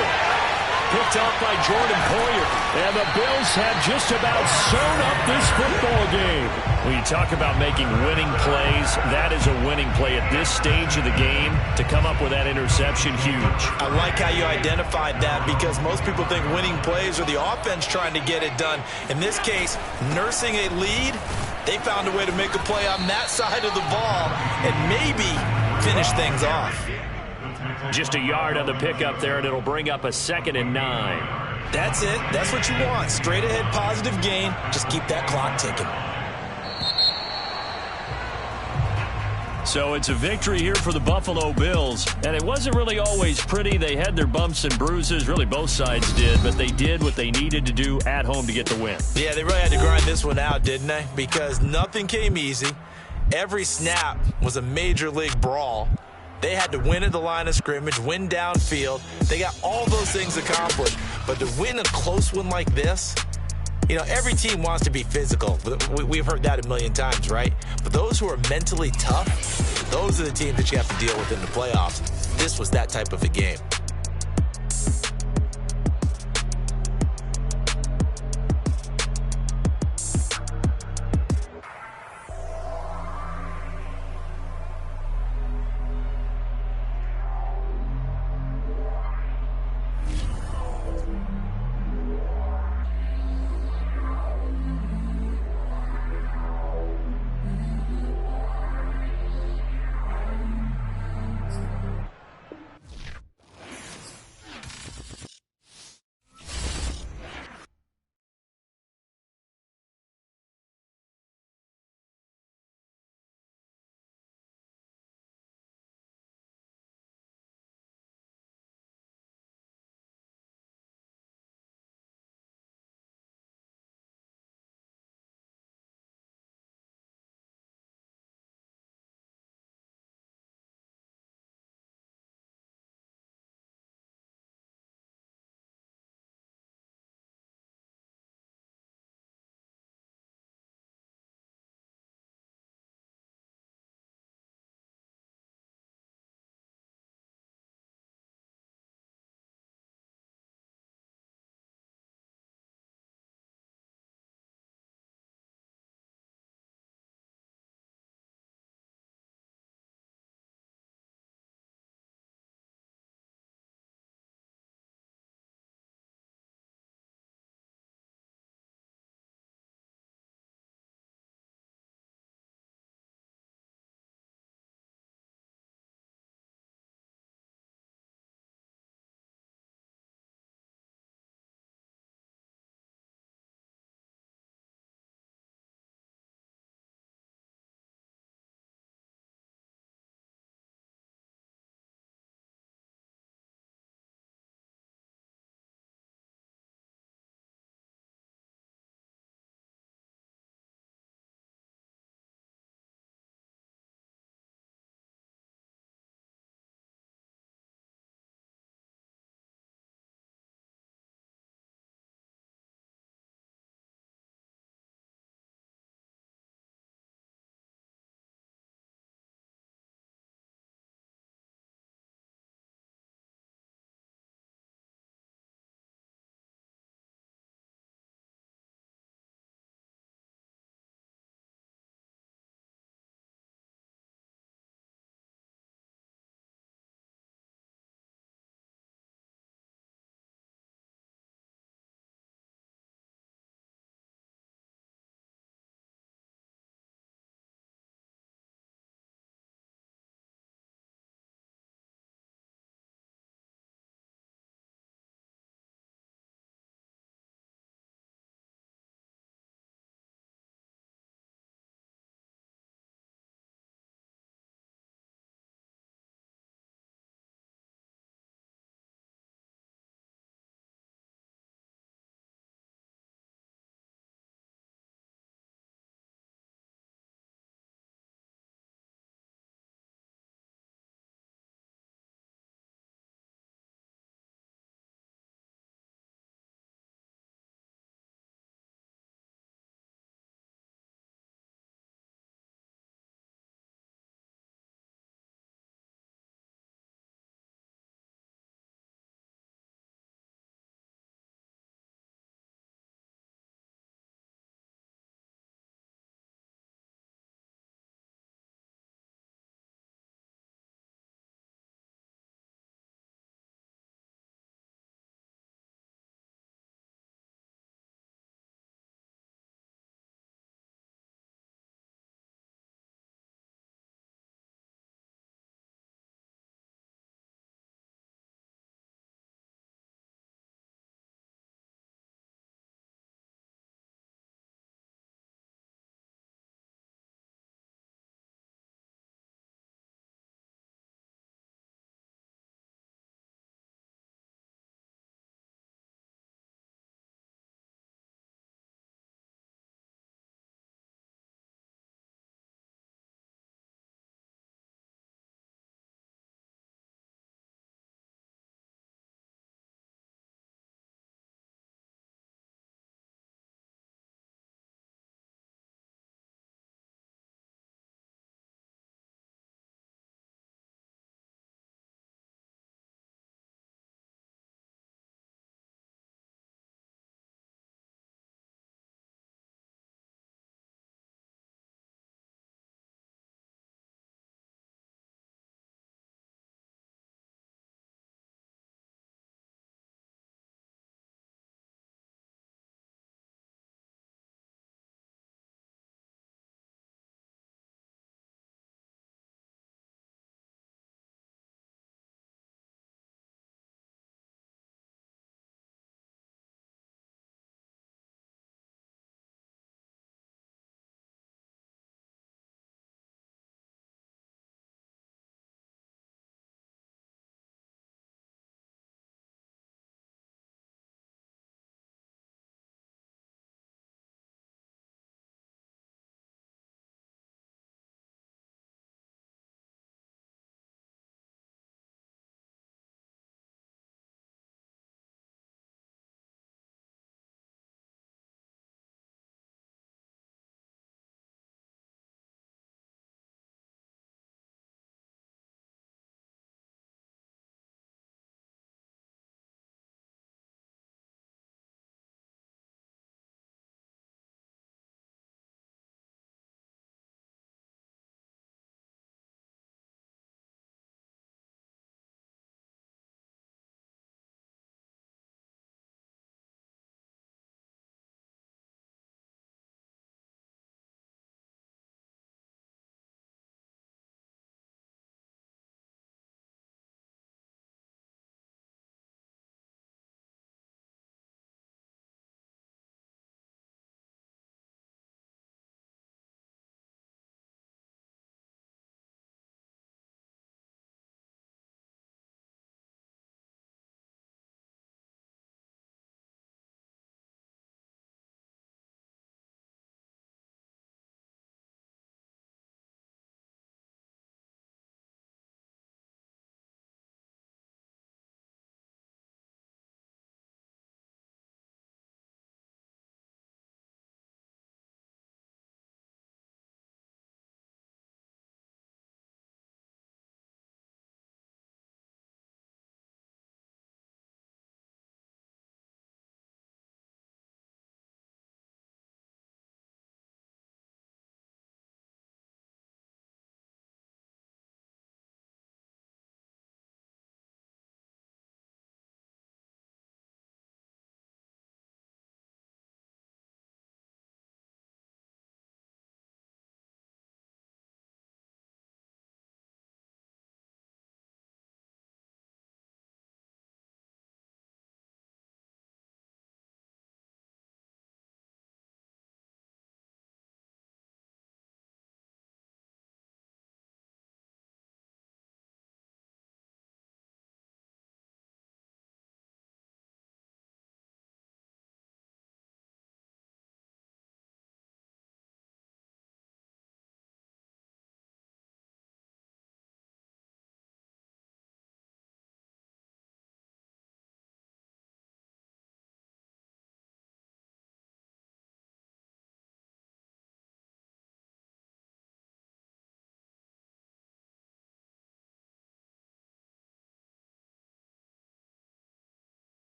Picked off by Jordan Poyer. And the Bills have just about sewn up this football game. When you talk about making winning plays, that is a winning play at this stage of the game. To come up with that interception, huge. I like how you identified that because most people think winning plays are the offense trying to get it done. In this case, nursing a lead, they found a way to make a play on that side of the ball and maybe finish things off. Just a yard on the pickup there, and it'll bring up a 2nd and 9. That's it. That's what you want. Straight ahead positive gain. Just keep that clock ticking. So it's a victory here for the Buffalo Bills, and it wasn't really always pretty. They had their bumps and bruises, really both sides did, but they did what they needed to do at home to get the win. Yeah, they really had to grind this one out, didn't they? Because nothing came easy. Every snap was a major league brawl. They had to win at the line of scrimmage, win downfield. They got all those things accomplished, but to win a close one like this, you know, every team wants to be physical. We've heard that a million times, right? But those who are mentally tough, those are the teams that you have to deal with in the playoffs. This was that type of a game.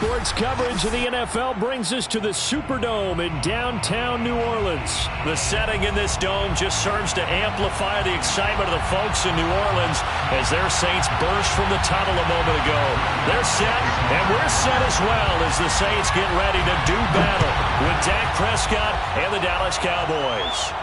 Sports coverage of the NFL brings us to the Superdome in downtown New Orleans. The setting in this dome just serves to amplify the excitement of the folks in New Orleans as their Saints burst from the tunnel a moment ago. They're set, and we're set as well as the Saints get ready to do battle with Dak Prescott and the Dallas Cowboys.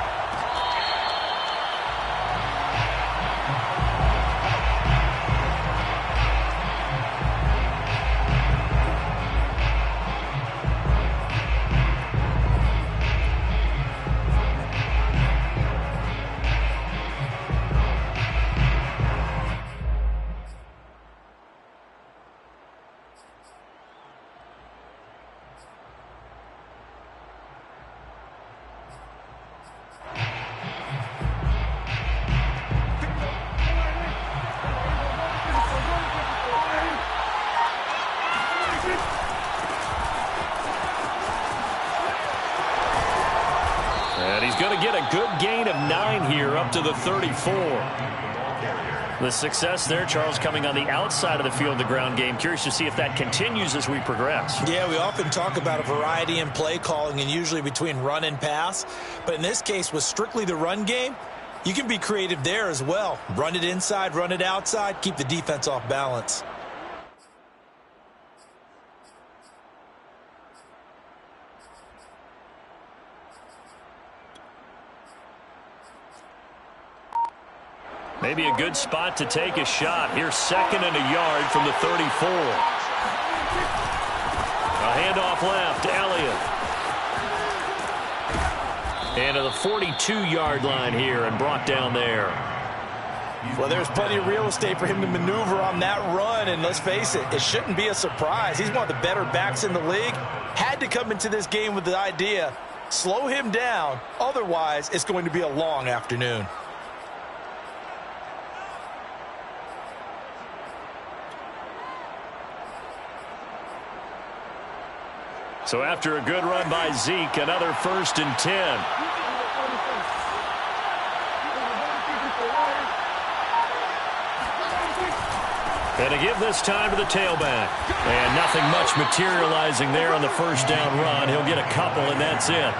And he's going to get a good gain of 9 here up to the 34. The success there, Charles, coming on the outside of the field, the ground game. Curious to see if that continues as we progress. Yeah, we often talk about a variety in play calling and usually between run and pass. But in this case, with strictly the run game, you can be creative there as well. Run it inside, run it outside, keep the defense off balance. Maybe a good spot to take a shot. Here's 2nd and a yard from the 34. A handoff left, Elliott. And to the 42-yard line here and brought down there. Well, there's plenty of real estate for him to maneuver on that run, and let's face it, it shouldn't be a surprise. He's one of the better backs in the league. Had to come into this game with the idea, slow him down, otherwise it's going to be a long afternoon. So after a good run by Zeke, another 1st and 10. And a give this time to the tailback. And nothing much materializing there on the first down run. He'll get a couple, and that's it.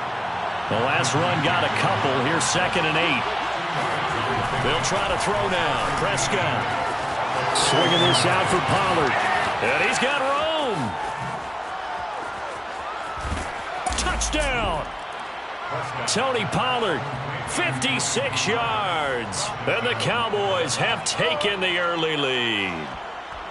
The last run got a couple. Here's 2nd and 8. They'll try to throw now. Prescott. Swinging this out for Pollard. And he's got Rome. Touchdown. Tony Pollard, 56 yards. And the Cowboys have taken the early lead.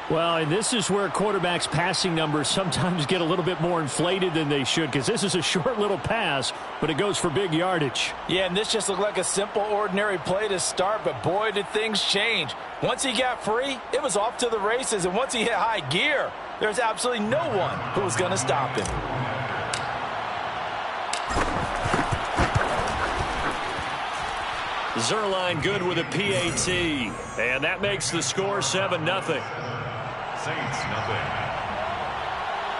Well, and this is where quarterbacks' passing numbers sometimes get a little bit more inflated than they should, because this is a short little pass, but it goes for big yardage. Yeah, and this just looked like a simple, ordinary play to start, but boy, did things change. Once he got free, it was off to the races, and once he hit high gear, there's absolutely no one who was going to stop him. Zerline good with a PAT, and that makes the score 7-0. Saints, nothing.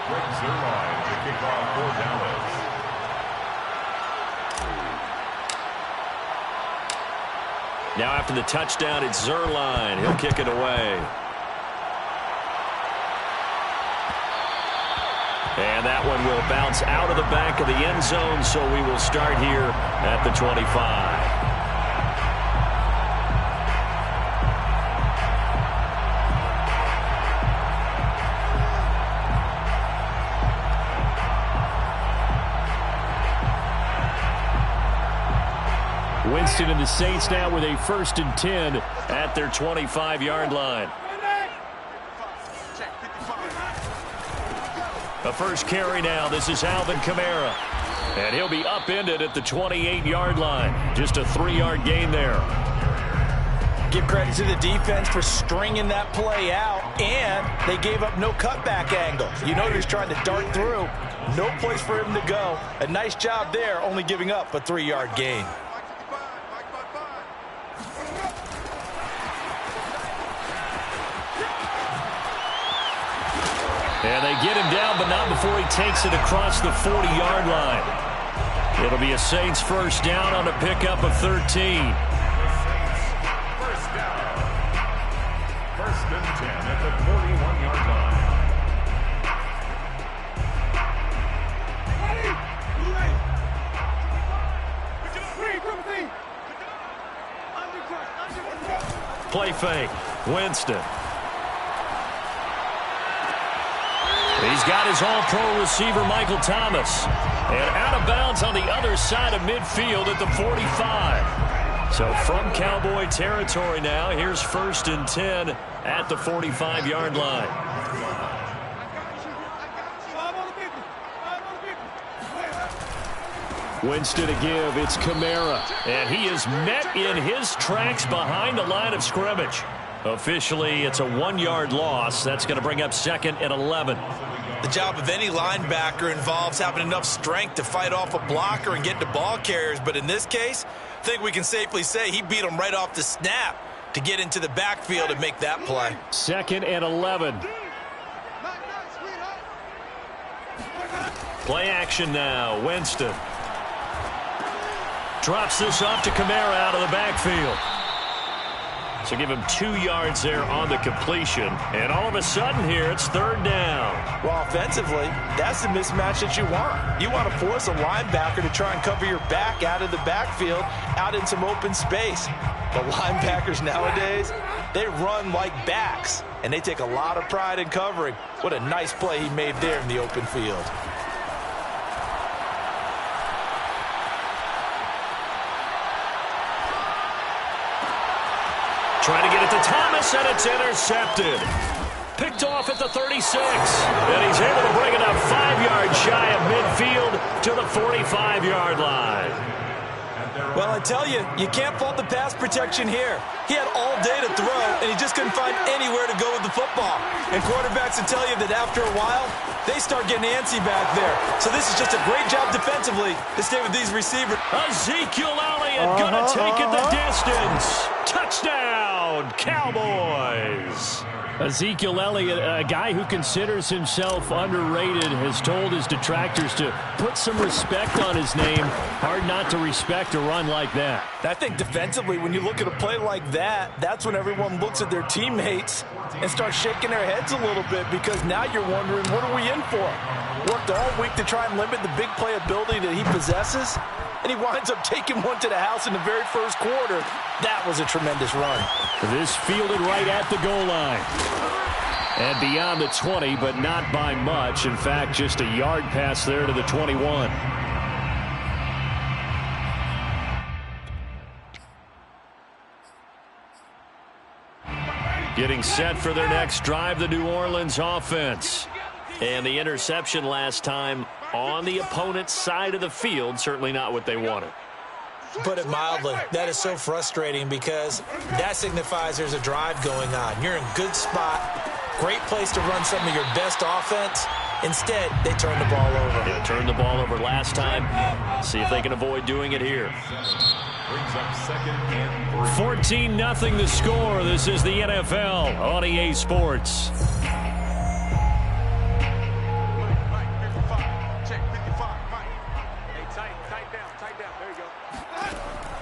Greg Zerline to kick off for Dallas. Now after the touchdown, it's Zerline. He'll kick it away. And that one will bounce out of the back of the end zone, so we will start here at the 25. Winston and the Saints now with a 1st and 10 at their 25-yard line. The first carry now. This is Alvin Kamara. And he'll be upended at the 28-yard line. Just a 3-yard gain there. Give credit to the defense for stringing that play out, and they gave up no cutback angle. You know he was trying to dart through. No place for him to go. A nice job there, only giving up a 3-yard gain. And they get him down, but not before he takes it across the 40-yard line. It'll be a Saints first down on a pickup of 13. First down. 1st and 10 at the 41-yard line. Play fake. Winston. He's got his all-pro receiver, Michael Thomas. And out of bounds on the other side of midfield at the 45. So from Cowboy territory now, here's 1st and 10 at the 45-yard line. Winston to give. It's Kamara. And he is met in his tracks behind the line of scrimmage. Officially, it's a 1-yard loss. That's going to bring up 2nd and 11. The job of any linebacker involves having enough strength to fight off a blocker and get to ball carriers. But in this case, I think we can safely say he beat him right off the snap to get into the backfield and make that play. 2nd and 11. Play action now. Winston. Drops this off to Kamara out of the backfield. So give him 2 yards there on the completion. And all of a sudden here, it's 3rd down. Well, offensively, that's the mismatch that you want. You want to force a linebacker to try and cover your back out of the backfield, out in some open space. But linebackers nowadays, they run like backs, and they take a lot of pride in covering. What a nice play he made there in the open field. Trying to get it to Thomas, and it's intercepted. Picked off at the 36. And he's able to bring it up 5 yards shy of midfield to the 45-yard line. Well, I tell you, you can't fault the pass protection here. He had all day to throw, and he just couldn't find anywhere to go with the football. And quarterbacks will tell you that after a while, they start getting antsy back there. So this is just a great job defensively to stay with these receivers. Ezekiel Elliott gonna take it the distance. Touchdown, Cowboys. Ezekiel Elliott, a guy who considers himself underrated, has told his detractors to put some respect on his name. Hard not to respect a run like that. I think defensively, when you look at a play like that, that's when everyone looks at their teammates and starts shaking their heads a little bit, because now you're wondering, what are we in for? Worked all week to try and limit the big play ability that he possesses, and he winds up taking one to the house in the very first quarter. That was a tremendous run. This fielded right at the goal line. And beyond the 20, but not by much. In fact, just a yard pass there to the 21. Getting set for their next drive, the New Orleans offense. And the interception last time on the opponent's side of the field, certainly not what they wanted. Put it mildly, that is so frustrating, because that signifies there's a drive going on. You're in a good spot, great place to run some of your best offense. Instead, they turn the ball over. They turned the ball over last time. See if they can avoid doing it here. 14-0 the score. This is the NFL on EA Sports.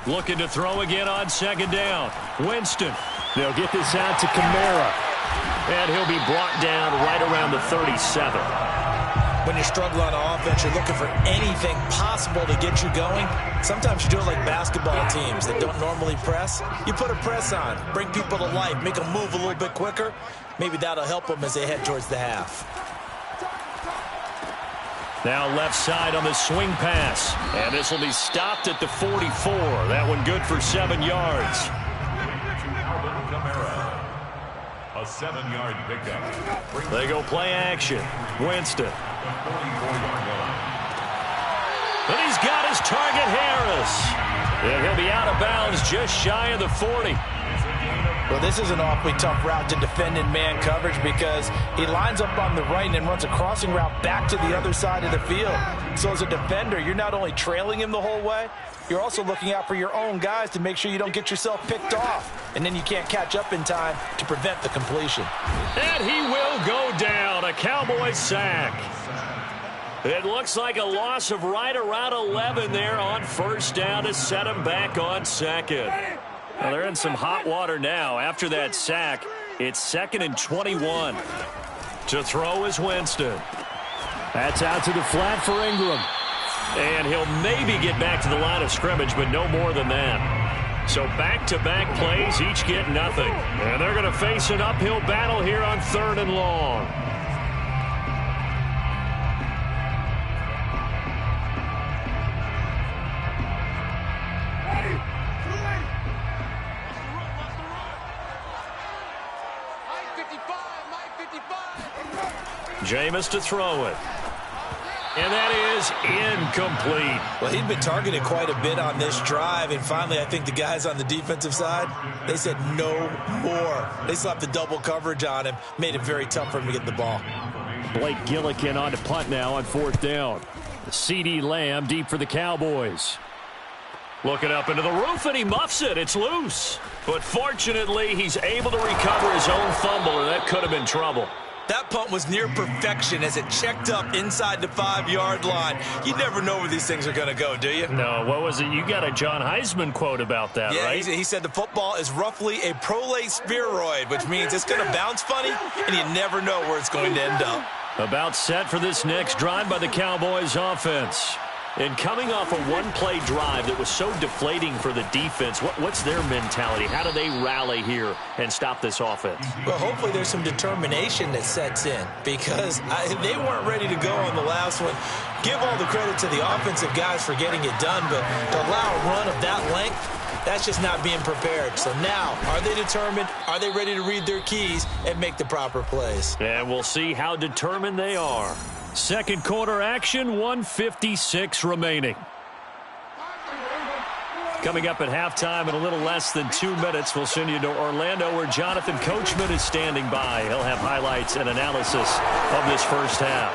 Looking to throw again on 2nd down. Winston. They'll get this out to Kamara. And he'll be brought down right around the 37. When you're struggling on offense, you're looking for anything possible to get you going. Sometimes you do it like basketball teams that don't normally press. You put a press on, bring people to life, make them move a little bit quicker. Maybe that'll help them as they head towards the half. Now left side on the swing pass. And this will be stopped at the 44. That one good for 7 yards. A 7-yard pickup. They go play action. Winston. And he's got his target, Harris. And he'll be out of bounds just shy of the 40. Well, this is an awfully tough route to defend in man coverage, because he lines up on the right and then runs a crossing route back to the other side of the field. So as a defender, you're not only trailing him the whole way, you're also looking out for your own guys to make sure you don't get yourself picked off. And then you can't catch up in time to prevent the completion. And he will go down. A Cowboys sack. It looks like a loss of right around 11 there on 1st down to set him back on 2nd. Well, they're in some hot water now. After that sack, it's 2nd and 21. To throw is Winston. That's out to the flat for Ingram. And he'll maybe get back to the line of scrimmage, but no more than that. So back-to-back plays, each get nothing. And they're going to face an uphill battle here on 3rd and long. Jameis to throw it. And that is incomplete. Well, he'd been targeted quite a bit on this drive, and finally I think the guys on the defensive side, they said no more. They slapped the double coverage on him, made it very tough for him to get the ball. Blake Gillikin on to punt now on 4th down. CeeDee Lamb deep for the Cowboys. Looking up into the roof, and he muffs it. It's loose. But fortunately, he's able to recover his own fumble, or that could have been trouble. That punt was near perfection as it checked up inside the 5-yard line. You never know where these things are going to go, do you? No, what was it? You got a John Heisman quote about that, right? Yeah, he said the football is roughly a prolate spheroid, which means it's going to bounce funny, and you never know where it's going to end up. About set for this next drive by the Cowboys offense. And coming off a one-play drive that was so deflating for the defense, what's their mentality? How do they rally here and stop this offense? Well, hopefully there's some determination that sets in because they weren't ready to go on the last one. Give all the credit to the offensive guys for getting it done, but to allow a run of that length, that's just not being prepared. So now, are they determined? Are they ready to read their keys and make the proper plays? And we'll see how determined they are. Second quarter action, 1:56 remaining. Coming up at halftime in a little less than 2 minutes, we'll send you to Orlando where Jonathan Coachman is standing by. He'll have highlights and analysis of this first half.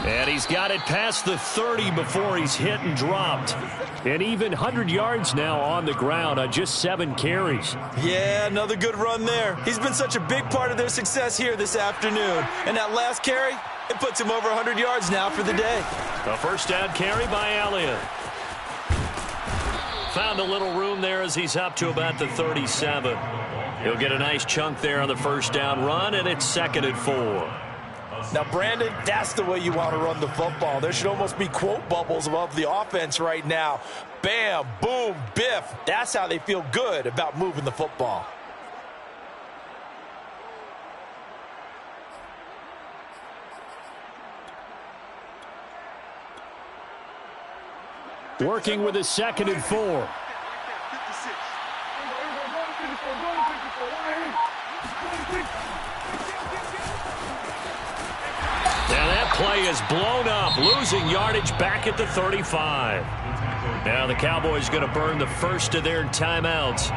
And he's got it past the 30 before he's hit and dropped. And even 100 yards now on the ground on just 7 carries. Yeah, another good run there. He's been such a big part of their success here this afternoon. And that last carry, it puts him over 100 yards now for the day. A first down carry by Elliott. Found a little room there as he's up to about the 37. He'll get a nice chunk there on the first down run, and it's 2nd and 4. Now, Brandon, that's the way you want to run the football. There should almost be quote bubbles above the offense right now. Bam, boom, biff. That's how they feel good about moving the football. Working with a 2nd and 4. Now that play is blown up, losing yardage back at the 35. Now the Cowboys going to burn the first of their timeouts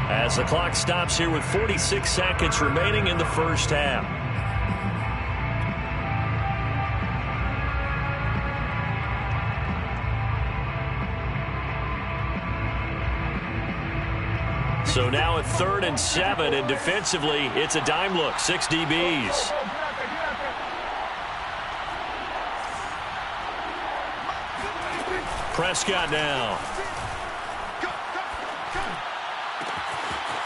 as the clock stops here with 46 seconds remaining in the first half. So now at 3rd and 7, and defensively, it's a dime look, 6 DBs. Prescott now.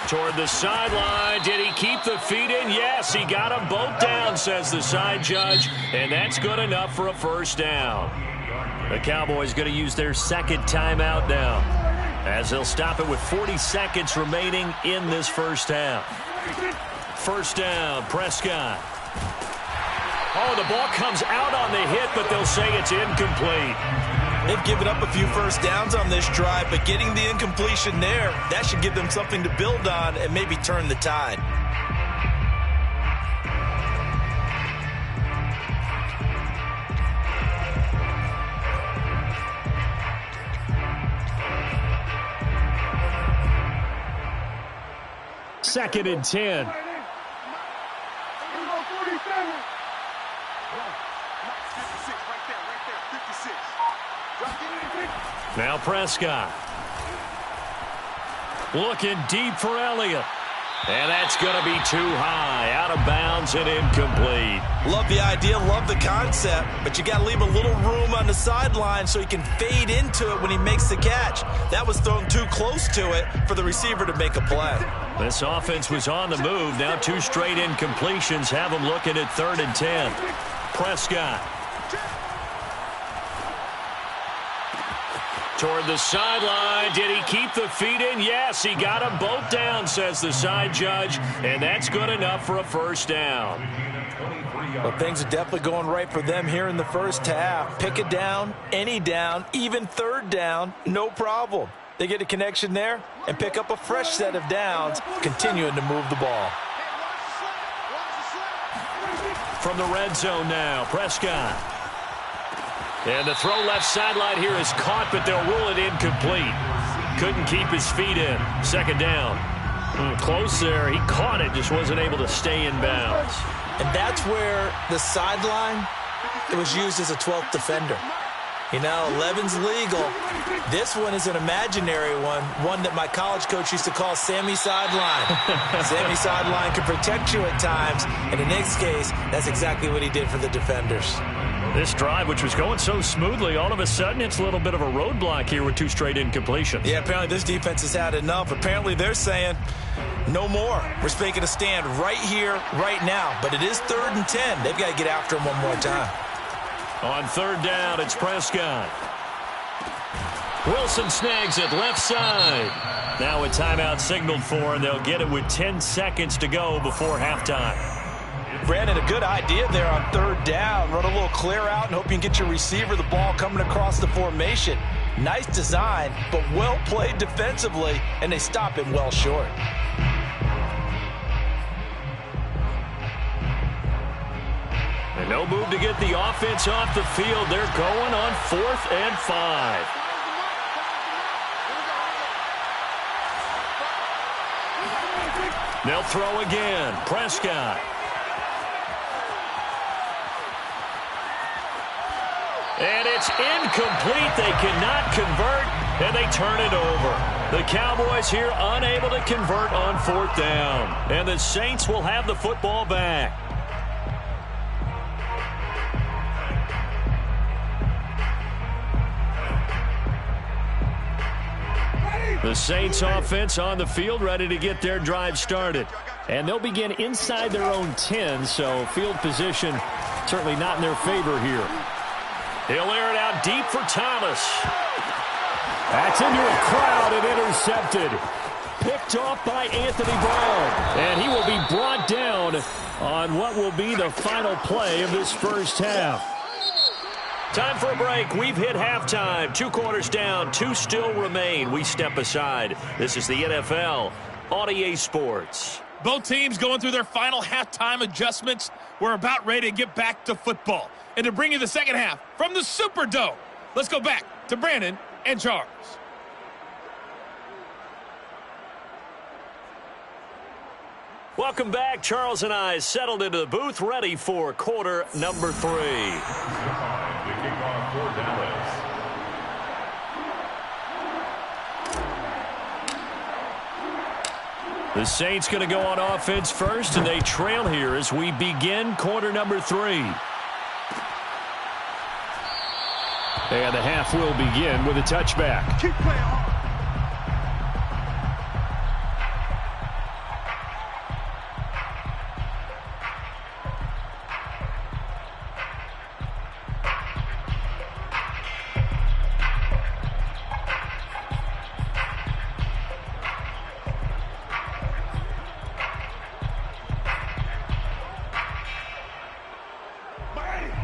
Toward the sideline. Did he keep the feet in? Yes, he got them both down, says the side judge, and that's good enough for a first down. The Cowboys going to use their second timeout now, as they'll stop it with 40 seconds remaining in this first half. First down, Prescott. Oh, the ball comes out on the hit, but they'll say it's incomplete. They've given up a few first downs on this drive, but getting the incompletion there, that should give them something to build on and maybe turn the tide. Second and 10. Now Prescott. Looking deep for Elliott. And that's going to be too high. Out of bounds and incomplete. Love the idea, love the concept, but you got to leave a little room on the sideline so he can fade into it when he makes the catch. That was thrown too close to it for the receiver to make a play. This offense was on the move. Now 2 straight incompletions have them looking at 3rd and 10. Prescott. Toward the sideline. Did he keep the feet in? Yes, he got them both down, says the side judge. And that's good enough for a first down. Well, things are definitely going right for them here in the first half. Pick a down, any down, even third down, no problem. They get a connection there and pick up a fresh set of downs, continuing to move the ball. From the red zone now, Prescott. And the throw left sideline here is caught, but they'll rule it incomplete. Couldn't keep his feet in. Second down. Close there. He caught it, just wasn't able to stay in bounds. And that's where the sideline, it was used as a 12th defender. You know, 11's legal. This one is an imaginary one that my college coach used to call Sammy Sideline. Sammy Sideline can protect you at times, and in this case, that's exactly what he did for the defenders. This drive, which was going so smoothly, all of a sudden it's a little bit of a roadblock here with 2 straight incompletions. Yeah, apparently this defense has had enough. Apparently they're saying, no more. We're making a stand right here, right now. But it is 3rd and 10. They've got to get after him one more time. On third down, it's Prescott. Wilson snags it left side. Now a timeout signaled for, and they'll get it with 10 seconds to go before halftime. Brandon, a good idea there on third down. Run a little clear out and hope you can get your receiver the ball coming across the formation. Nice design, but well played defensively, and they stop him well short. And no move to get the offense off the field. They're going on 4th and 5. They'll throw again. Prescott. And it's incomplete. They cannot convert, and they turn it over. The Cowboys here unable to convert on 4th down. And the Saints will have the football back. The Saints offense on the field, ready to get their drive started. And they'll begin inside their own 10, so field position certainly not in their favor here. He'll air it out deep for Thomas. That's into a crowd and intercepted. Picked off by Anthony Brown. And he will be brought down on what will be the final play of this first half. Time for a break. We've hit halftime. 2 quarters down. 2 still remain. We step aside. This is the NFL on EA Sports. Both teams going through their final halftime adjustments. We're about ready to get back to football. And to bring you the second half from the Superdome, let's go back to Brandon and Charles. Welcome back. Charles and I settled into the booth, ready for quarter number 3. The kickoff for Dallas. The Saints going to go on offense first, and they trail here as we begin quarter number 3. And the half will begin with a touchback. Keep playing hard.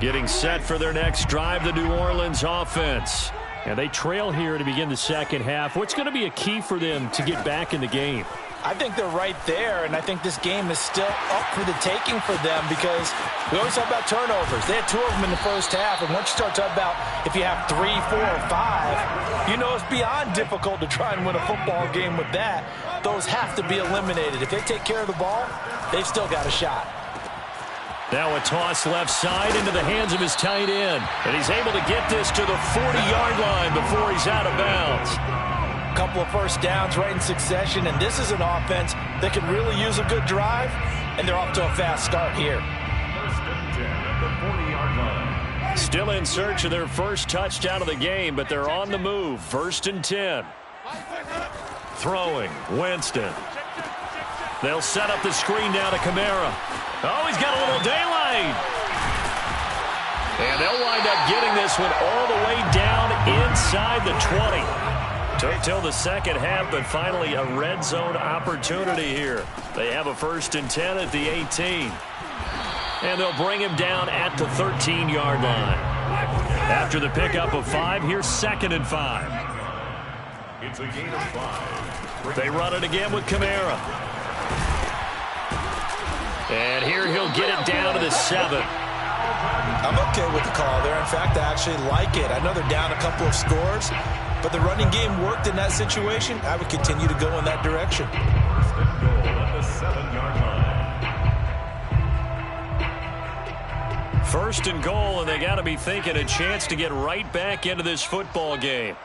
Getting set for their next drive, the New Orleans offense. And they trail here to begin the second half. What's going to be a key for them to get back in the game? I think they're right there, and I think this game is still up for the taking for them because we always talk about turnovers. They had 2 of them in the first half, and once you start talking about if you have 3, 4, or 5, you know it's beyond difficult to try and win a football game with that. Those have to be eliminated. If they take care of the ball, they've still got a shot. Now a toss left side into the hands of his tight end. And he's able to get this to the 40-yard line before he's out of bounds. A couple of first downs right in succession, and this is an offense that could really use a good drive, and they're off to a fast start here. First and 10 at the 40-yard line. Still in search of their first touchdown of the game, but they're on the move. First and 10. Throwing, Winston. They'll set up the screen down to Kamara. Oh, he's got a little daylight. And they'll wind up getting this one all the way down inside the 20. Took till the second half, but finally a red zone opportunity here. They have a 1st and 10 at the 18. And they'll bring him down at the 13-yard line. After the pickup of 5, here's 2nd and 5. It's a gain of 5. They run it again with Kamara. And here he'll get it down to the 7. I'm okay with the call there. In fact, I actually like it. I know they're down a couple of scores, but the running game worked in that situation. I would continue to go in that direction. 1st and goal at the 7-yard line. 1st and goal, and they got to be thinking a chance to get right back into this football game.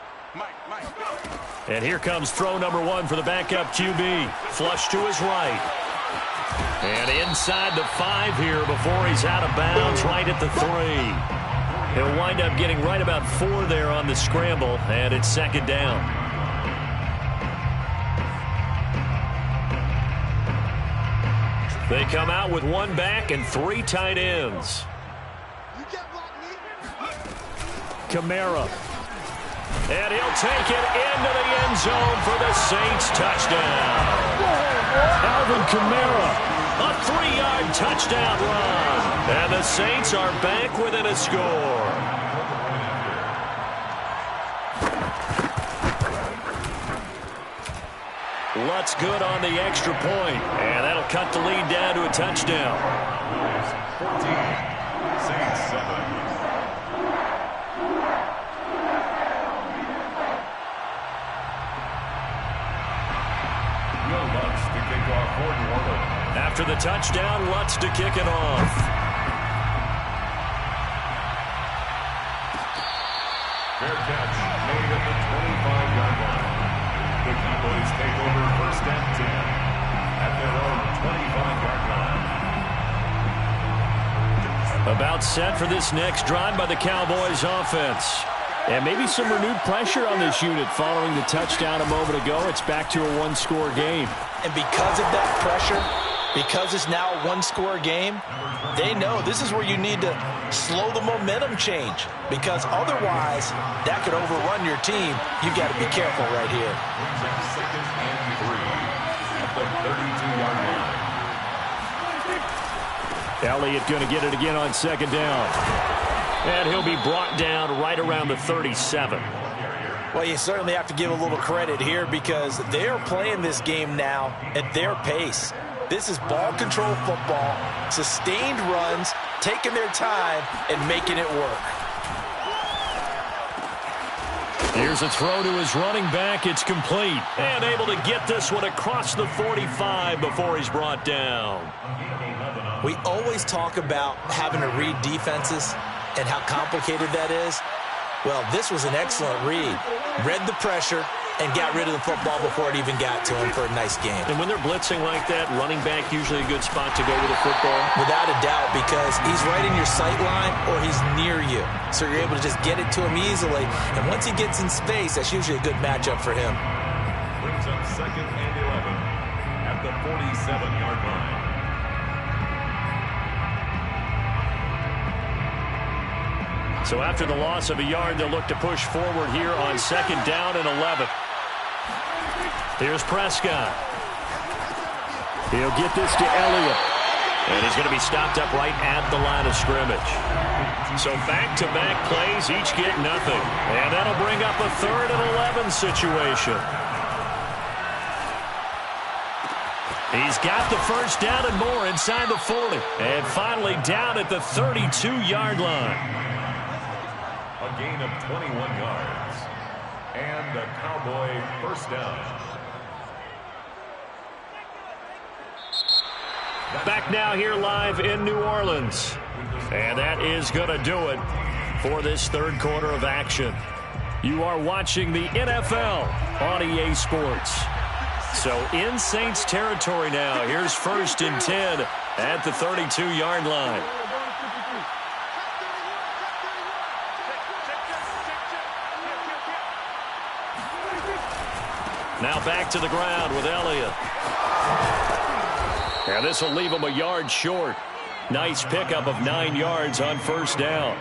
And here comes throw number 1 for the backup QB. Flush to his right. And inside the 5 here before he's out of bounds right at the 3. He'll wind up getting right about 4 there on the scramble, and it's 2nd down. They come out with 1 back and 3 tight ends. Kamara. And he'll take it into the end zone for the Saints touchdown. Alvin Kamara, a 3-yard touchdown run. And the Saints are back within a score. Lutz good on the extra point. And that'll cut the lead down to a touchdown. 14, Saints 7. After the touchdown, Lutz to kick it off. Fair catch made at the 25-yard line. The Cowboys take over 1st and 10 at their own 25-yard line. About set for this next drive by the Cowboys offense. And maybe some renewed pressure on this unit following the touchdown a moment ago. It's back to a 1-score game. And because of that pressure, because it's now a 1-score game, they know this is where you need to slow the momentum change, because otherwise that could overrun your team. You've got to be careful right here. 2nd and 3 at the 32-yard line. Elliott going to get it again on 2nd down. And he'll be brought down right around the 37. Well, you certainly have to give a little credit here, because they're playing this game now at their pace. This is ball control football, sustained runs, taking their time and making it work. Here's a throw to his running back. It's complete. And able to get this one across the 45 before he's brought down. We always talk about having to read defenses and how complicated that is. Well, this was an excellent read. Read the pressure and got rid of the football before it even got to him for a nice game. And when they're blitzing like that, running back usually a good spot to go with the football? Without a doubt, because he's right in your sight line or he's near you. So you're able to just get it to him easily. And once he gets in space, that's usually a good matchup for him. Brings up 2nd and 11 at the 47-yard line. So after the loss of a yard, they'll look to push forward here on 2nd down and 11. Here's Prescott. He'll get this to Elliott. And he's going to be stopped up right at the line of scrimmage. So back-to-back plays, each get nothing. And that'll bring up a 3rd and 11 situation. He's got the 1st down and more inside the 40. And finally down at the 32-yard line. A gain of 21 yards. And a Cowboy 1st down. Back now here live in New Orleans. And that is going to do it for this 3rd quarter of action. You are watching the NFL on EA Sports. So in Saints territory now. Here's 1st and 10 at the 32-yard line. Now back to the ground with Elliott. And this will leave him a yard short. Nice pickup of 9 yards on 1st down.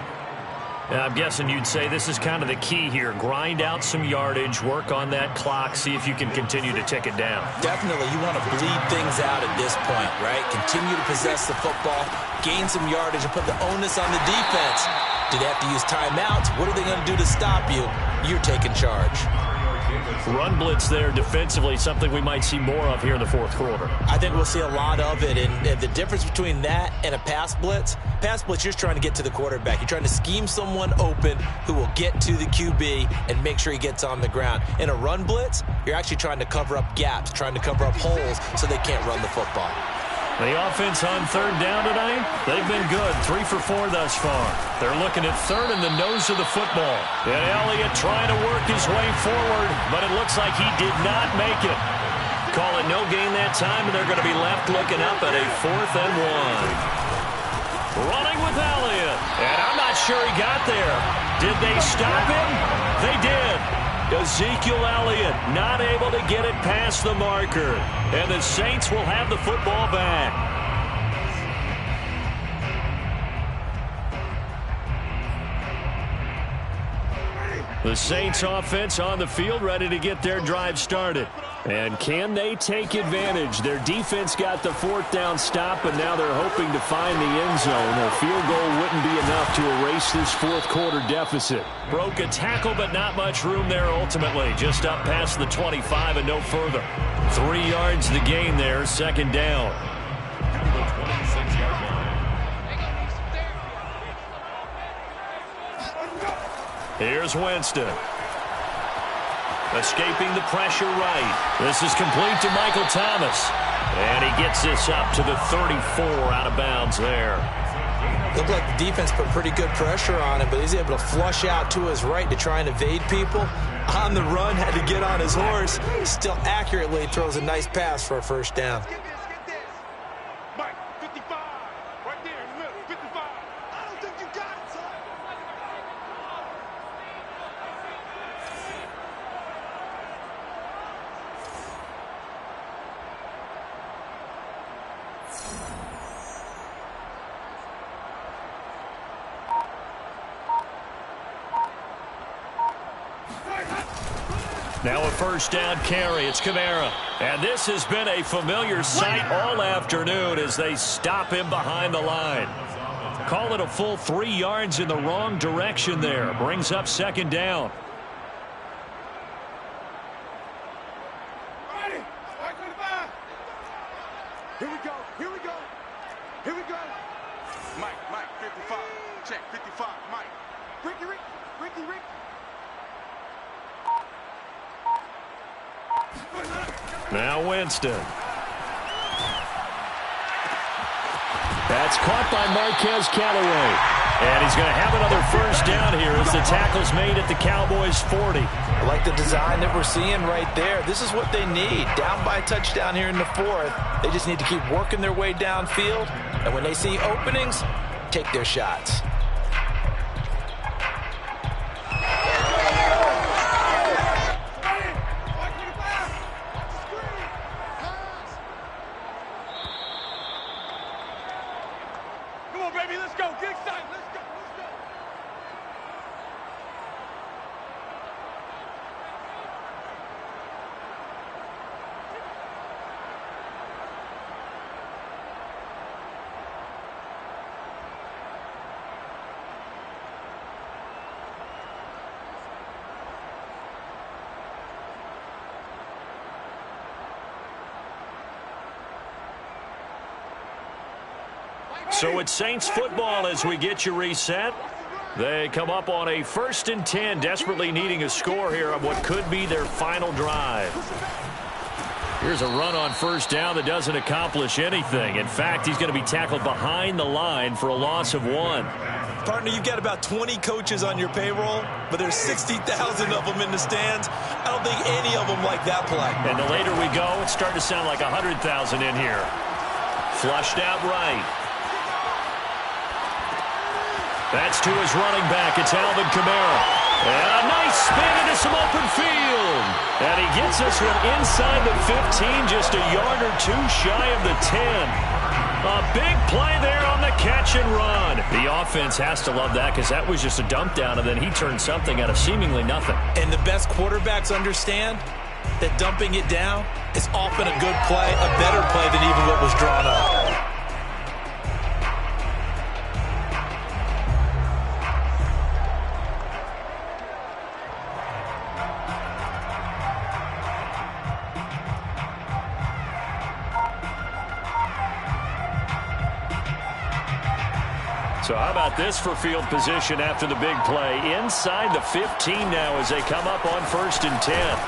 I'm guessing you'd say this is kind of the key here. Grind out some yardage, work on that clock, see if you can continue to tick it down. Definitely, you want to bleed things out at this point, right? Continue to possess the football, gain some yardage, and put the onus on the defense. Do they have to use timeouts? What are they going to do to stop you? You're taking charge. Run blitz there defensively, something we might see more of here in the fourth quarter. I think we'll see a lot of it, and the difference between that and a pass blitz, you're just trying to get to the quarterback. You're trying to scheme someone open who will get to the QB and make sure he gets on the ground. In a run blitz, you're actually trying to cover up gaps, trying to cover up holes so they can't run the football. The offense on third down tonight, they've been good. 3 for 4 thus far. They're looking at third in the nose of the football. And Elliott trying to work his way forward, but it looks like he did not make it. Call it no gain that time, and they're going to be left looking up at a 4th and 1. Running with Elliott, and I'm not sure he got there. Did they stop him? They did. Ezekiel Elliott not able to get it past the marker. And the Saints will have the football back. The Saints offense on the field ready to get their drive started. And can they take advantage? Their defense got the 4th down stop, and now they're hoping to find the end zone. A field goal wouldn't be enough to erase this fourth quarter deficit. Broke a tackle, but not much room there ultimately. Just up past the 25 and no further. 3 yards the gain there, 2nd down. Here's Winston. Escaping the pressure right. This is complete to Michael Thomas. And he gets this up to the 34 out of bounds there. Looked like the defense put pretty good pressure on him, but he's able to flush out to his right to try and evade people. On the run, had to get on his horse. Still accurately throws a nice pass for a 1st down. Mike, 55. Right there in the middle, 55. I don't think you got it, son. Now a 1st down carry. It's Kamara. And this has been a familiar sight all afternoon as they stop him behind the line. Call it a full 3 yards in the wrong direction there. Brings up 2nd down. Ready? 25. Here we go. Here we go. Here we go. Mike, 55. Check, 55. Mike. Ricky. Now Winston. That's caught by Marquez Callaway. And he's going to have another 1st down here as the tackle's made at the Cowboys 40. I like the design that we're seeing right there. This is what they need. Down by a touchdown here in the 4th. They just need to keep working their way downfield. And when they see openings, take their shots. So it's Saints football as we get you reset. They come up on a 1st and 10, desperately needing a score here on what could be their final drive. Here's a run on 1st down that doesn't accomplish anything. In fact, he's going to be tackled behind the line for a loss of 1. Partner, you've got about 20 coaches on your payroll, but there's 60,000 of them in the stands. I don't think any of them like that play. And the later we go, it's starting to sound like 100,000 in here. Flushed out right. That's to his running back. It's Alvin Kamara. And a nice spin into some open field. And he gets this one inside the 15, just a yard or 2 shy of the 10. A big play there on the catch and run. The offense has to love that because that was just a dump down, and then he turned something out of seemingly nothing. And the best quarterbacks understand that dumping it down is often a good play, a better play than even what was drawn up. So how about this for field position after the big play? Inside the 15 now as they come up on 1st and 10.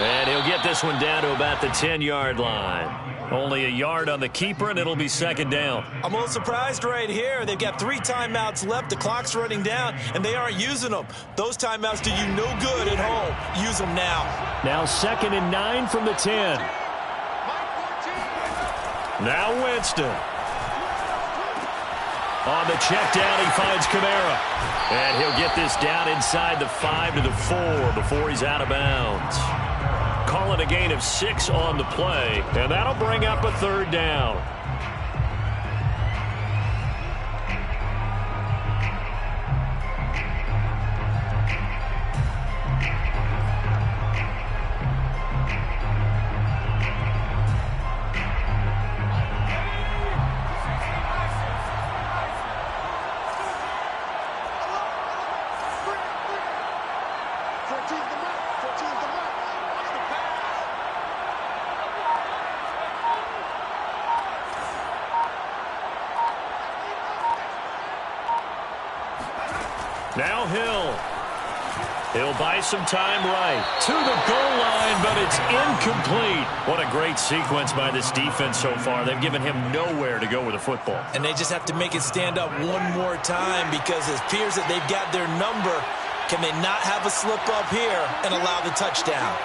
And he'll get this one down to about the 10-yard line. Only a yard on the keeper, and it'll be 2nd down. I'm a little surprised right here. They've got 3 timeouts left. The clock's running down, and they aren't using them. Those timeouts do you no good at home. Use them now. Now 2nd and 9 from the 10. Now Winston. On the check down, he finds Kamara. And he'll get this down inside the 5 to the 4 before he's out of bounds. Call it a gain of 6 on the play, and that'll bring up a 3rd down. Now He'll buy some time right to the goal line, but it's incomplete. What a great sequence by this defense so far. They've given him nowhere to go with the football. And they just have to make it stand up one more time because it appears that they've got their number. Can they not have a slip up here and allow the touchdown?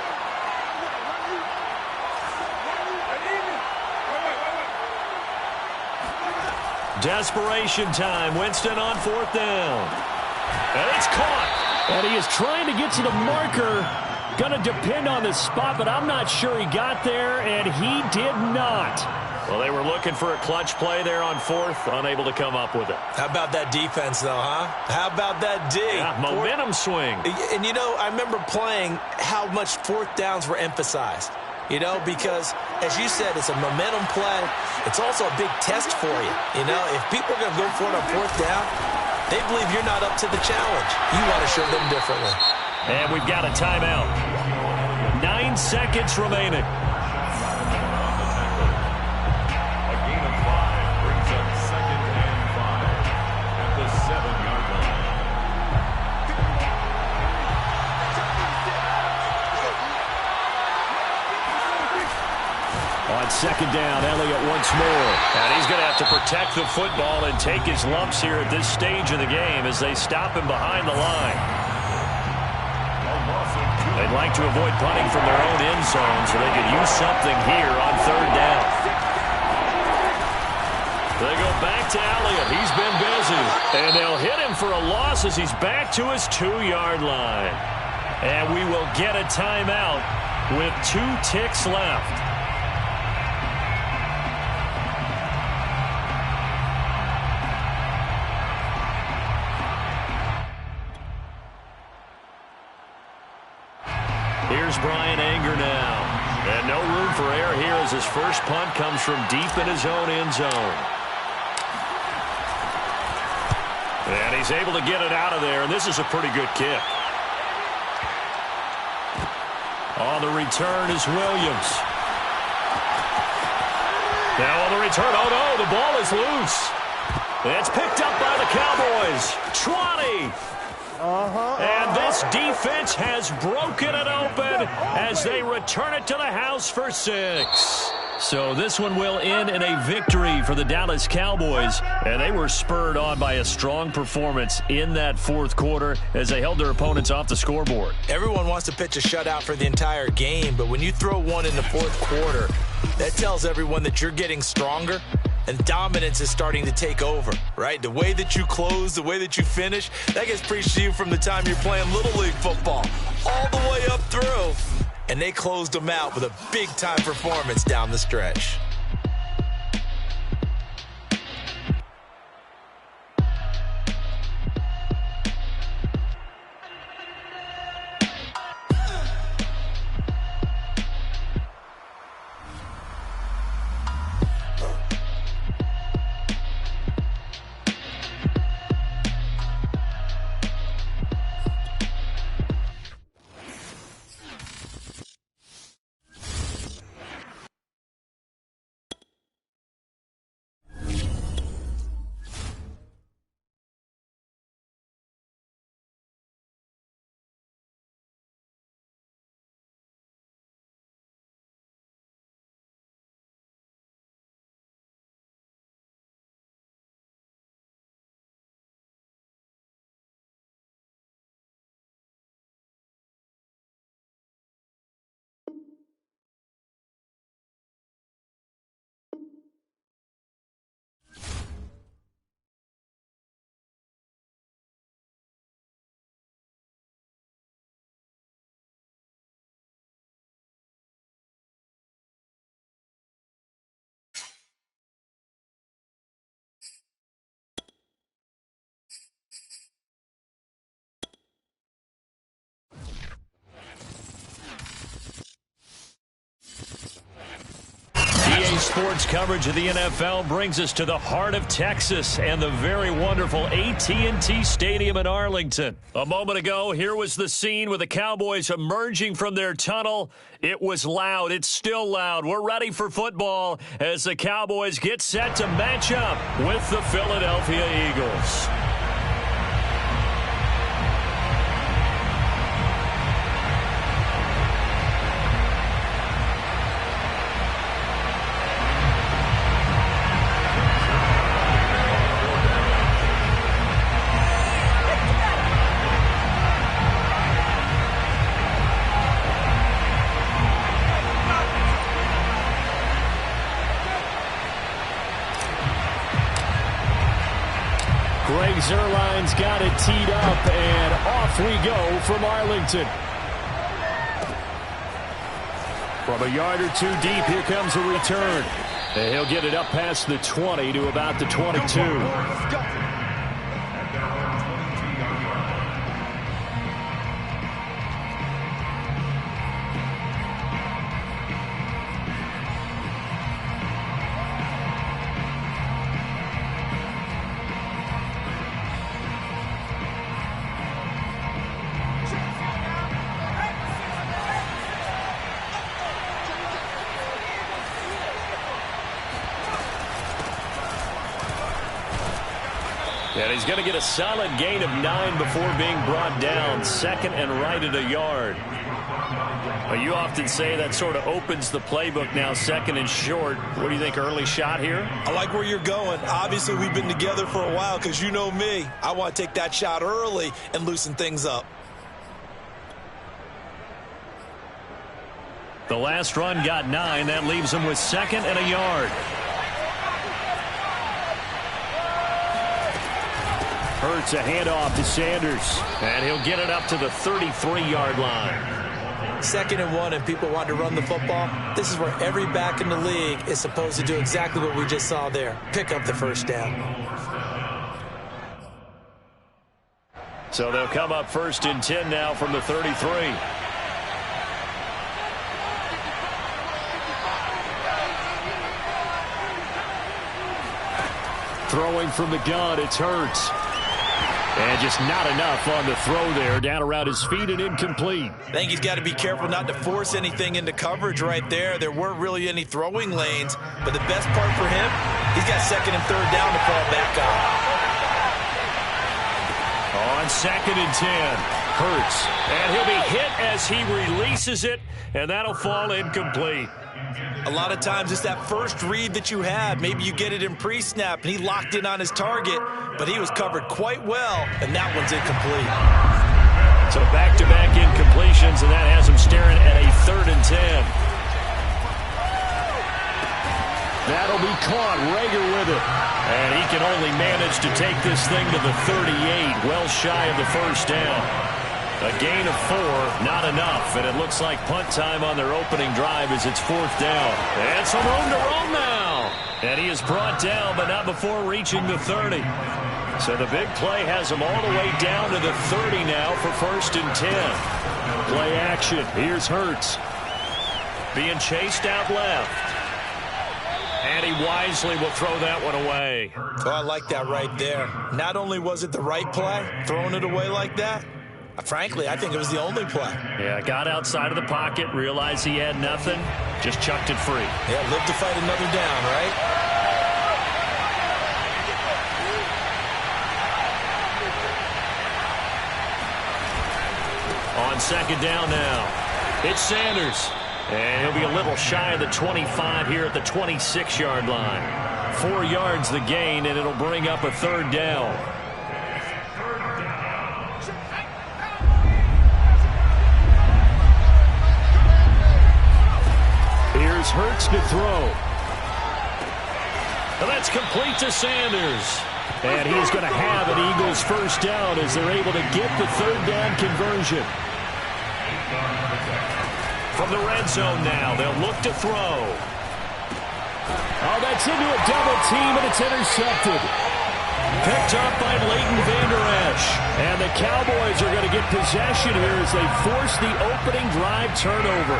Desperation time. Winston on 4th down. And it's caught. And he is trying to get to the marker. Going to depend on the spot, but I'm not sure he got there, and he did not. Well, they were looking for a clutch play there on 4th, unable to come up with it. How about that defense, though, huh? How about that D? Yeah, momentum swing. And, you know, I remember playing how much 4th downs were emphasized. You know, because, as you said, it's a momentum play. It's also a big test for you. You know, if people are going to go for it on 4th down, they believe you're not up to the challenge. You want to show them differently. And we've got a timeout. 9 seconds remaining. A gain of 5 brings up 2nd and 5 at the 7-yard line. On 2nd down, Elliott once more. And he's going to have to protect the football and take his lumps here at this stage of the game as they stop him behind the line. They'd like to avoid punting from their own end zone so they could use something here on 3rd down. They go back to Elliott. He's been busy. And they'll hit him for a loss as he's back to his 2-yard line. And we will get a timeout with 2 ticks left. Here's Brian Anger now. And no room for error here as his first punt comes from deep in his own end zone. And he's able to get it out of there, and this is a pretty good kick. On the return is Williams. Now on the return, oh no, the ball is loose. It's picked up by the Cowboys. 20. And this defense has broken it open as they return it to the house for 6. So this one will end in a victory for the Dallas Cowboys. And they were spurred on by a strong performance in that 4th quarter as they held their opponents off the scoreboard. Everyone wants to pitch a shutout for the entire game, but when you throw one in the 4th quarter, that tells everyone that you're getting stronger. And dominance is starting to take over, right? The way that you close, the way that you finish, that gets preached to you from the time you're playing Little League football all the way up through. And they closed them out with a big-time performance down the stretch. sports coverage of the NFL brings us to the heart of Texas and the very wonderful AT&T Stadium in Arlington. A moment ago, here was the scene with the Cowboys emerging from their tunnel. It was loud. It's still loud. We're ready for football as the Cowboys get set to match up with the Philadelphia Eagles. Zerline's got it teed up, and off we go from Arlington. From a yard or two deep, here comes a return. And he'll get it up past the 20 to about the 22. And he's going to get a solid gain of 9 before being brought down. Second and right at a yard. Well, you often say that sort of opens the playbook now, second and short. What do you think, early shot here? I like where you're going. Obviously, we've been together for a while because you know me. I want to take that shot early and loosen things up. The last run got 9. That leaves him with second and a yard. Hurts a handoff to Sanders, and he'll get it up to the 33-yard line. Second and 1, and people want to run the football. This is where every back in the league is supposed to do exactly what we just saw there. Pick up the first down. So they'll come up first and 10 now from the 33. Throwing from the gun, it's Hurts. And just not enough on the throw there. Down around his feet and incomplete. I think he's got to be careful not to force anything into coverage right there. There weren't really any throwing lanes. But the best part for him, he's got second and third down to fall back on. On second and 10, Hurts. And he'll be hit as he releases it. And that'll fall incomplete. A lot of times it's that first read that you have. Maybe you get it in pre-snap, and he locked in on his target, but he was covered quite well, and that one's incomplete. So back-to-back incompletions, and that has him staring at a third and 10. That'll be caught. Rager with it. And he can only manage to take this thing to the 38, well shy of the first down. A gain of 4, not enough, and it looks like punt time on their opening drive as it's fourth down. And some room to roam now. And he is brought down, but not before reaching the 30. So the big play has him all the way down to the 30 now for first and 10. Play action. Here's Hurts. Being chased out left. And he wisely will throw that one away. Oh, I like that right there. Not only was it the right play, throwing it away like that, frankly, I think it was the only play. Yeah, got outside of the pocket, realized he had nothing, just chucked it free. Yeah, live to fight another down, right? On second down now, it's Sanders. And he'll be a little shy of the 25 here at the 26-yard line. 4 yards the gain, and it'll bring up a third down. Here's Hurts to throw. And that's complete to Sanders. And he's going to have an Eagles first down as they're able to get the third down conversion. From the red zone now, they'll look to throw. Oh, that's into a double team, and it's intercepted. Picked up by Leighton Vander Esch. And the Cowboys are going to get possession here as they force the opening drive turnover.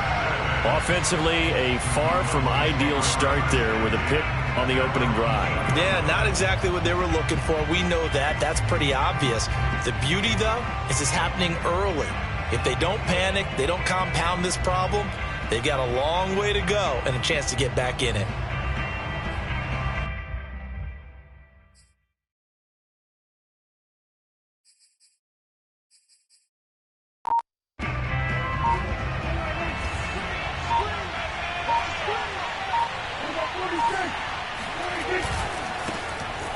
Offensively, a far from ideal start there with a pick on the opening drive. Yeah, not exactly what they were looking for. We know that. That's pretty obvious. The beauty, though, is it's happening early. If they don't panic, they don't compound this problem, they've got a long way to go and a chance to get back in it.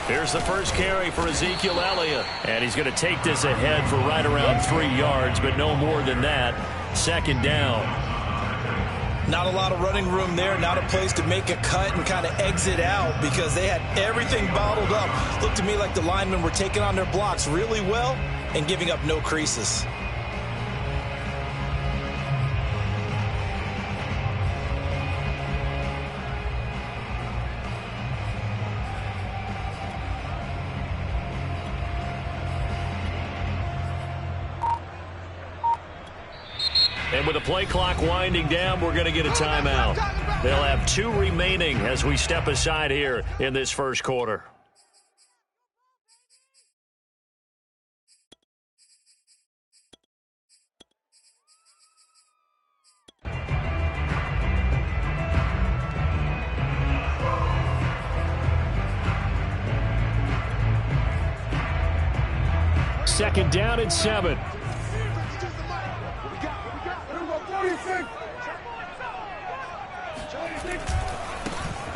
Here's the first carry for Ezekiel Elliott. And he's going to take this ahead for right around 3 yards, but no more than that. Second down. Not a lot of running room there, not a place to make a cut and kind of exit out because they had everything bottled up. Looked to me like the linemen were taking on their blocks really well and giving up no creases. And with the play clock winding down, we're going to get a timeout. They'll have 2 remaining as we step aside here in this first quarter. Second down and 7.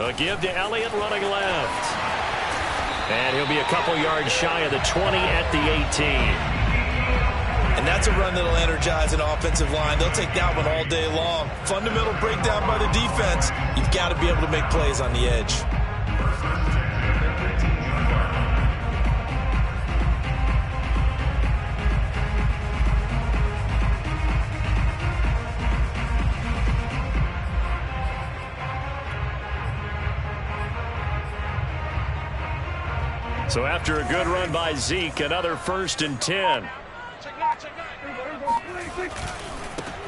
A give to Elliott running left. And he'll be a couple yards shy of the 20 at the 18. And that's a run that'll energize an offensive line. They'll take that one all day long. Fundamental breakdown by the defense. You've got to be able to make plays on the edge. So after a good run by Zeke, another 1st and 10.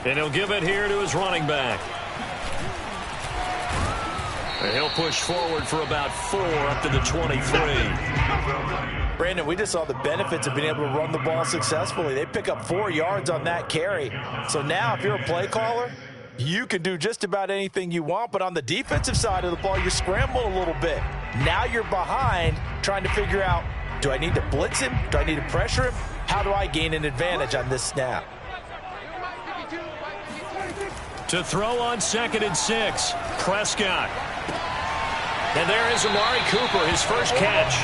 And he'll give it here to his running back. And he'll push forward for about 4 up to the 23. Brandon, we just saw the benefits of being able to run the ball successfully. They pick up 4 yards on that carry. So now if you're a play caller, you can do just about anything you want. But on the defensive side of the ball, you scramble a little bit. Now you're behind trying to figure out, do I need to blitz him? Do I need to pressure him? How do I gain an advantage on this snap? To throw on 2nd and 6, Prescott. And there is Amari Cooper, his first catch.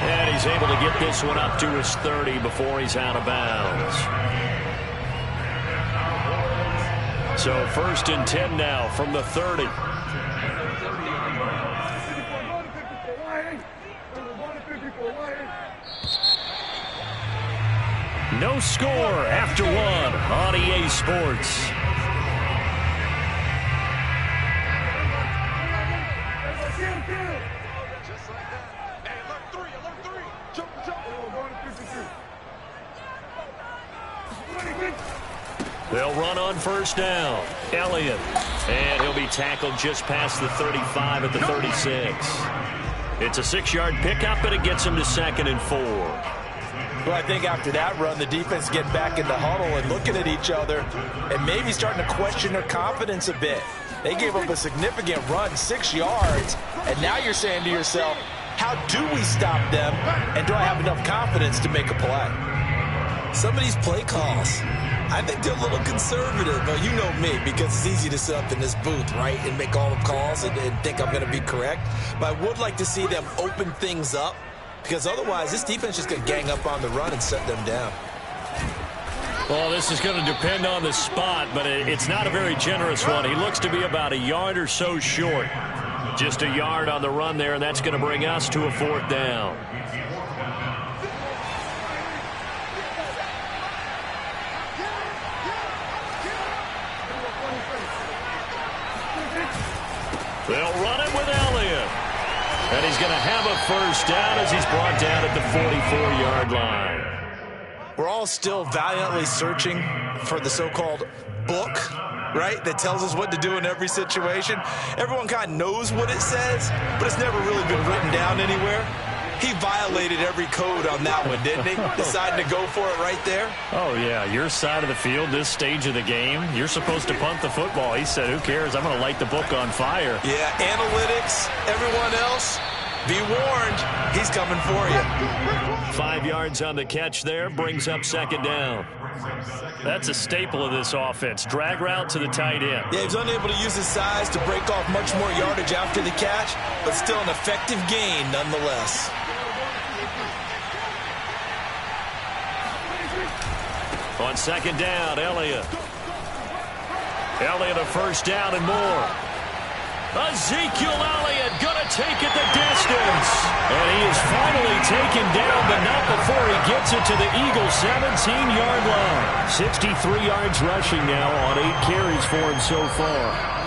And he's able to get this one up to his 30 before he's out of bounds. So 1st and 10 now from the 30. No score after 1 on EA Sports. They'll run on 1st down. Elliott. And he'll be tackled just past the 35 at the 36. It's a 6-yard pickup, and it gets him to 2nd and 4. Well, I think after that run, the defense get back in the huddle and looking at each other and maybe starting to question their confidence a bit. They gave up a significant run, 6 yards, and now you're saying to yourself, how do we stop them, and do I have enough confidence to make a play? Some of these play calls, I think they're a little conservative, but you know me, because it's easy to sit up in this booth, right, and make all the calls and think I'm going to be correct. But I would like to see them open things up, because otherwise this defense is just going to gang up on the run and set them down. Well, this is going to depend on the spot, but it's not a very generous one. He looks to be about a yard or so short. Just a yard on the run there, and that's going to bring us to a 4th down. They'll run it with Elliott. And he's going to have a 1st down as he's brought down at the 44-yard line. We're all still valiantly searching for the so-called book right, that tells us what to do in every situation. Everyone kind of knows what it says, but it's never really been written down anywhere. He violated every code on that one, didn't he? Deciding to go for it right there. Oh, yeah. Your side of the field, this stage of the game, you're supposed to punt the football. He said, who cares? I'm going to light the book on fire. Yeah, analytics, everyone else, be warned. He's coming for you. 5 yards on the catch there, brings up second down. That's a staple of this offense. Drag route to the tight end. Yeah, he's unable to use his size to break off much more yardage after the catch, but still an effective gain nonetheless. On second down, Elliott. Elliott a first down and more. Ezekiel Elliott going to take it the distance. And he is finally taken down, but not before he gets it to the Eagles' 17-yard line. 63 yards rushing now on 8 carries for him so far.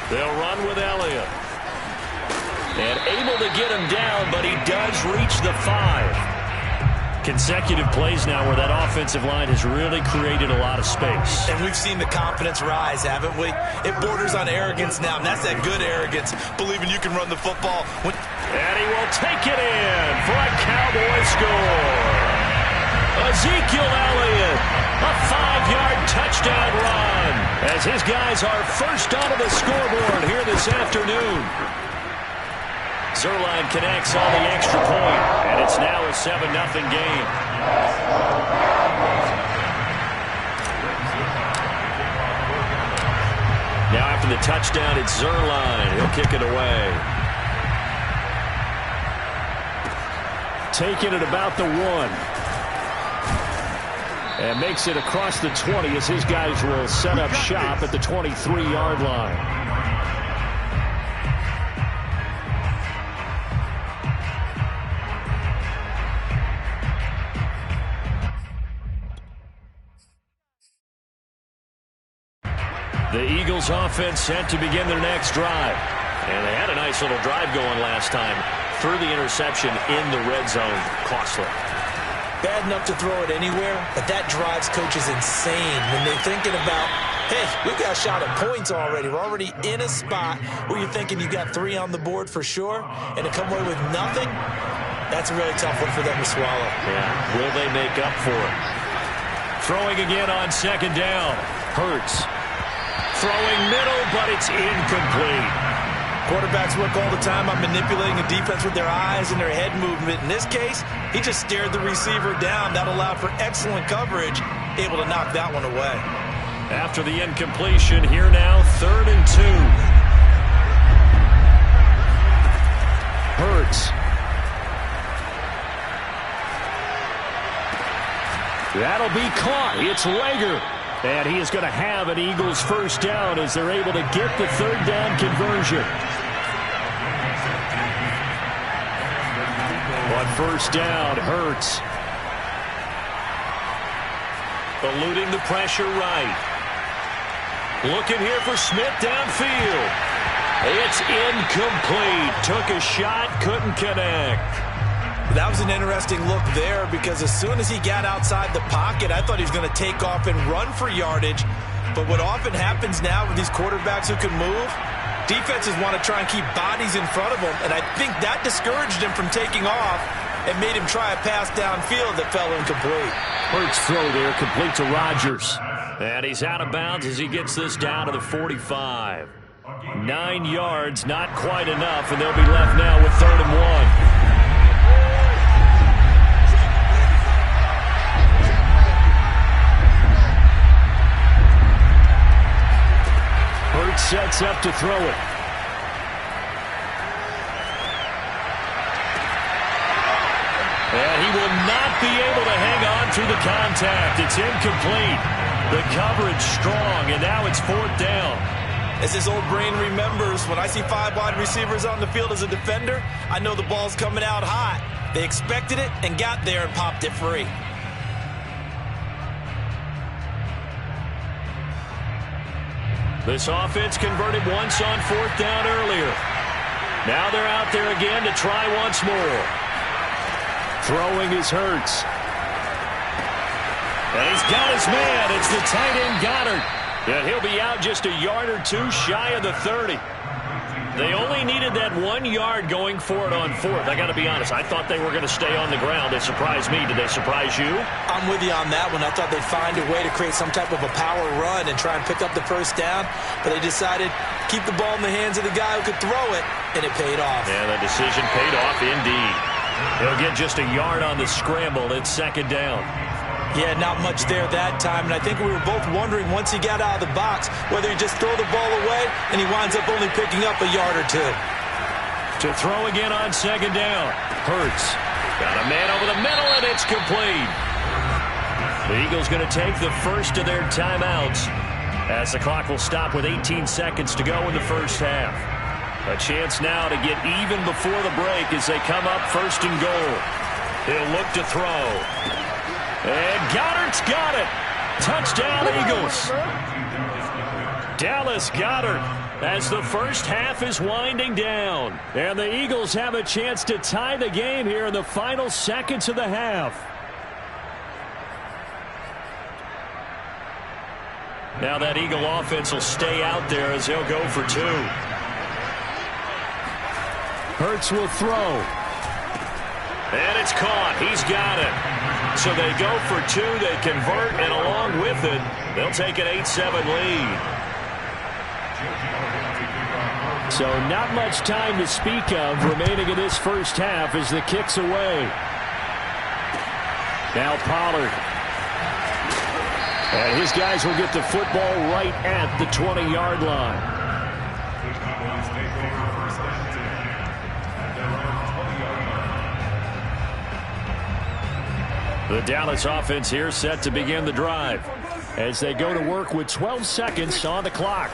They'll run with Elliott. And able to get him down, but he does reach the 5. Consecutive plays now where that offensive line has really created a lot of space. And we've seen the confidence rise, haven't we? It borders on arrogance now, and that's that good arrogance, believing you can run the football. And he will take it in for a Cowboy score. Ezekiel Elliott, a 5-yard touchdown run, as his guys are first onto the scoreboard here this afternoon. Zerline connects on the extra point, and it's now a 7-0 game. Now after the touchdown, it's Zerline. He'll kick it away. Taking it about the 1. And makes it across the 20 as his guys will set up shop at the 23-yard line. The Eagles offense set to begin their next drive. And they had a nice little drive going last time. Through the interception in the red zone. Costly. Bad enough to throw it anywhere, but that drives coaches insane when they're thinking about, hey, we've got a shot at points already. We're already in a spot where you're thinking you got 3 on the board for sure, and to come away with nothing, that's a really tough one for them to swallow. Yeah, will they make up for it? Throwing again on second down. Hurts. Throwing middle, but it's incomplete. Quarterbacks work all the time on manipulating a defense with their eyes and their head movement. In this case, he just stared the receiver down. That allowed for excellent coverage, able to knock that one away. After the incompletion, here now, 3rd and 2. Hurts. That'll be caught. It's Rager. And he is going to have an Eagles first down as they're able to get the 3rd down conversion. On first down, Hurts. Eluding the pressure right. Looking here for Smith downfield. It's incomplete. Took a shot, couldn't connect. That was an interesting look there because as soon as he got outside the pocket, I thought he was going to take off and run for yardage. But what often happens now with these quarterbacks who can move, defenses want to try and keep bodies in front of them, and I think that discouraged him from taking off and made him try a pass downfield that fell incomplete. Hurts throw there, complete to Rodgers. And he's out of bounds as he gets this down to the 45. 9 yards, not quite enough, and they'll be left now with 3rd and 1. Sets up to throw it. And he will not be able to hang on through the contact. It's incomplete. The coverage strong, and now it's 4th down. As his old brain remembers, when I see 5 wide receivers on the field as a defender, I know the ball's coming out hot. They expected it and got there and popped it free. This offense converted once on 4th down earlier. Now they're out there again to try once more. Throwing is Hurts. And he's got his man. It's the tight end Goddard. And he'll be out just a yard or two shy of the 30. They only needed that 1 yard going for it on 4th. I got to be honest, I thought they were going to stay on the ground. They surprised me. Did they surprise you? I'm with you on that one. I thought they'd find a way to create some type of a power run and try and pick up the first down, but they decided keep the ball in the hands of the guy who could throw it, and it paid off. Yeah, that decision paid off indeed. He'll get just a yard on the scramble. It's 2nd down. Yeah, not much there that time, and I think we were both wondering once he got out of the box whether he just throw the ball away and he winds up only picking up a yard or two. To throw again on 2nd down. Hurts. Got a man over the middle, and it's complete. The Eagles going to take the first of their timeouts as the clock will stop with 18 seconds to go in the first half. A chance now to get even before the break as they come up 1st and goal. He'll look to throw. And Goddard's got it. Touchdown, Eagles. Dallas Goedert as the first half is winding down. And the Eagles have a chance to tie the game here in the final seconds of the half. Now that Eagle offense will stay out there as they'll go for 2. Hurts will throw. And it's caught. He's got it. So they go for 2. They convert, and along with it, they'll take an 8-7 lead. So not much time to speak of remaining in this first half as the kick's away. Now Pollard. And his guys will get the football right at the 20-yard line. The Dallas offense here set to begin the drive as they go to work with 12 seconds on the clock.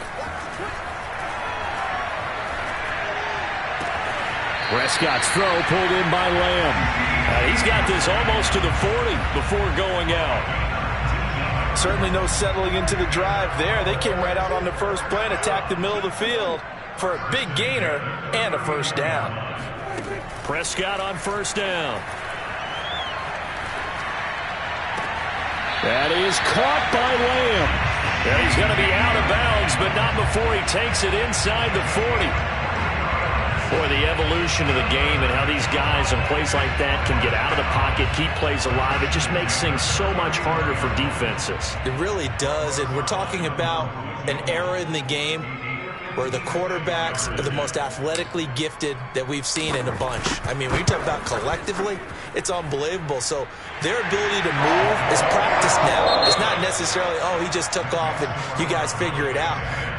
Prescott's throw pulled in by Lamb. He's got this almost to the 40 before going out. Certainly no settling into the drive there. They came right out on the first play and attacked the middle of the field for a big gainer and a first down. Prescott on 1st down. That is caught by Lamb. Yeah, he's going to be out of bounds, but not before he takes it inside the 40. Boy, the evolution of the game and how these guys in plays like that can get out of the pocket, keep plays alive, it just makes things so much harder for defenses. It really does, and we're talking about an era in the game where the quarterbacks are the most athletically gifted that we've seen in a bunch. I mean, when you talk about collectively, it's unbelievable. So their ability to move is practiced now. It's not necessarily, oh, he just took off and you guys figure it out.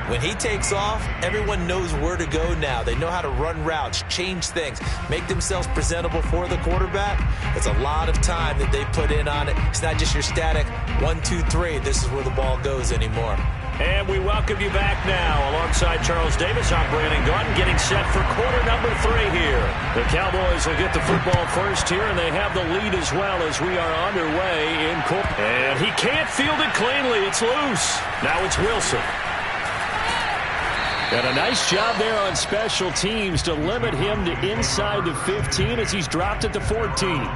When he takes off, everyone knows where to go now. They know how to run routes, change things, make themselves presentable for the quarterback. It's a lot of time that they put in on it. It's not just your static 1, 2, 3. This is where the ball goes anymore. And we welcome you back now. Alongside Charles Davis, I'm Brandon Gaudin, getting set for quarter number 3 here. The Cowboys will get the football first here, and they have the lead as well as we are underway in quarter. And he can't field it cleanly. It's loose. Now it's Wilson. And a nice job there on special teams to limit him to inside the 15 as he's dropped at the 14.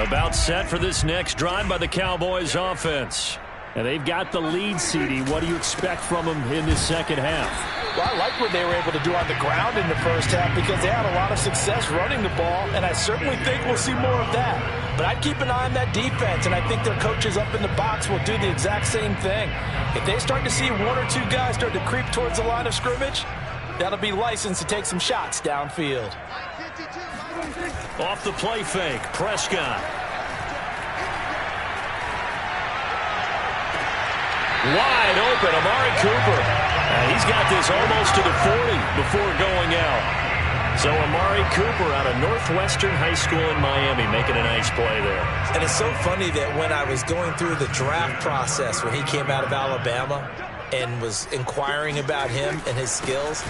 About set for this next drive by the Cowboys offense. And they've got the lead, CD. What do you expect from them in this second half? Well, I like what they were able to do on the ground in the first half because they had a lot of success running the ball, and I certainly think we'll see more of that. But I'd keep an eye on that defense, and I think their coaches up in the box will do the exact same thing. If they start to see 1 or 2 guys start to creep towards the line of scrimmage, that'll be licensed to take some shots downfield. Off the play fake, Prescott. Wide open, Amari Cooper. He's got this almost to the 40 before going out. So Amari Cooper out of Northwestern High School in Miami making a nice play there. And it's so funny that when I was going through the draft process when he came out of Alabama and was inquiring about him and his skills,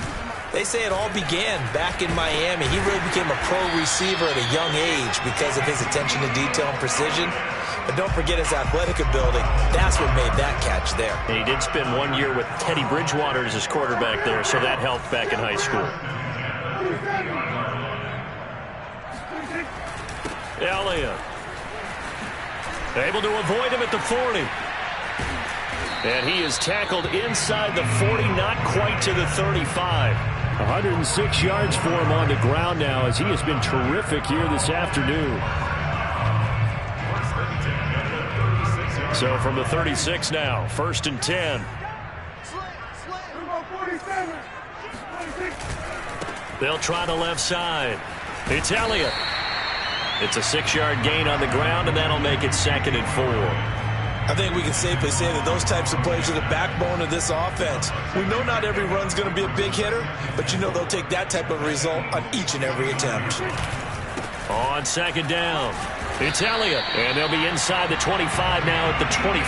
They say it all began back in Miami. He really became a pro receiver at a young age because of his attention to detail and precision. But don't forget his athletic ability. That's what made that catch there. And he did spend 1 year with Teddy Bridgewater as his quarterback there, so that helped back in high school. Elliott. Able to avoid him at the 40. And he is tackled inside the 40, not quite to the 35. 106 yards for him on the ground now as he has been terrific here this afternoon. So from the 36 now, 1st and 10. They'll try the left side. It's Elliott. It's a 6-yard gain on the ground, and that'll make it 2nd and 4. I think we can safely say that those types of plays are the backbone of this offense. We know not every run's going to be a big hitter, but you know they'll take that type of result on each and every attempt. On 2nd down, it's Elliott, and they'll be inside the 25 now at the 24.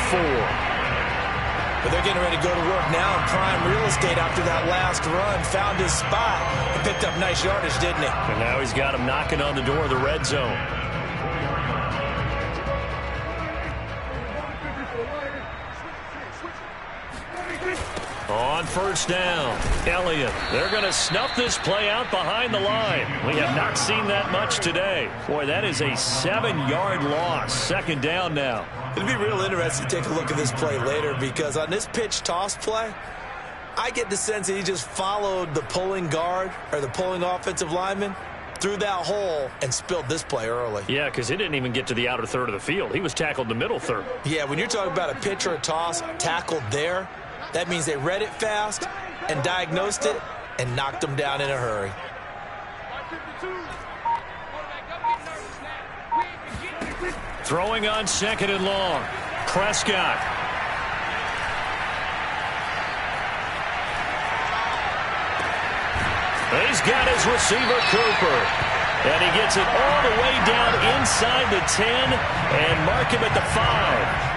But they're getting ready to go to work now in prime real estate after that last run. Found his spot and picked up nice yardage, didn't he? And now he's got him knocking on the door of the red zone. On 1st down, Elliott. They're going to snuff this play out behind the line. We have not seen that much today. Boy, that is a 7-yard loss. 2nd down now. It'll be real interesting to take a look at this play later because on this pitch toss play, I get the sense that he just followed the pulling guard or the pulling offensive lineman through that hole and spilled this play early. Yeah, because he didn't even get to the outer third of the field. He was tackled in the middle third. Yeah, when you're talking about a pitch or a toss tackled there, that means they read it fast and diagnosed it and knocked him down in a hurry. Throwing on 2nd and long. Prescott. He's got his receiver, Cooper. And he gets it all the way down inside the 10 and mark him at the 5.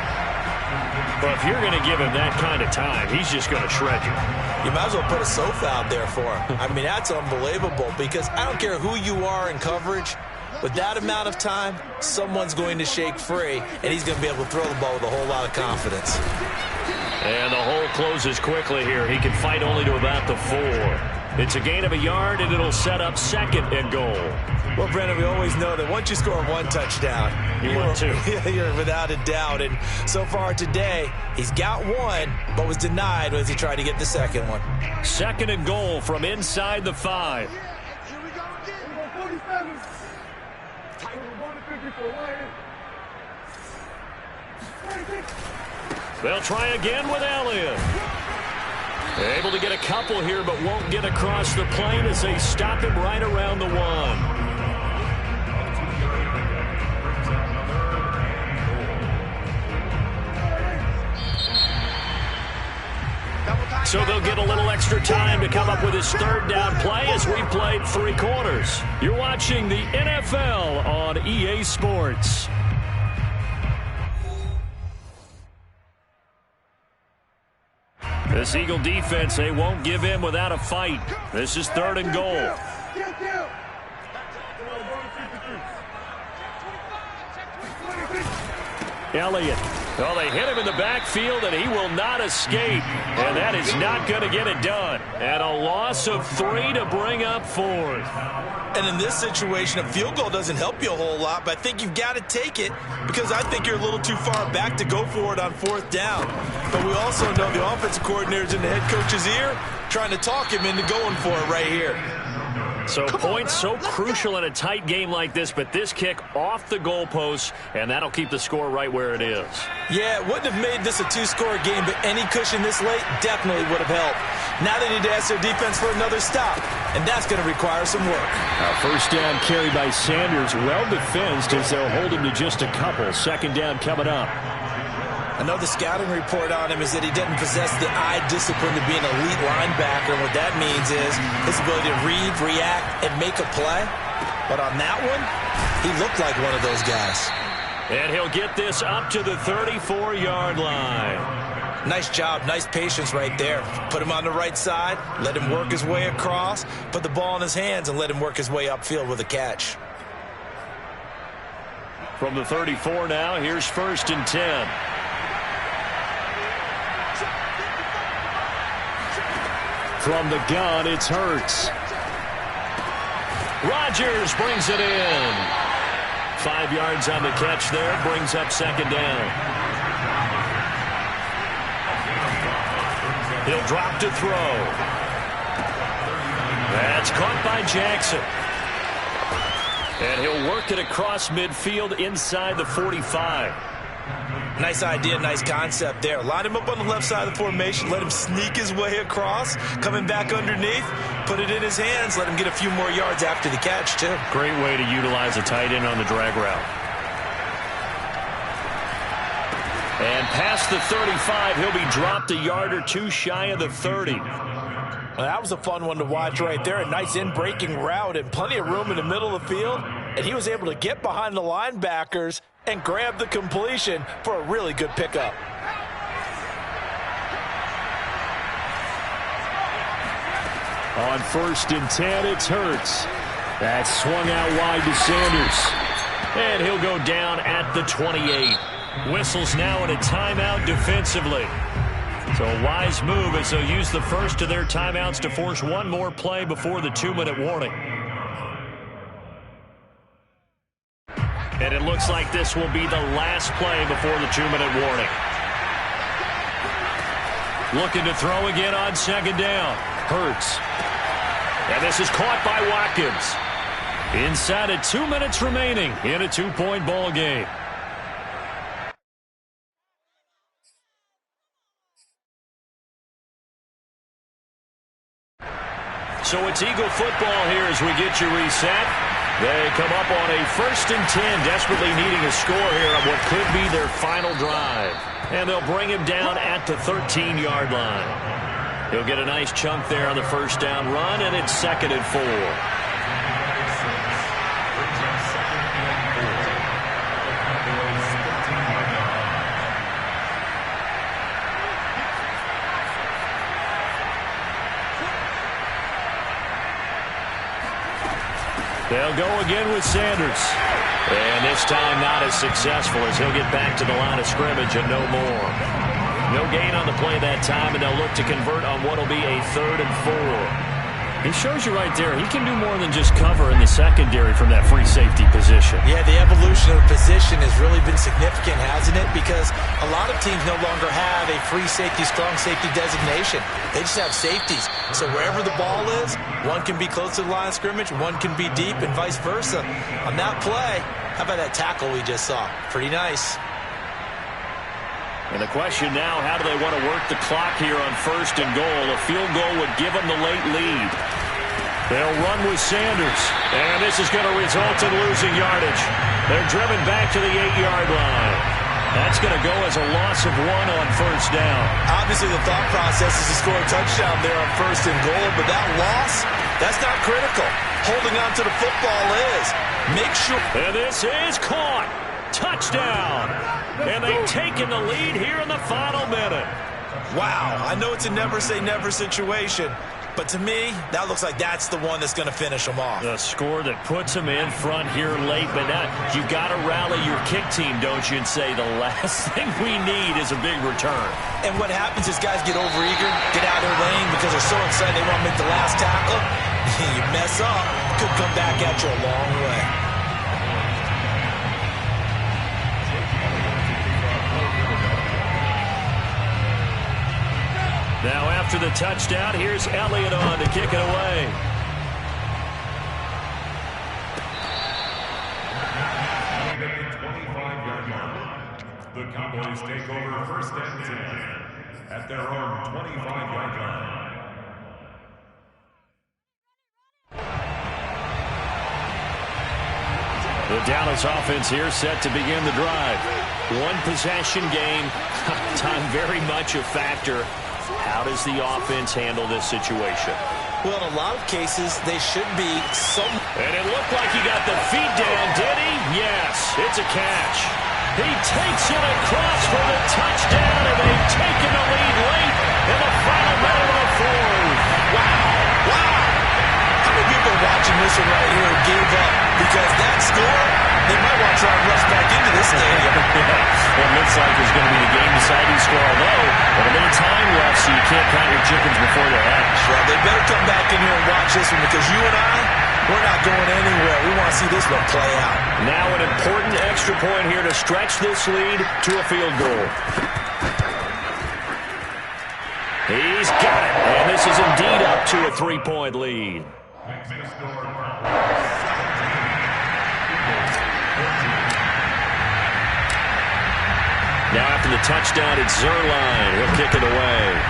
But if you're going to give him that kind of time, he's just going to shred you. You might as well put a sofa out there for him. I mean, that's unbelievable because I don't care who you are in coverage. With that amount of time, someone's going to shake free, and he's going to be able to throw the ball with a whole lot of confidence. And the hole closes quickly here. He can fight only to about the 4. It's a gain of a yard, and it'll set up 2nd and goal. Well, Brendan, we always know that once you score 1 touchdown, you're without a doubt. And so far today, he's got 1, but was denied as he tried to get the 2nd one. 2nd and goal from inside the 5. Here we go again. 47. They'll try again with Elliott. Able to get a couple here, but won't get across the plane as they stop him right around the 1. So they'll get a little extra time to come up with his 3rd down play as we played 3 quarters. You're watching the NFL on EA Sports. This Eagle defense, they won't give in without a fight. This is 3rd and goal. Elliott. Well, they hit him in the backfield, and he will not escape. And that is not going to get it done. And a loss of 3 to bring up 4th. And in this situation, a field goal doesn't help you a whole lot, but I think you've got to take it because I think you're a little too far back to go for it on 4th down. But we also know the offensive coordinator's in the head coach's ear trying to talk him into going for it right here. So points so crucial in a tight game like this, but this kick off the goalpost, and that'll keep the score right where it is. Yeah, it wouldn't have made this a 2-score game, but any cushion this late definitely would have helped. Now they need to ask their defense for another stop, and that's going to require some work. 1st down carry by Sanders, well defensed as they'll hold him to just a couple. 2nd down coming up. Another scouting report on him is that he doesn't possess the eye discipline to be an elite linebacker. And what that means is his ability to read, react, and make a play. But on that one, he looked like one of those guys. And he'll get this up to the 34-yard line. Nice job, nice patience right there. Put him on the right side, let him work his way across, put the ball in his hands, and let him work his way upfield with a catch. From the 34 now, here's 1st and 10. From the gun, it's Hurts. Rodgers brings it in. 5 yards on the catch there, brings up 2nd down. He'll drop to throw. That's caught by Jackson. And he'll work it across midfield inside the 45. Nice idea, nice concept there. Line him up on the left side of the formation, let him sneak his way across, coming back underneath, put it in his hands, let him get a few more yards after the catch, too. Great way to utilize a tight end on the drag route. And past the 35, he'll be dropped a yard or two shy of the 30. Well, that was a fun one to watch right there. A nice in-breaking route and plenty of room in the middle of the field. And he was able to get behind the linebackers and grab the completion for a really good pickup. On 1st and 10, it's Hurts. That's swung out wide to Sanders. And he'll go down at the 28. Whistles now in a timeout defensively. So a wise move as they'll use the first of their timeouts to force one more play before the 2-minute warning. And it looks like this will be the last play before the 2-minute warning. Looking to throw again on 2nd down. Hurts. And this is caught by Watkins. Inside of 2 minutes remaining in a 2-point ball game. So it's Eagle football here as we get you reset. They come up on a 1st and 10, desperately needing a score here on what could be their final drive. And they'll bring him down at the 13-yard line. He'll get a nice chunk there on the 1st down run, and it's 2nd and 4. They'll go again with Sanders. And this time not as successful as he'll get back to the line of scrimmage and no more. No gain on the play that time, and they'll look to convert on what will be a 3rd and 4. He shows you right there, he can do more than just cover in the secondary from that free safety position. Yeah, the evolution of the position has really been significant, hasn't it? Because a lot of teams no longer have a free safety, strong safety designation. They just have safeties. So wherever the ball is, one can be close to the line of scrimmage, one can be deep, and vice versa. On that play, how about that tackle we just saw? Pretty nice. And the question now, how do they want to work the clock here on 1st and goal? A field goal would give them the late lead. They'll run with Sanders, and this is going to result in losing yardage. They're driven back to the 8-yard line. That's going to go as a loss of 1 on 1st down. Obviously, the thought process is to score a touchdown there on 1st and goal, but that loss, that's not critical. Holding on to the football is. Make sure. And this is caught. Touchdown. And they've taken the lead here in the final minute. Wow, I know it's a never-say-never situation, but to me, that looks like that's the one that's going to finish them off. The score that puts them in front here late, but now you got to rally your kick team, don't you, and say the last thing we need is a big return. And what happens is guys get overeager, get out of their lane because they're so excited they want to make the last tackle. You mess up, could come back at you a long way. Now after the touchdown, here's Elliott on to kick it away. The Cowboys take over 1st and 10 at their own 25-yard line. The Dallas offense here set to begin the drive. One possession game, time very much a factor. How does the offense handle this situation? Well, in a lot of cases, they should be some. And it looked like he got the feet down, did he? Yes, it's a catch. He takes it across for the touchdown, and they've taken the lead late in the final minute of the fourth. Wow. How many people watching this one right here gave up? Because that score, they might want to try and rush back into this stadium. Well, it looks like it's going to be the game-deciding score, although a little time left, so you can't count your chickens before they're hatched. Well, they better come back in here and watch this one, because you and I, we're not going anywhere. We want to see this one play out. Now an important extra point here to stretch this lead to a field goal. He's got it, and this is indeed up to a 3-point lead. Now after the touchdown, it's Zerline. He'll kick it away.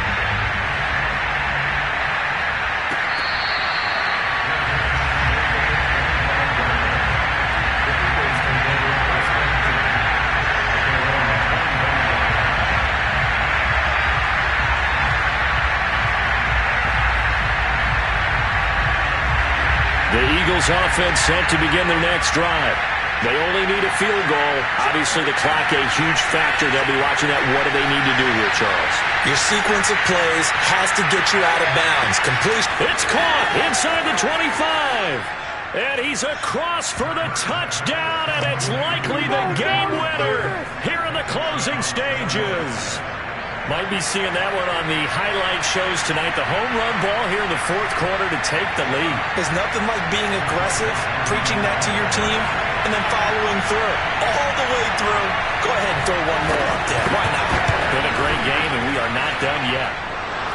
The Eagles offense set to begin their next drive. They only need a field goal. Obviously, the clock a huge factor. They'll be watching that. What do they need to do here, Charles? Your sequence of plays has to get you out of bounds. Completion. It's caught inside the 25. And he's across for the touchdown, and it's likely the game winner here in the closing stages. Might be seeing that one on the highlight shows tonight. The home run ball here in the fourth quarter to take the lead. There's nothing like being aggressive, preaching that to your team, and then following through. All the way through. Go ahead and throw one more up there. Why not? Been a great game, and we are not done yet.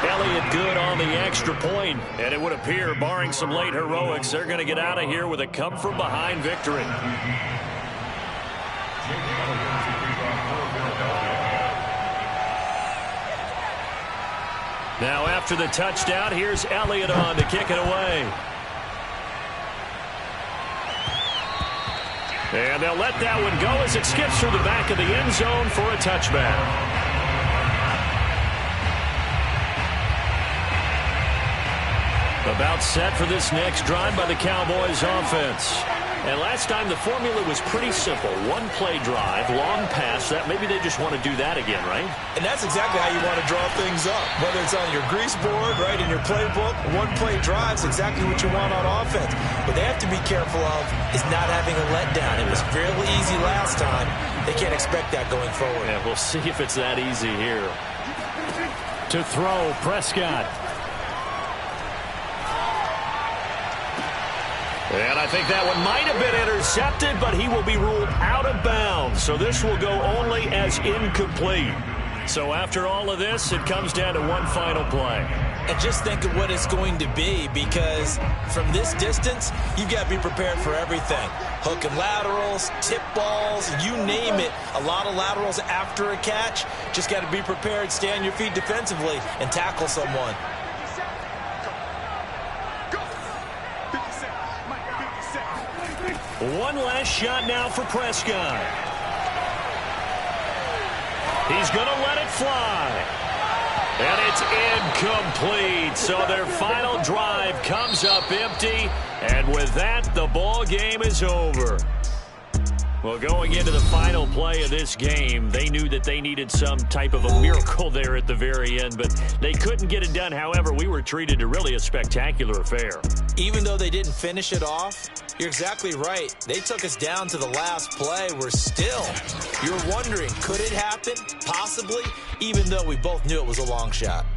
Elliott good on the extra point, and it would appear, barring some late heroics, they're going to get out of here with a come-from-behind victory. Now after the touchdown, here's Elliott on to kick it away. And they'll let that one go as it skips through the back of the end zone for a touchback. About set for this next drive by the Cowboys offense. And last time the formula was pretty simple. One-play drive, long pass. That maybe they just want to do that again, right? And that's exactly how you want to draw things up. Whether it's on your grease board, right, in your playbook, one-play drive's exactly what you want on offense. What they have to be careful of is not having a letdown. It was fairly easy last time. They can't expect that going forward. Yeah, we'll see if it's that easy here. To throw, Prescott. And I think that one might have been intercepted, but he will be ruled out of bounds. So this will go only as incomplete. So after all of this, it comes down to one final play. And just think of what it's going to be, because from this distance, you've got to be prepared for everything. Hook and laterals, tip balls, you name it. A lot of laterals after a catch. Just got to be prepared, stay on your feet defensively, and tackle someone. One last shot now for Prescott. He's going to let it fly. And it's incomplete. So their final drive comes up empty. And with that, the ball game is over. Well, going into the final play of this game, they knew that they needed some type of a miracle there at the very end, but they couldn't get it done. However, we were treated to really a spectacular affair. Even though they didn't finish it off, you're exactly right. They took us down to the last play. We're still, you're wondering, could it happen? Possibly, even though we both knew it was a long shot.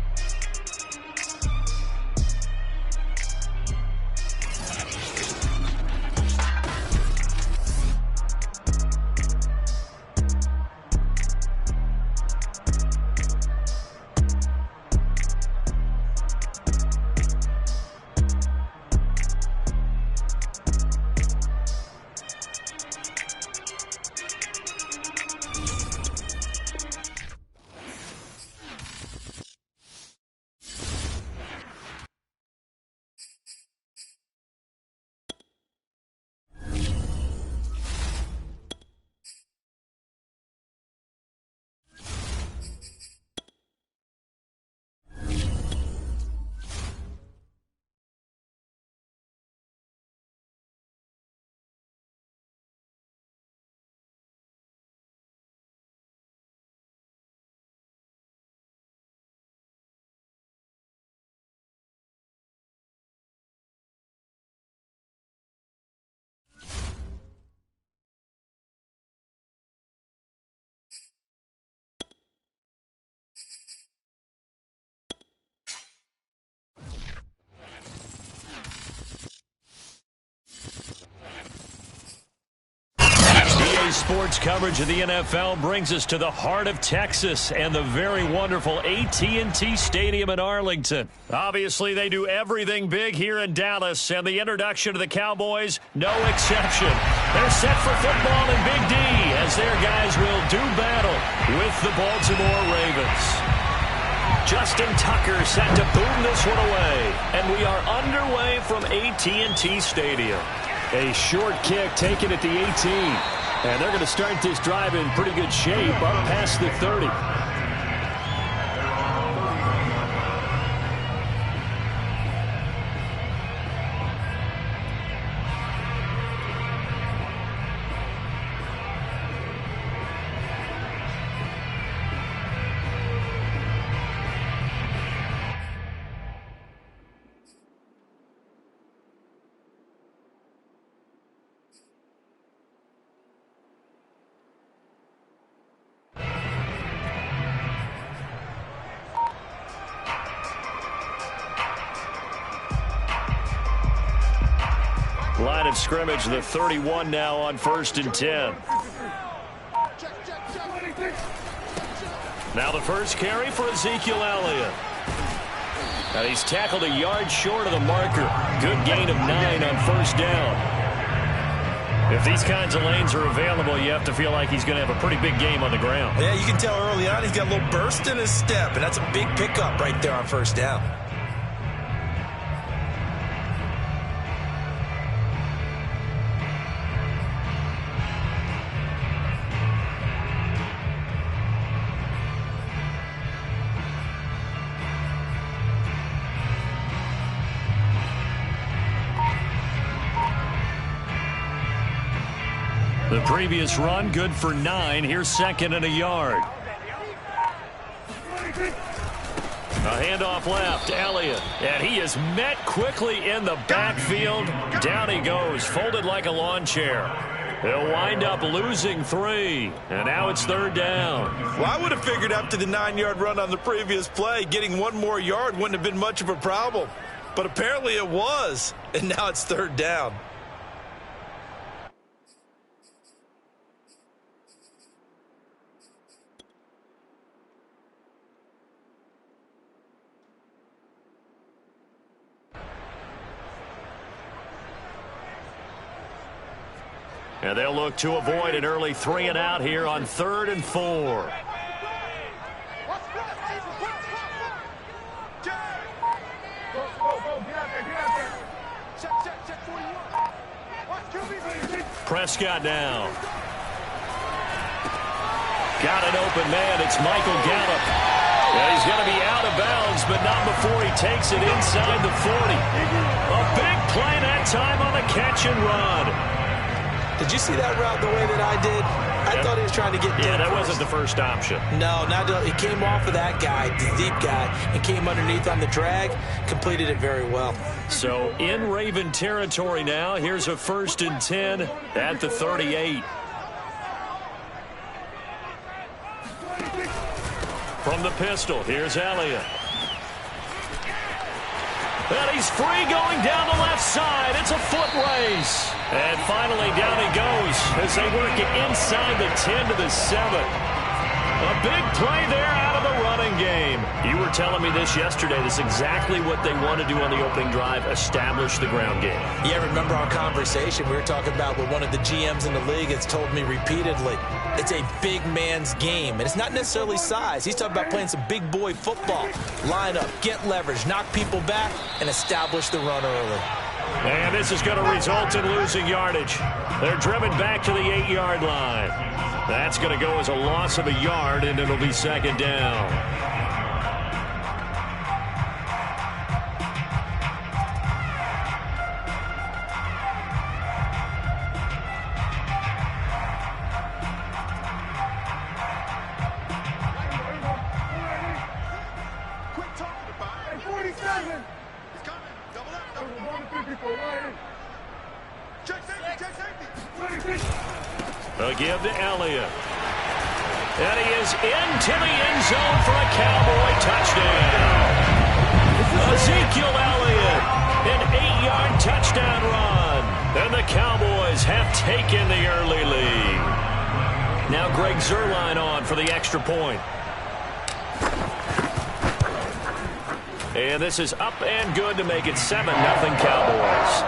Today's sports coverage of the NFL brings us to the heart of Texas and the very wonderful AT&T Stadium in Arlington. Obviously, they do everything big here in Dallas, and the introduction to the Cowboys, no exception. They're set for football in Big D as their guys will do battle with the Baltimore Ravens. Justin Tucker set to boom this one away, and we are underway from AT&T Stadium. A short kick taken at the 18. And they're going to start this drive in pretty good shape up past the 30. Line of scrimmage, the 31 now on 1st and 10. Now the first carry for Ezekiel Elliott. And he's tackled a yard short of the marker. Good gain of 9 on 1st down. If these kinds of lanes are available, you have to feel like he's going to have a pretty big game on the ground. Yeah, you can tell early on he's got a little burst in his step, and that's a big pickup right there on 1st down. The previous run, good for 9. Here's 2nd and a yard. A handoff left, Elliott. And he is met quickly in the backfield. Down he goes, folded like a lawn chair. He'll wind up losing 3. And now it's 3rd down. Well, I would have figured after the 9-yard run on the previous play, getting 1 more yard wouldn't have been much of a problem. But apparently it was. And now it's 3rd down. And they'll look to avoid an early 3 and out here on 3rd and 4. Prescott now. Got an open man. It's Michael Gallup. And he's going to be out of bounds, but not before he takes it inside the 40. A big play that time on the catch and run. Did you see that route the way that I did? I thought he was trying to get deep. Yeah, that wasn't the first option. No, he came off of that guy, the deep guy, and came underneath on the drag, completed it very well. So in Raven territory now. Here's a 1st and 10 at the 38. From the pistol, here's Elliott. And he's free going down the left side. It's a foot race. And finally down he goes as they work it inside the 10 to the 7. A big play there out of the running game. You were telling me this yesterday. This is exactly what they want to do on the opening drive, establish the ground game. Yeah, remember our conversation? We were talking about what one of the GMs in the league has told me repeatedly. It's a big man's game, and it's not necessarily size. He's talking about playing some big boy football. Line up, get leverage, knock people back, and establish the run early. And this is going to result in losing yardage. They're driven back to the 8-yard line. That's going to go as a loss of a yard, and it'll be 2nd down. A give to Elliott. And he is into the end zone for a Cowboy touchdown. Ezekiel Elliott, an 8-yard touchdown run. And the Cowboys have taken the early lead. Now Greg Zuerlein on for the extra point. And this is up and good to make it 7-0 Cowboys.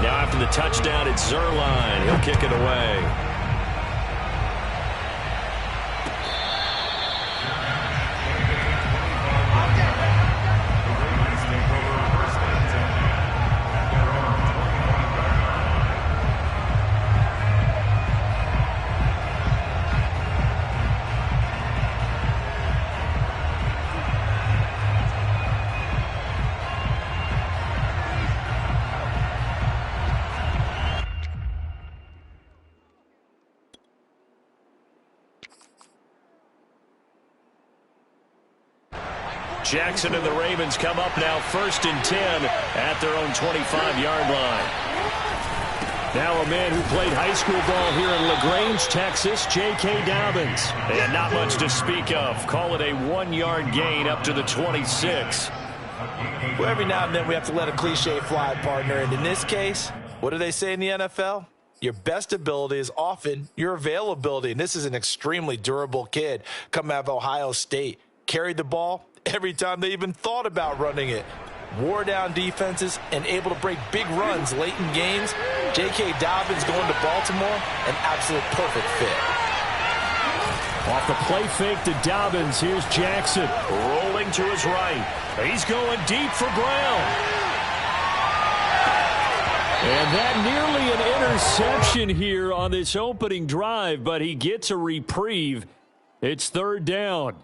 Now after the touchdown, it's Zuerlein. He'll kick it away. Jackson and the Ravens come up now 1st and 10 at their own 25-yard line. Now a man who played high school ball here in LaGrange, Texas, J.K. Dobbins. And not much to speak of. Call it a 1-yard gain up to the 26. Well, every now and then we have to let a cliche fly, partner. And in this case, what do they say in the NFL? Your best ability is often your availability. And this is an extremely durable kid coming out of Ohio State. Carried the ball every time they even thought about running it. Wore down defenses and able to break big runs late in games. J.K. Dobbins going to Baltimore, an absolute perfect fit. Off the play fake to Dobbins, here's Jackson. Rolling to his right. He's going deep for Brown. And that nearly an interception here on this opening drive, but he gets a reprieve. It's 3rd down.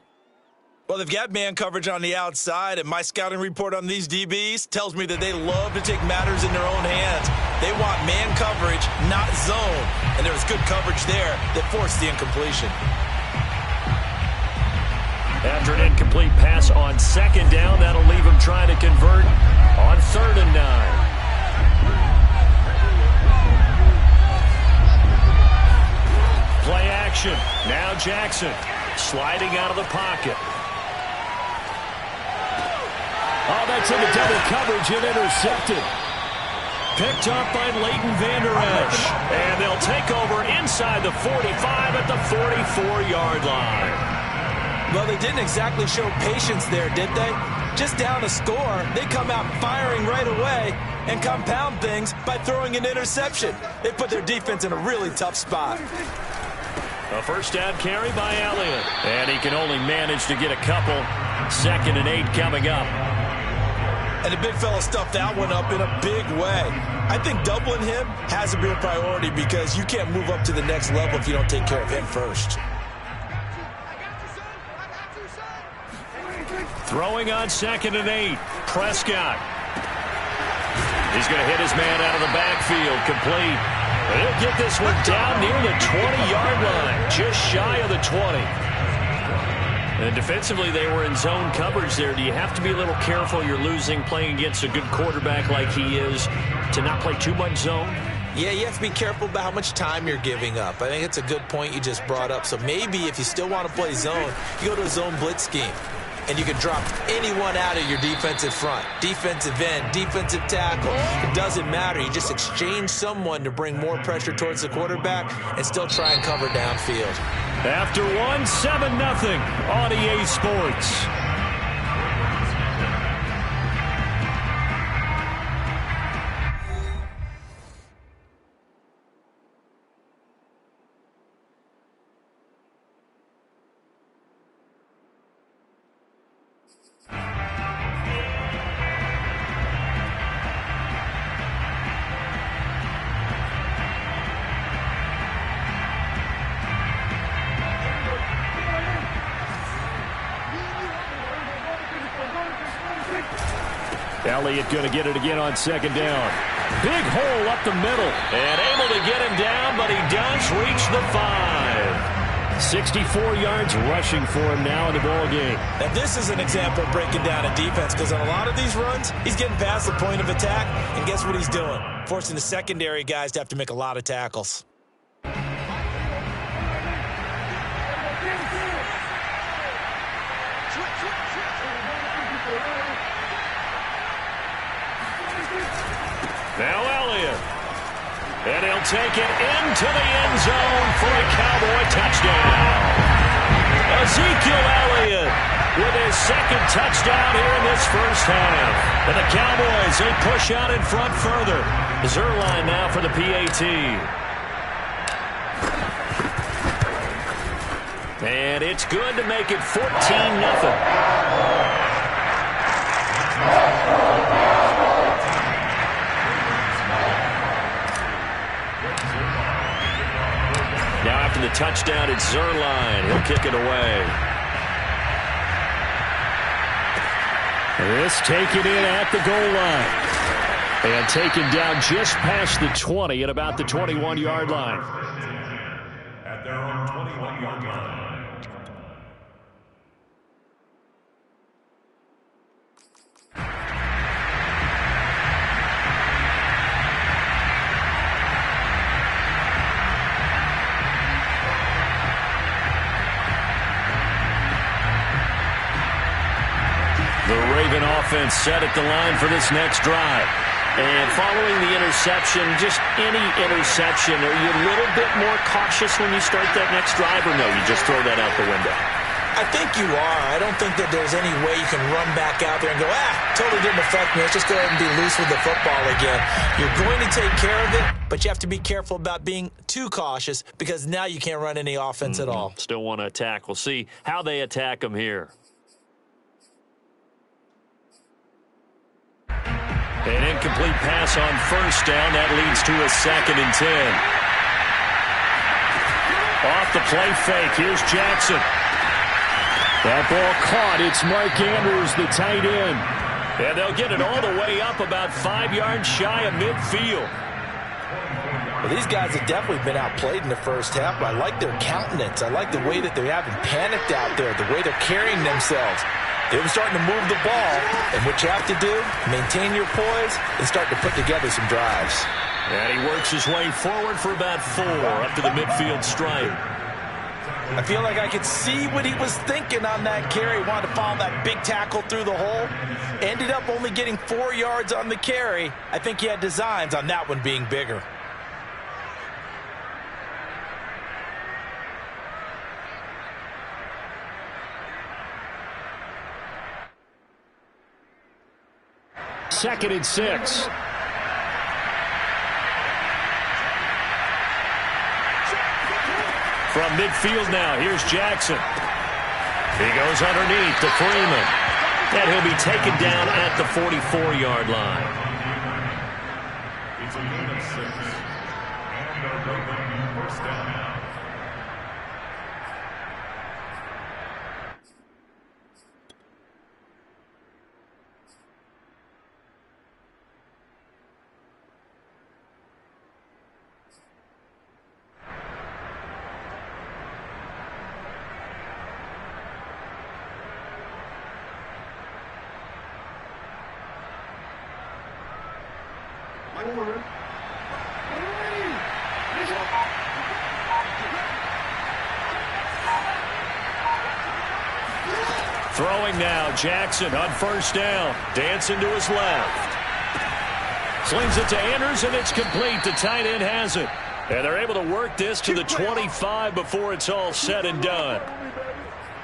Well, they've got man coverage on the outside, and my scouting report on these DBs tells me that they love to take matters in their own hands. They want man coverage, not zone. And there was good coverage there that forced the incompletion. After an incomplete pass on 2nd down, that'll leave him trying to convert on 3rd and 9. Play action. Now Jackson sliding out of the pocket. Oh, that's into double coverage and intercepted. Picked up by Leighton Vander Esch. And they'll take over inside the 45 at the 44-yard line. Well, they didn't exactly show patience there, did they? Just down a score, they come out firing right away and compound things by throwing an interception. They put their defense in a really tough spot. A first down carry by Elliott. And he can only manage to get a couple. 2nd and 8 coming up. And the big fella stuffed that one up in a big way. I think doubling him has to be a priority because you can't move up to the next level if you don't take care of him first. Throwing on 2nd and 8. Prescott. He's going to hit his man out of the backfield. Complete. He'll get this one down near the 20-yard line. Just shy of the 20. And defensively, they were in zone coverage there. Do you have to be a little careful? You're losing playing against a good quarterback like he is to not play too much zone? Yeah, you have to be careful about how much time you're giving up. I think it's a good point you just brought up. So maybe if you still want to play zone, you go to a zone blitz scheme. And you can drop anyone out of your defensive front. Defensive end, defensive tackle. It doesn't matter. You just exchange someone to bring more pressure towards the quarterback and still try and cover downfield. After 7-0 on EA Sports. Elliott going to get it again on 2nd down. Big hole up the middle. And able to get him down, but he does reach the 5. 64 yards rushing for him now in the ball game. Now this is an example of breaking down a defense because on a lot of these runs, he's getting past the point of attack, and guess what he's doing? Forcing the secondary guys to have to make a lot of tackles. Now Elliott. And he'll take it into the end zone for a Cowboy touchdown. Ezekiel Elliott with his second touchdown here in this first half. And the Cowboys, they push out in front further. Zuerlein now for the PAT. And it's good to make it 14-0. Now after the touchdown, it's Zuerlein. He'll kick it away. This taken in at the goal line. And taken down just past the 20 at about the 21-yard line. At their own 21-yard line. Offense set at the line for this next drive. And following the interception, just any interception, are you a little bit more cautious when you start that next drive, or no, you just throw that out the window? I think you are. I don't think that there's any way you can run back out there and go, totally didn't affect me. Let's just go ahead and be loose with the football again. You're going to take care of it, but you have to be careful about being too cautious because now you can't run any offense at all. Still want to attack. We'll see how they attack them here. An incomplete pass on first down. That leads to a 2nd and 10. Off the play fake. Here's Jackson. That ball caught. It's Mark Andrews, the tight end. And they'll get it all the way up about 5 yards shy of midfield. Well, these guys have definitely been outplayed in the first half, but I like their countenance. I like the way that they haven't panicked out there, the way they're carrying themselves. They're starting to move the ball, and what you have to do, maintain your poise and start to put together some drives. And he works his way forward for about 4 up to the midfield stripe. I feel like I could see what he was thinking on that carry. He wanted to follow that big tackle through the hole. Ended up only getting 4 yards on the carry. I think he had designs on that one being bigger. Second and 6. From midfield now, here's Jackson. He goes underneath to Freeman. And he'll be taken down at the 44-yard line. It's a gain of 6. And they're broken first down. Throwing now, Jackson on first down. Dancing to his left. Slings it to Anders, and it's complete. The tight end has it. And they're able to work this to the 25 before it's all said and done.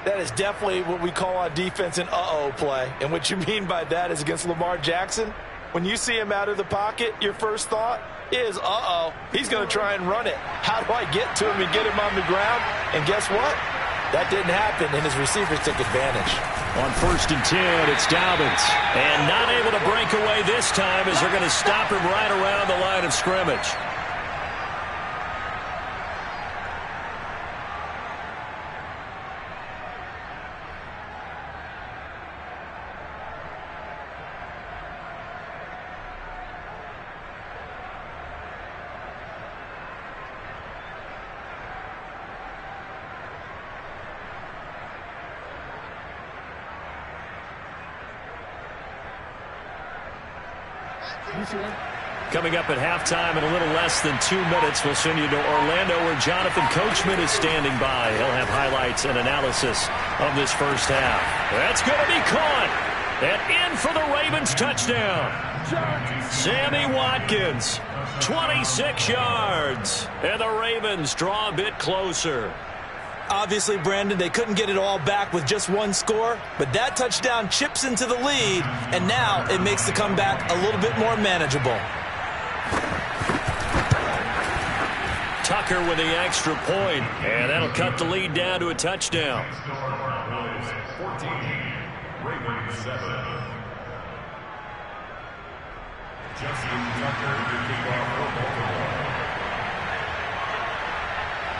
That is definitely what we call on defense an uh-oh play. And what you mean by that is against Lamar Jackson, when you see him out of the pocket, your first thought is, uh-oh, he's going to try and run it. How do I get to him and get him on the ground? And guess what? That didn't happen, and his receivers took advantage. On first and 10, it's Dobbins. And not able to break away this time as they're going to stop him right around the line of scrimmage. Coming up at halftime in a little less than 2 minutes, we'll send you to Orlando where Jonathan Coachman is standing by. He'll have highlights and analysis of this first half. That's going to be caught. And in for the Ravens touchdown. Sammy Watkins, 26 yards. And the Ravens draw a bit closer. Obviously, Brandon, they couldn't get it all back with just one score, but that touchdown chips into the lead, and now it makes the comeback a little bit more manageable. Tucker with the extra point, and that'll cut the lead down to a touchdown. 14, Ravens 7. Justin Tucker to kick off for Baltimore.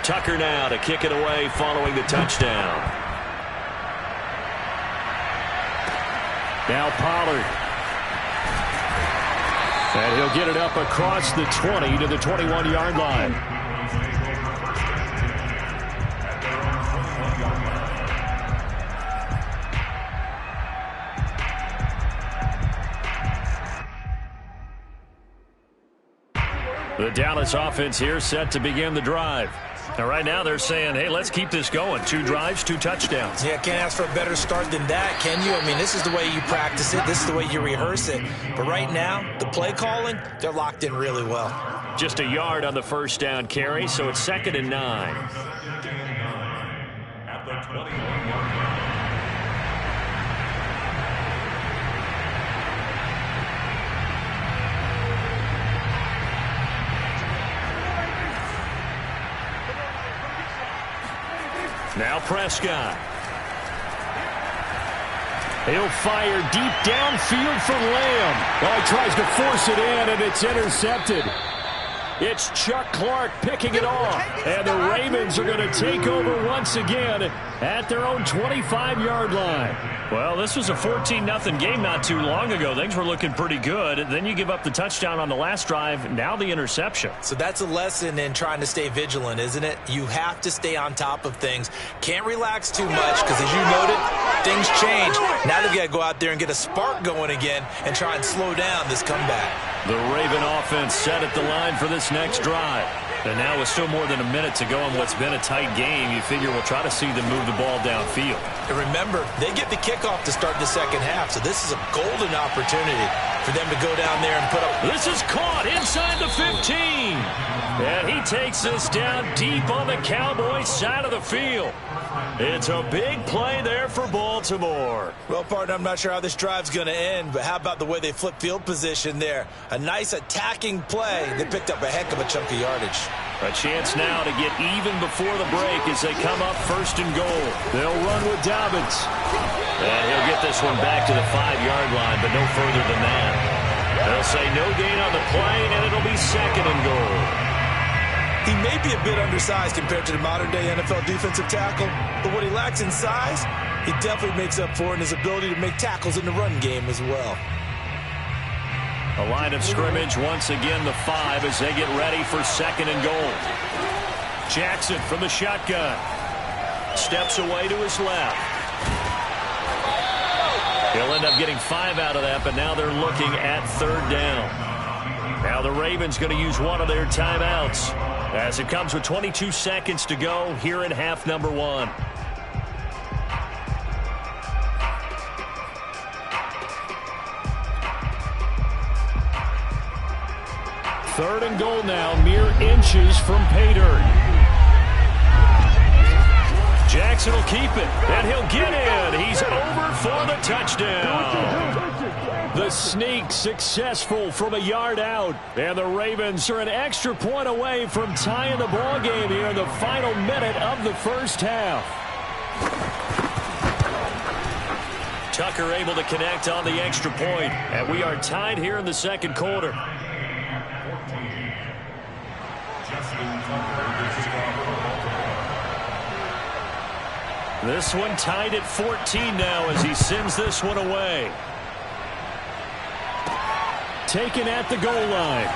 Tucker now to kick it away following the touchdown. Now Pollard. And he'll get it up across the 20 to the 21-yard line. The Dallas offense here set to begin the drive. Now, right now they're saying, hey, let's keep this going. 2 drives, 2 touchdowns. Yeah, can't ask for a better start than that, can you? I mean, this is the way you practice it. This is the way you rehearse it. But right now, the play calling, they're locked in really well. Just a yard on the first down carry, so it's 2nd and 9. At the 21-yard line. Now Prescott. He'll fire deep downfield for Lamb. Well, he tries to force it in, and it's intercepted. It's Chuck Clark picking it off. And the Ravens are going to take over once again at their own 25-yard line. Well, this was a 14-0 game not too long ago. Things were looking pretty good. Then you give up the touchdown on the last drive. Now the interception. So that's a lesson in trying to stay vigilant, isn't it? You have to stay on top of things. Can't relax too much because, as you noted, things change. Now they've got to go out there and get a spark going again and try and slow down this comeback. The Raven offense set at the line for this next drive. And now with still more than a minute to go in what's been a tight game, you figure we'll try to see them move the ball downfield. And remember, they get the kickoff to start the second half, so this is a golden opportunity for them to go down there and put up. This is caught inside the 15. And he takes this down deep on the Cowboys side of the field. It's a big play there for Baltimore. Well, partner, I'm not sure how this drive's going to end, but how about the way they flip field position there? A nice attacking play. They picked up a heck of a chunk of yardage. A chance now to get even before the break as they come up 1st and goal. They'll run with Dobbins. And he'll get this one back to the 5-yard line, but no further than that. They'll say no gain on the play, and it'll be 2nd and goal. He may be a bit undersized compared to the modern-day NFL defensive tackle, but what he lacks in size, he definitely makes up for in his ability to make tackles in the run game as well. A line of scrimmage, once again the 5 as they get ready for 2nd and goal. Jackson from the shotgun. Steps away to his left. He'll end up getting 5 out of that, but now they're looking at 3rd down. Now the Ravens going to use one of their timeouts as it comes with 22 seconds to go here in half number 1. Third and goal now, mere inches from pay dirt. Jackson will keep it, and he'll get in. He's over for the touchdown. The sneak successful from a yard out. And the Ravens are an extra point away from tying the ball game here in the final minute of the first half. Tucker able to connect on the extra point, and we are tied here in the second quarter. This one tied at 14 now as he sends this one away. Taken at the goal line.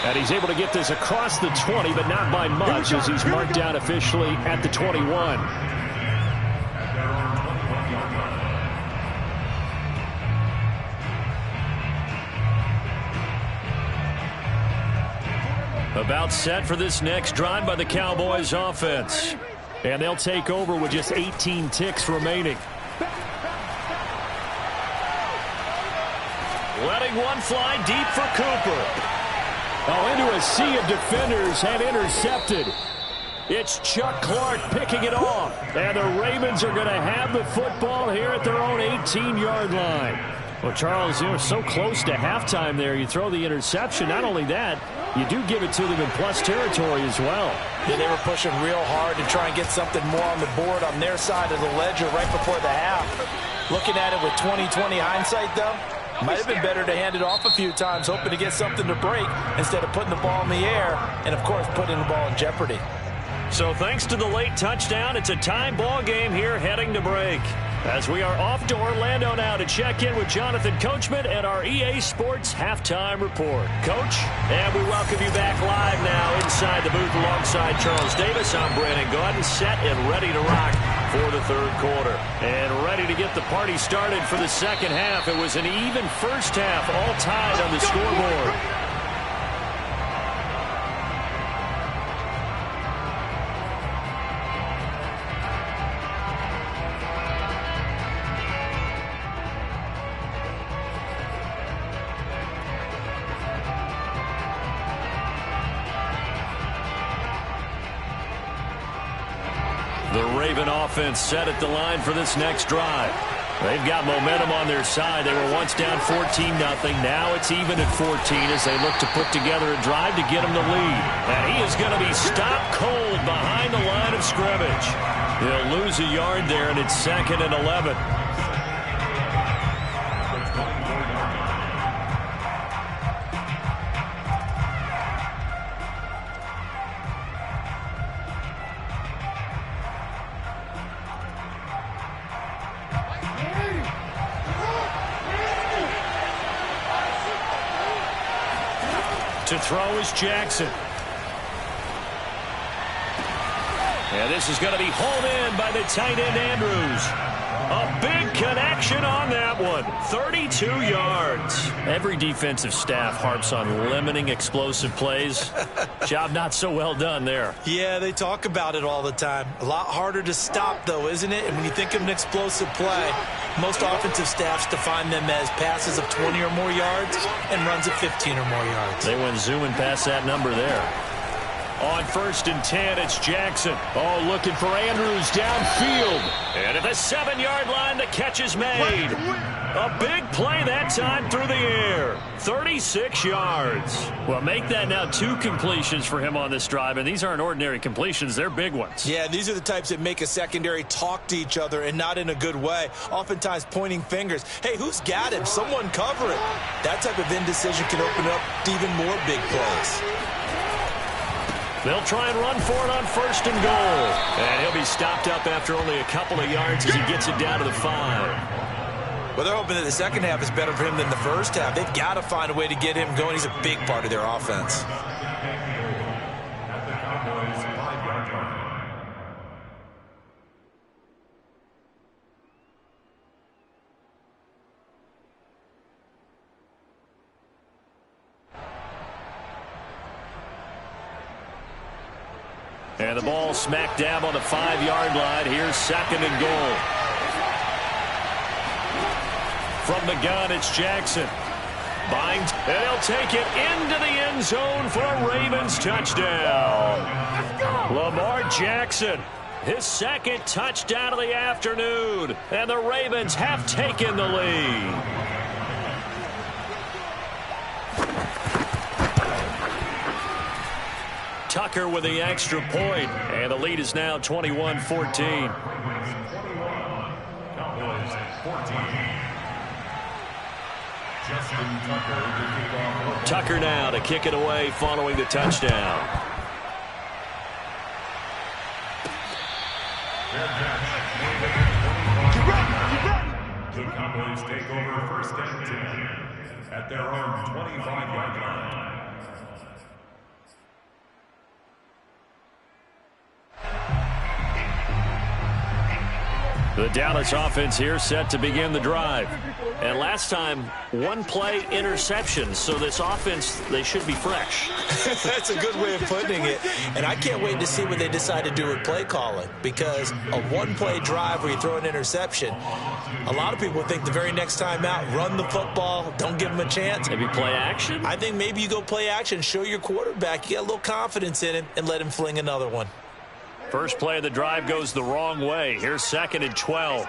And he's able to get this across the 20, but not by much as he's marked down officially at the 21. About set for this next drive by the Cowboys offense. And they'll take over with just 18 ticks remaining. Letting one fly deep for Cooper. Oh, into a sea of defenders and intercepted. It's Chuck Clark picking it off. And the Ravens are going to have the football here at their own 18-yard line. Well, Charles, so close to halftime there. You throw the interception. Not only that, you do give it to them in plus territory as well. Yeah, they were pushing real hard to try and get something more on the board on their side of the ledger right before the half. Looking at it with 20/20 hindsight, though, might have been better to hand it off a few times, hoping to get something to break instead of putting the ball in the air and, of course, putting the ball in jeopardy. So thanks to the late touchdown, it's a tie ball game here heading to break. As we are off to Orlando now to check in with Jonathan Coachman and our EA Sports Halftime Report. Coach, and we welcome you back live now inside the booth alongside Charles Davis. I'm Brandon Gaudin, set and ready to rock for the third quarter. And ready to get the party started for the second half. It was an even first half, all tied on the scoreboard. The Raven offense set at the line for this next drive. They've got momentum on their side. They were once down 14-0. Now it's even at 14 as they look to put together a drive to get them the lead. And he is going to be stopped cold behind the line of scrimmage. He'll lose a yard there, and it's 2nd and 11. To throw is Jackson. And this is going to be hauled in by the tight end Andrews. A big connection on that one. 32 yards. Every defensive staff harps on limiting explosive plays. Job not so well done there. Yeah, they talk about it all the time. A lot harder to stop, though, isn't it? And when you think of an explosive play, most offensive staffs define them as passes of 20 or more yards and runs of 15 or more yards. They went zooming past that number there. On 1st and 10, it's Jackson. Oh, looking for Andrews downfield. And at the 7-yard line, the catch is made. A big play that time through the air. 36 yards. Well, make that now 2 completions for him on this drive, and these aren't ordinary completions. They're big ones. Yeah, these are the types that make a secondary talk to each other and not in a good way. Oftentimes pointing fingers. Hey, who's got him? Someone cover it. That type of indecision can open up to even more big plays. They'll try and run for it on 1st and goal. And he'll be stopped up after only a couple of yards as he gets it down to the 5. Well, they're hoping that the second half is better for him than the first half. They've got to find a way to get him going. He's a big part of their offense. At the Cowboys' 5-yard line. And the ball smack dab on the 5-yard line. Here's 2nd and goal. From the gun, it's Jackson. Binds, and he'll take it into the end zone for a Ravens touchdown. Lamar Jackson, his 2nd touchdown of the afternoon. And the Ravens have taken the lead. Tucker with the extra point, and the lead is now 21-14. Cowboys 14. Justin Tucker to kick off. Tucker now to kick it away following the touchdown. Fair catch. The Cowboys take over 1st and 10 at their own 25-yard line. The Dallas offense here set to begin the drive. And last time, one-play interception. So this offense, they should be fresh. That's a good way of putting it. And I can't wait to see what they decide to do with play calling, because a one-play drive where you throw an interception, a lot of people think the very next time out, run the football, don't give them a chance. Maybe play action? I think maybe you go play action, show your quarterback, you get a little confidence in him, and let him fling another one. First play of the drive goes the wrong way. Here's 2nd and 12.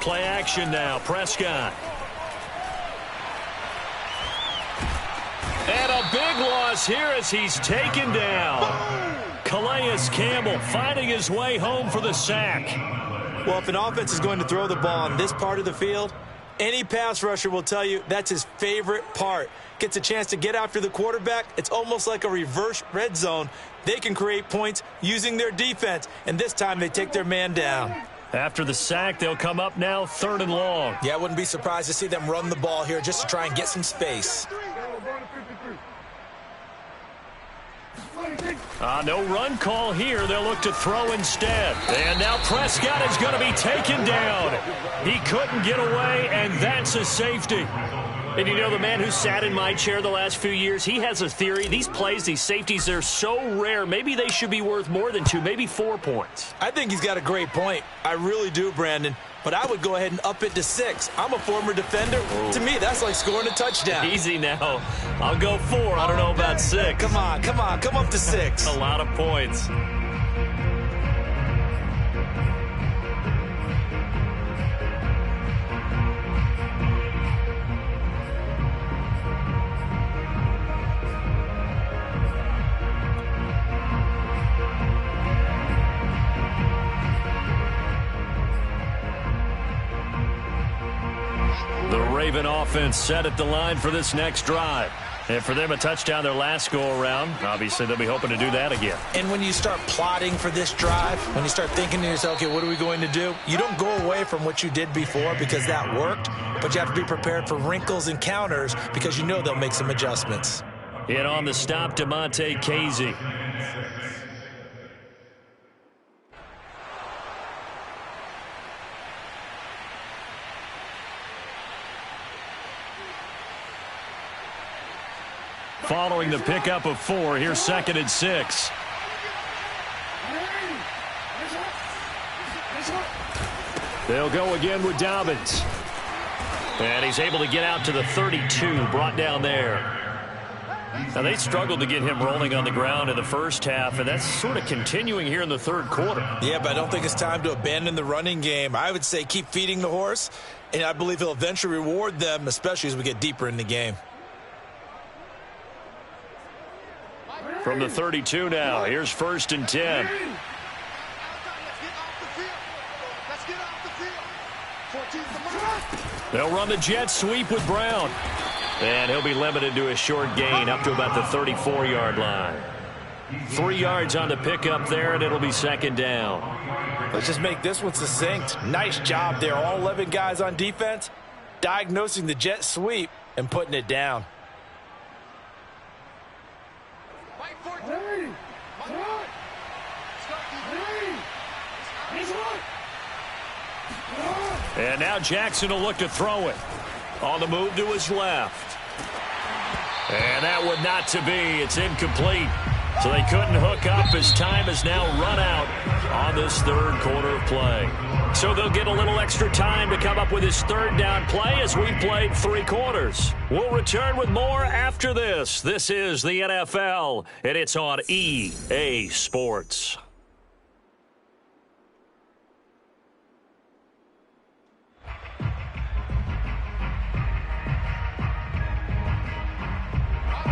Play action now. Prescott. And a big loss here as he's taken down. Calais Campbell finding his way home for the sack. Well, if an offense is going to throw the ball on this part of the field, any pass rusher will tell you that's his favorite part. Gets a chance to get after the quarterback. It's almost like a reverse red zone. They can create points using their defense, and this time they take their man down. After the sack, they'll come up now 3rd and long. Yeah, I wouldn't be surprised to see them run the ball here just to try and get some space. No run call here. They'll look to throw instead. And now Prescott is going to be taken down. He couldn't get away, and that's a safety. And you know, the man who sat in my chair the last few years, he has a theory. These plays, these safeties, they're so rare. Maybe they should be worth more than 2, maybe 4 points. I think he's got a great point. I really do, Brandon. But I would go ahead and up it to 6. I'm a former defender. Ooh. To me, that's like scoring a touchdown. Easy now. I'll go 4. I don't know about 6. Come on. Come up to 6. A lot of points. Raven offense set at the line for this next drive. And for them, a touchdown their last go-around. Obviously, they'll be hoping to do that again. And when you start plotting for this drive, when you start thinking to yourself, okay, what are we going to do? You don't go away from what you did before because that worked, but you have to be prepared for wrinkles and counters because you know they'll make some adjustments. In on the stop, DeMonte Casey. Following the pickup of 4, here's 2nd and 6. They'll go again with Dobbins. And he's able to get out to the 32, brought down there. Now, they struggled to get him rolling on the ground in the first half, and that's sort of continuing here in the 3rd quarter. Yeah, but I don't think it's time to abandon the running game. I would say keep feeding the horse, and I believe he'll eventually reward them, especially as we get deeper in the game. From the 32 now, here's 1st and 10. They'll run the jet sweep with Brown. And he'll be limited to a short gain up to about the 34-yard line. 3 yards on the pickup there, and it'll be 2nd down. Let's just make this one succinct. Nice job there. All 11 guys on defense diagnosing the jet sweep and putting it down. And now Jackson will look to throw it. On the move to his left. And that one not to be. It's incomplete. So they couldn't hook up as time has now run out on this 3rd quarter of play. So they'll get a little extra time to come up with his 3rd down play as we've played 3 quarters. We'll return with more after this. This is the NFL, and it's on EA Sports.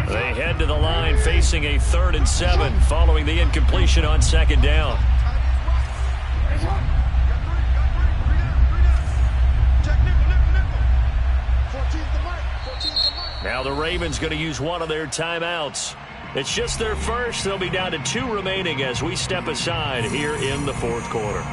They head to the line facing a 3rd and 7 following the incompletion on 2nd down. Now the Ravens going to use one of their timeouts. It's just their first. They'll be down to 2 remaining as we step aside here in the 4th quarter.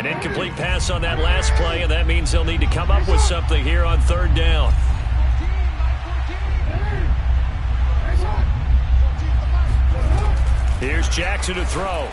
An incomplete pass on that last play, and that means they'll need to come up with something here on third down. Here's Jackson to throw.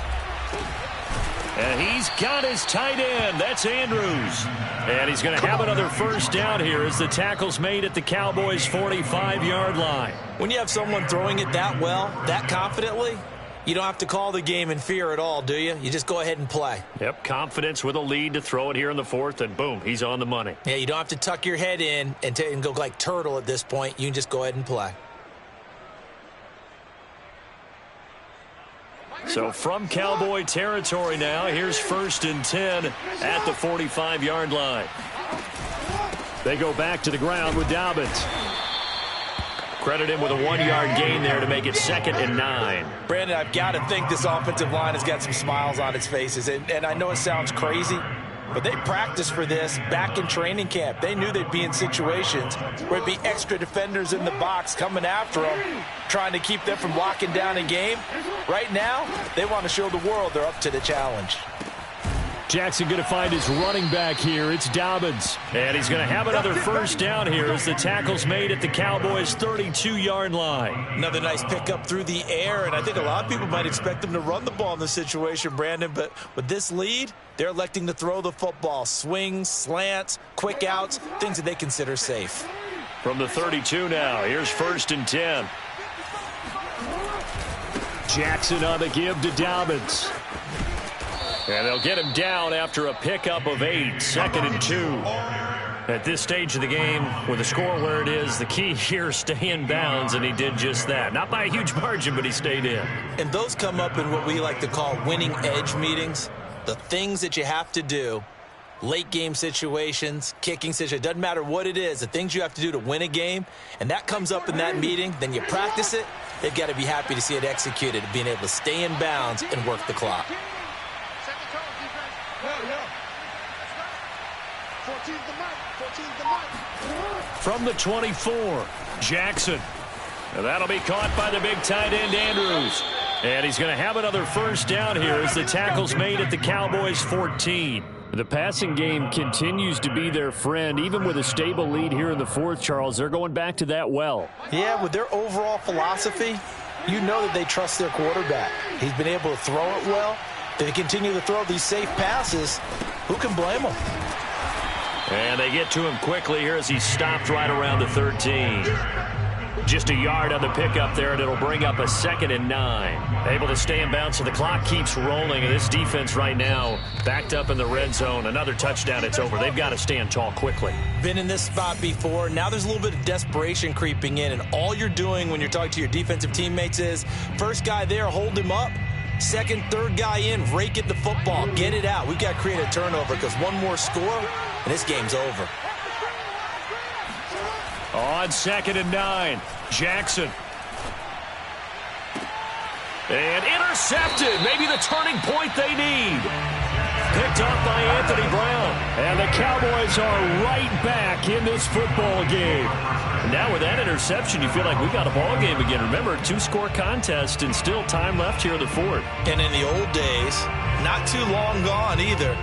And he's got his tight end. That's Andrews. And he's going to have another first down here as the tackle's made at the Cowboys' 45-yard line. When you have someone throwing it that well, that confidently, you don't have to call the game in fear at all, do you? You just go ahead and play. Yep, confidence with a lead to throw it here in the fourth, and boom, he's on the money. Yeah, you don't have to tuck your head in and go like turtle at this point. You can just go ahead and play. So from Cowboy territory now, here's 1st and 10 at the 45-yard line. They go back to the ground with Dobbins. Credit him with a 1-yard gain there to make it 2nd and 9. Brandon, I've got to think this offensive line has got some smiles on its faces. And I know it sounds crazy, but they practiced for this back in training camp. They knew they'd be in situations where it'd be extra defenders in the box coming after them, trying to keep them from locking down a game. Right now, they want to show the world they're up to the challenge. Jackson going to find his running back here. It's Dobbins. And he's going to have another first down here as the tackle's made at the Cowboys' 32-yard line. Another nice pickup through the air, and I think a lot of people might expect them to run the ball in this situation, Brandon, but with this lead, they're electing to throw the football. Swings, slants, quick outs, things that they consider safe. From the 32 now, here's 1st and 10. Jackson on the give to Dobbins. And they'll get him down after a pickup of 8, 2nd and 2. At this stage of the game, with the score where it is, the key here, stay in bounds, and he did just that. Not by a huge margin, but he stayed in. And those come up in what we like to call winning edge meetings. The things that you have to do, late game situations, kicking situations, doesn't matter what it is, the things you have to do to win a game, and that comes up in that meeting, then you practice it, they've got to be happy to see it executed, being able to stay in bounds and work the clock. From the 24, Jackson. And that'll be caught by the big tight end, Andrews. And he's going to have another first down here as the tackle's made at the Cowboys' 14. The passing game continues to be their friend. Even with a stable lead here in the fourth, Charles, they're going back to that well. Yeah, with their overall philosophy, you know that they trust their quarterback. He's been able to throw it well. They continue to throw these safe passes. Who can blame them? And they get to him quickly here as he's stopped right around the 13. Just a yard on the pickup there, and it'll bring up a 2nd and 9. Able to stay in bounds, so the clock keeps rolling. And this defense right now backed up in the red zone. Another touchdown, it's over. They've got to stand tall quickly. Been in this spot before. Now there's a little bit of desperation creeping in, and all you're doing when you're talking to your defensive teammates is, first guy there, hold him up. Second, third guy in, rake at the football. Get it out. We've got to create a turnover because one more score, and this game's over. On 2nd and 9, Jackson. And intercepted. Maybe the turning point they need. Picked off by Anthony Brown. And the Cowboys are right back in this football game. Now with that interception, you feel like we got a ball game again. Remember, 2-score contest and still time left here in the fourth. And in the old days, not too long gone either.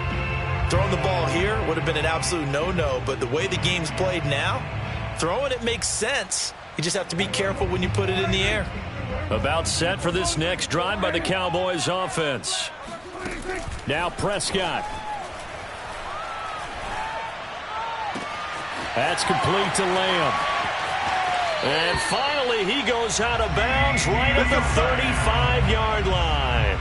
Throwing the ball here would have been an absolute no-no, but the way the game's played now, throwing it makes sense. You just have to be careful when you put it in the air. About set for this next drive by the Cowboys offense. Now Prescott. That's complete to Lamb. And finally, he goes out of bounds right at the 35-yard line.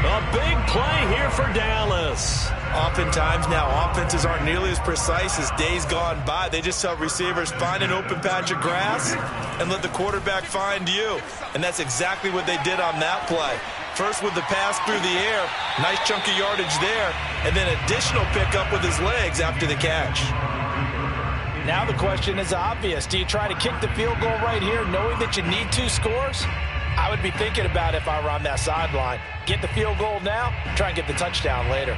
A big play here for Dallas. Oftentimes now, offenses aren't nearly as precise as days gone by. They just tell receivers, find an open patch of grass and let the quarterback find you. And that's exactly what they did on that play. First with the pass through the air, nice chunk of yardage there, and then additional pickup with his legs after the catch. Now the question is obvious. Do you try to kick the field goal right here knowing that you need 2 scores? I would be thinking about it if I were on that sideline. Get the field goal now, try and get the touchdown later.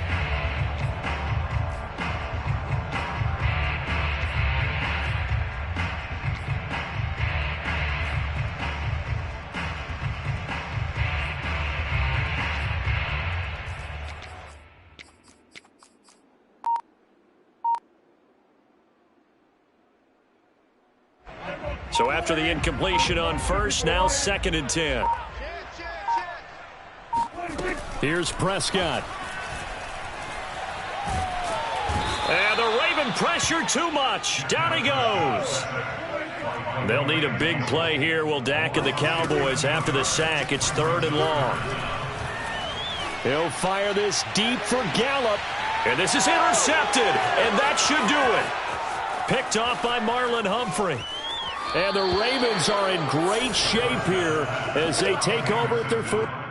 So after the incompletion on first, now 2nd and 10. Here's Prescott. And the Raven pressure too much. Down he goes. They'll need a big play here, will Dak and the Cowboys. After the sack, it's 3rd and long. He'll fire this deep for Gallup. And this is intercepted, and that should do it. Picked off by Marlon Humphrey. And the Ravens are in great shape here as they take over at their first.